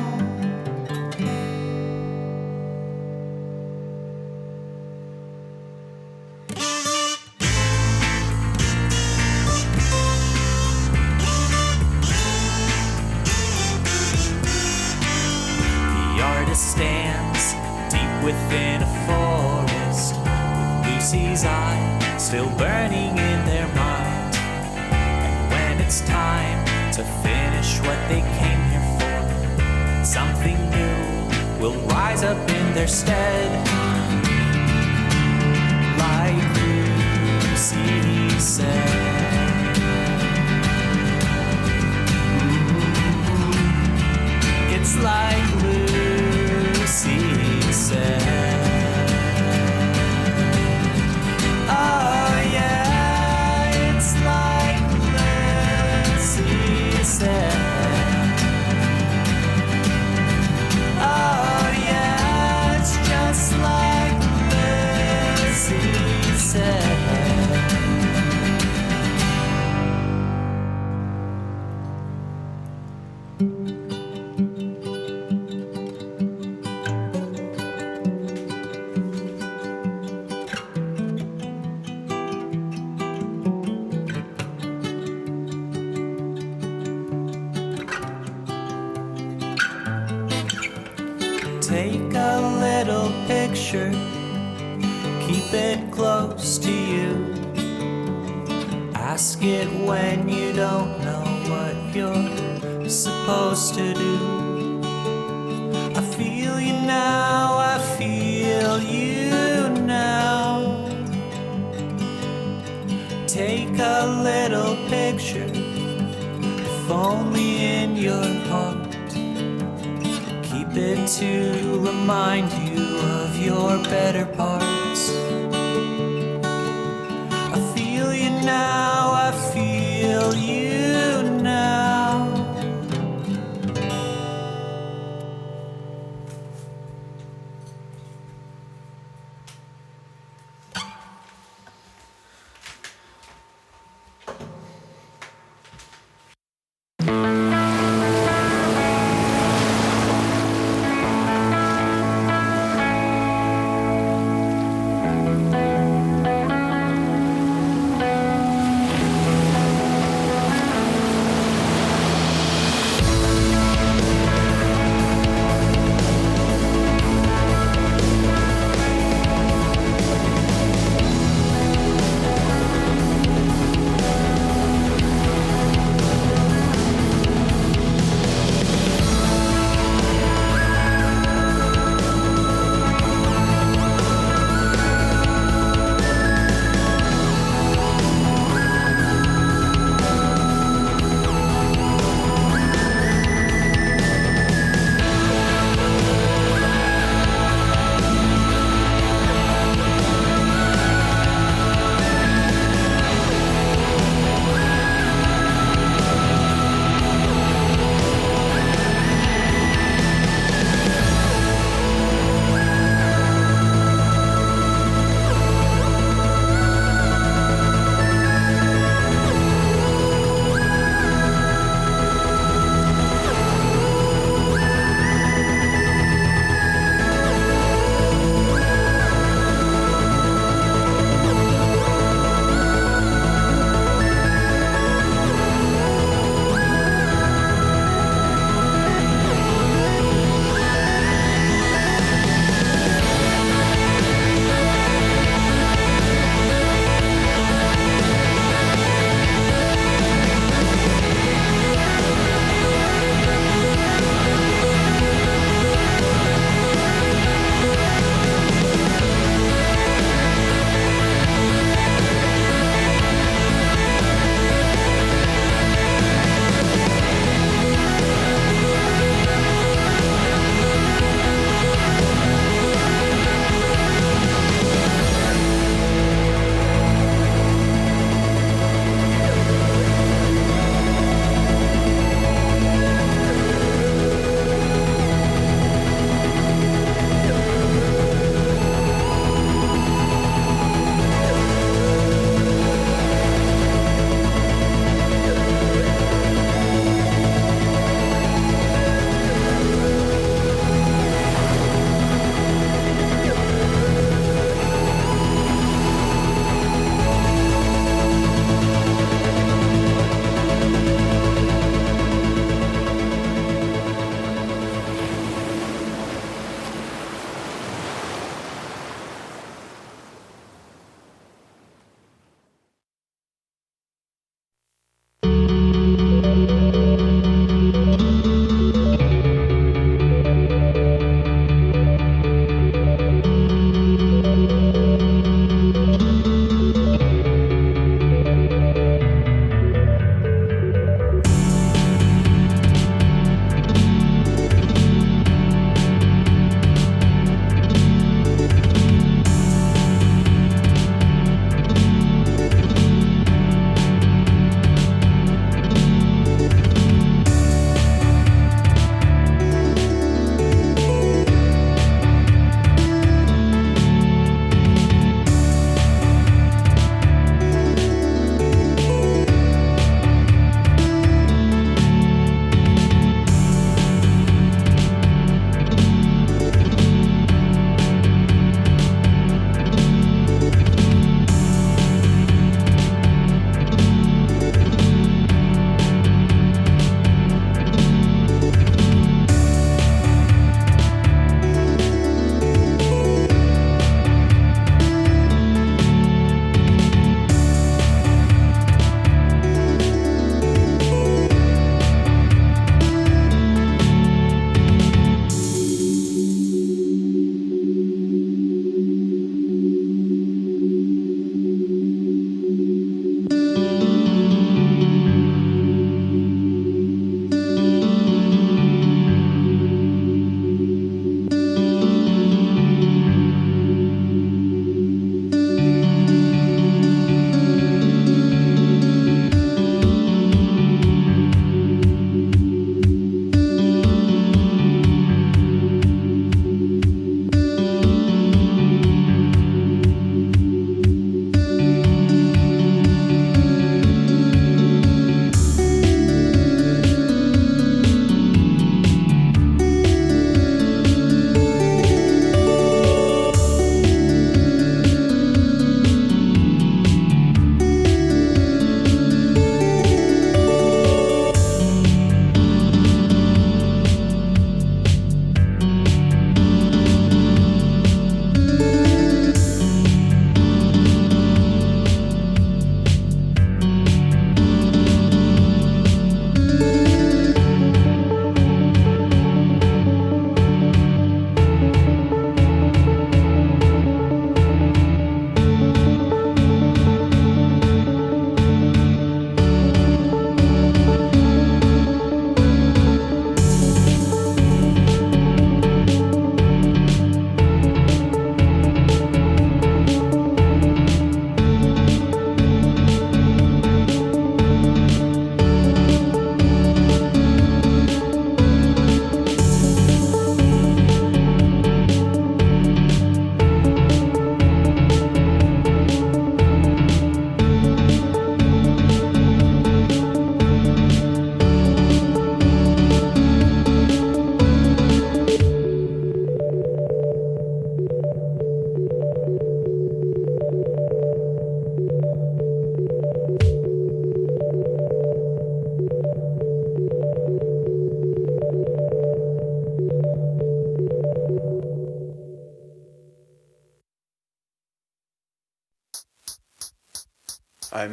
The artist stands deep within a forest, with Lucy's eye still burning in their mind. And when it's time to finish what they came here for, something new will rise up in their stead. Like Lucy said. It's like Lucy said. Oh yeah, it's like Lucy said. Oh yeah, it's just like Lucy said. Take a little picture, keep it close to you. Ask it when you don't know what you're supposed to do. I feel you now, I feel you now. Take a little picture, if only in your heart. Keep it to remind you of your better parts. I feel you now, I feel you now.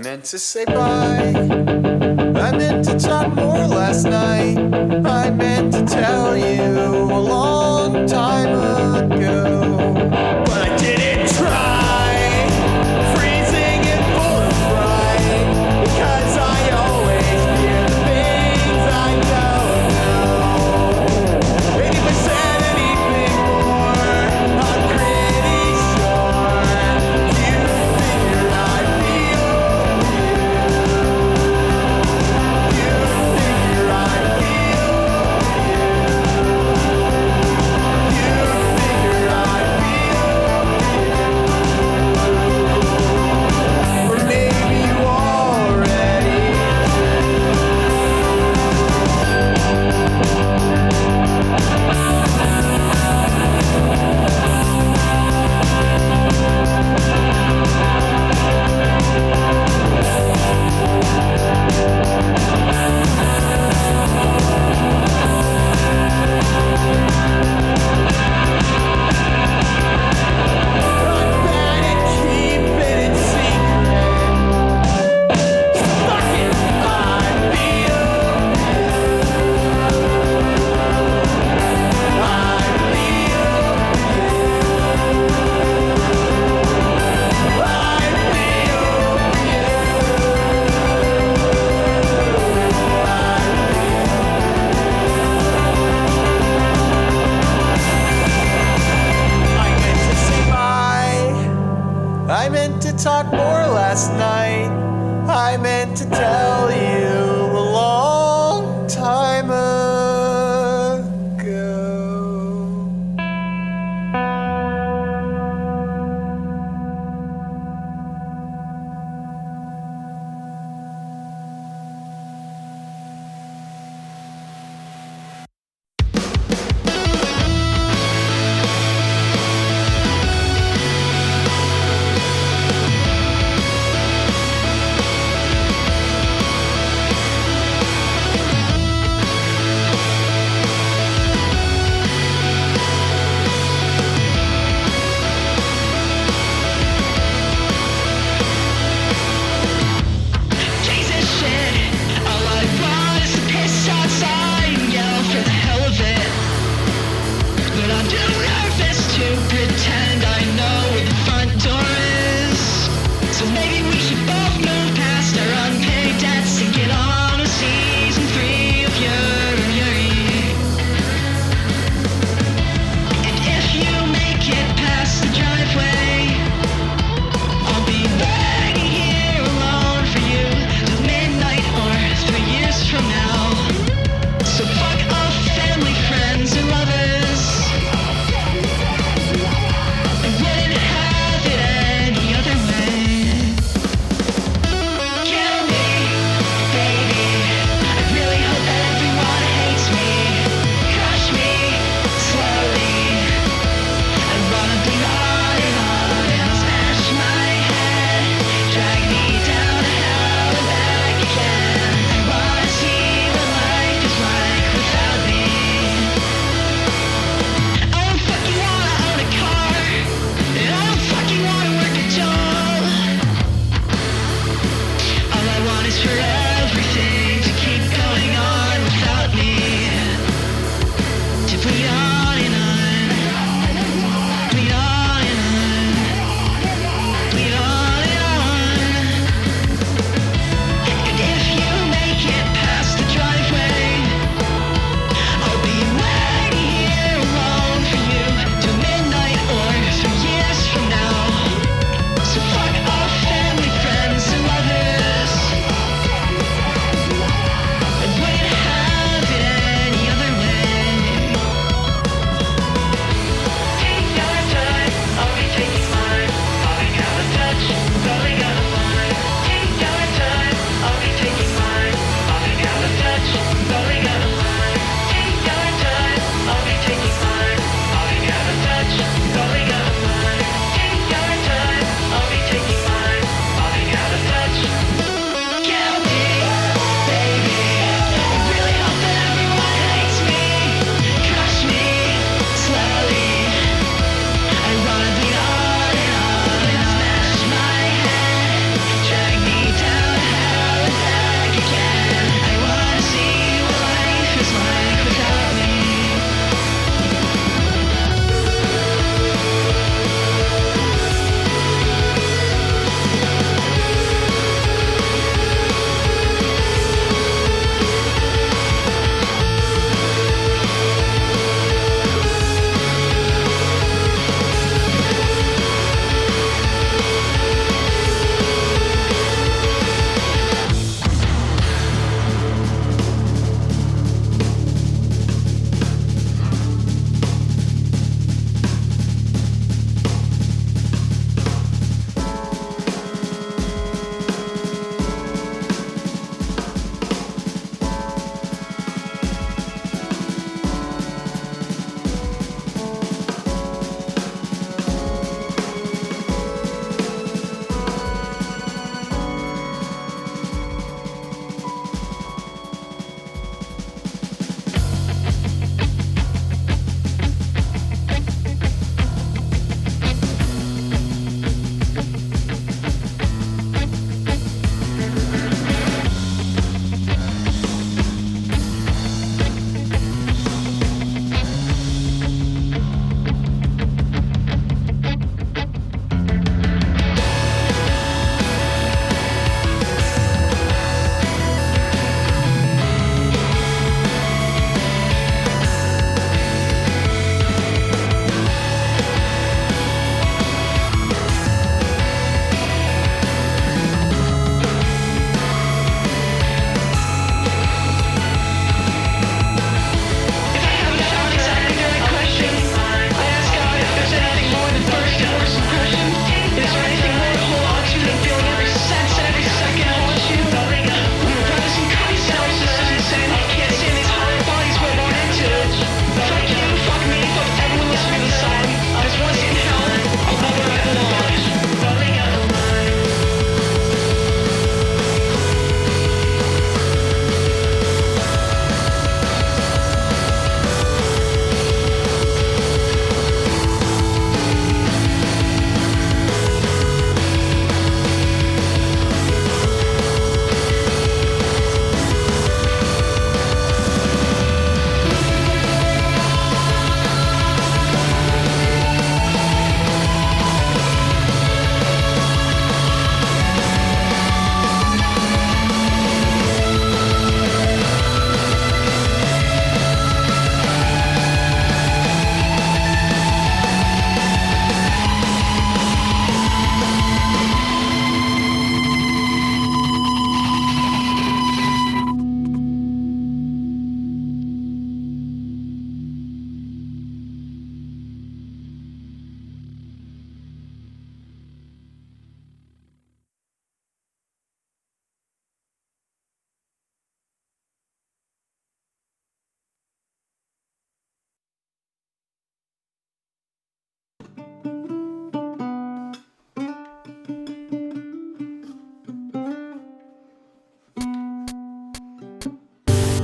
meant to say bye. I meant to talk more last night. I meant to tell you a long time ago. But I didn't try. Freezing and full of pride. Because I always fear the things I don't know. And if I said anything more, I'm pretty sure you'd figure I'd feel or maybe you already. I'm bad at keeping it secret. Fuck it, I feel. I meant to say bye. I meant to talk more last night. I meant to tell you a long time ago. Jesus shit, all I want is to piss outside and yell for the hell of it. But I'm too nervous to pretend I know where the front door is. So maybe we should both move past our unpaid debts and get on to season 3 of Yuri. And if you make it past the driveway, I'll be waiting here alone for you till midnight or 3 years from now. So fuck off family, friends, and lovers. I wouldn't have it any other way. Kill me, baby. I really hope that everyone hates me. Crush me slowly. I wanna bleed on and smash my head, drag me down to hell and back again. I wanna see what life is like without me. I don't fucking wanna own a car, and I don't fucking wanna work a job. All I want is for everything to keep going on without me. To bleed on and on. Bleed on and on. Bleed on and on. And if you make it past the driveway, I'll be waiting here alone for you till midnight or 3 years from now. So fuck off family, friends, and lovers.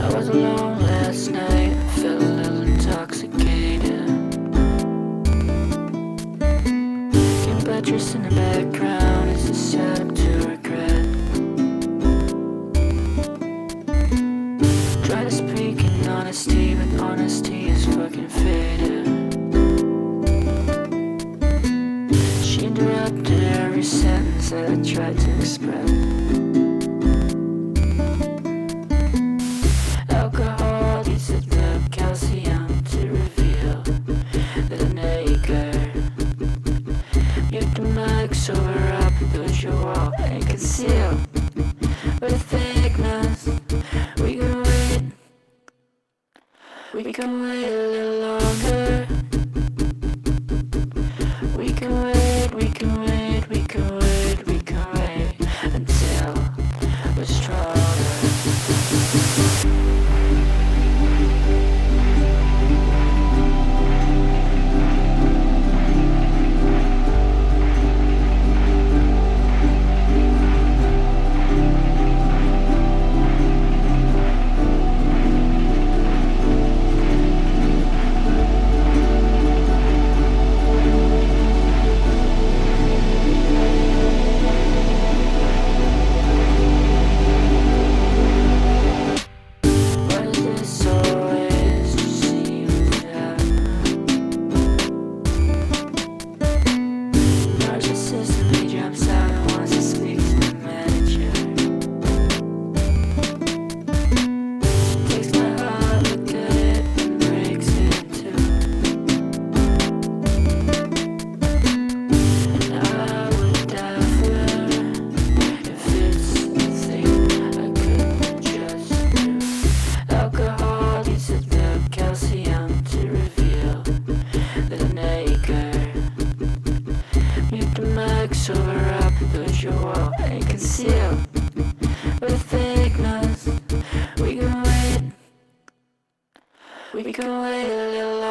I was alone last night, felt a little intoxicated. Your buttress in the background is a setup to regret. Try to speak in honesty, but honesty is fucking faded. She interrupted every sentence that I tried to express. Alcohol leads to the calcium to reveal that I'm naked. Mute the mic, sober up, push your wall and conceal. With thickness, we can wait. We can wait a little longer. We can wait, we can wait, we can wait, we can wait until we're stronger. Why does this always just seem to happen? Narcissism, he jumps out and wants to speak to the manager. Takes my heart, look at it, and breaks it in two. And I would die for her if it's the thing I couldn't just do. Alcohol leads to the calcium to reveal that I'm naked. Mute the mic, sober up, push your wall and conceal. With thickness, we can wait. We can wait a little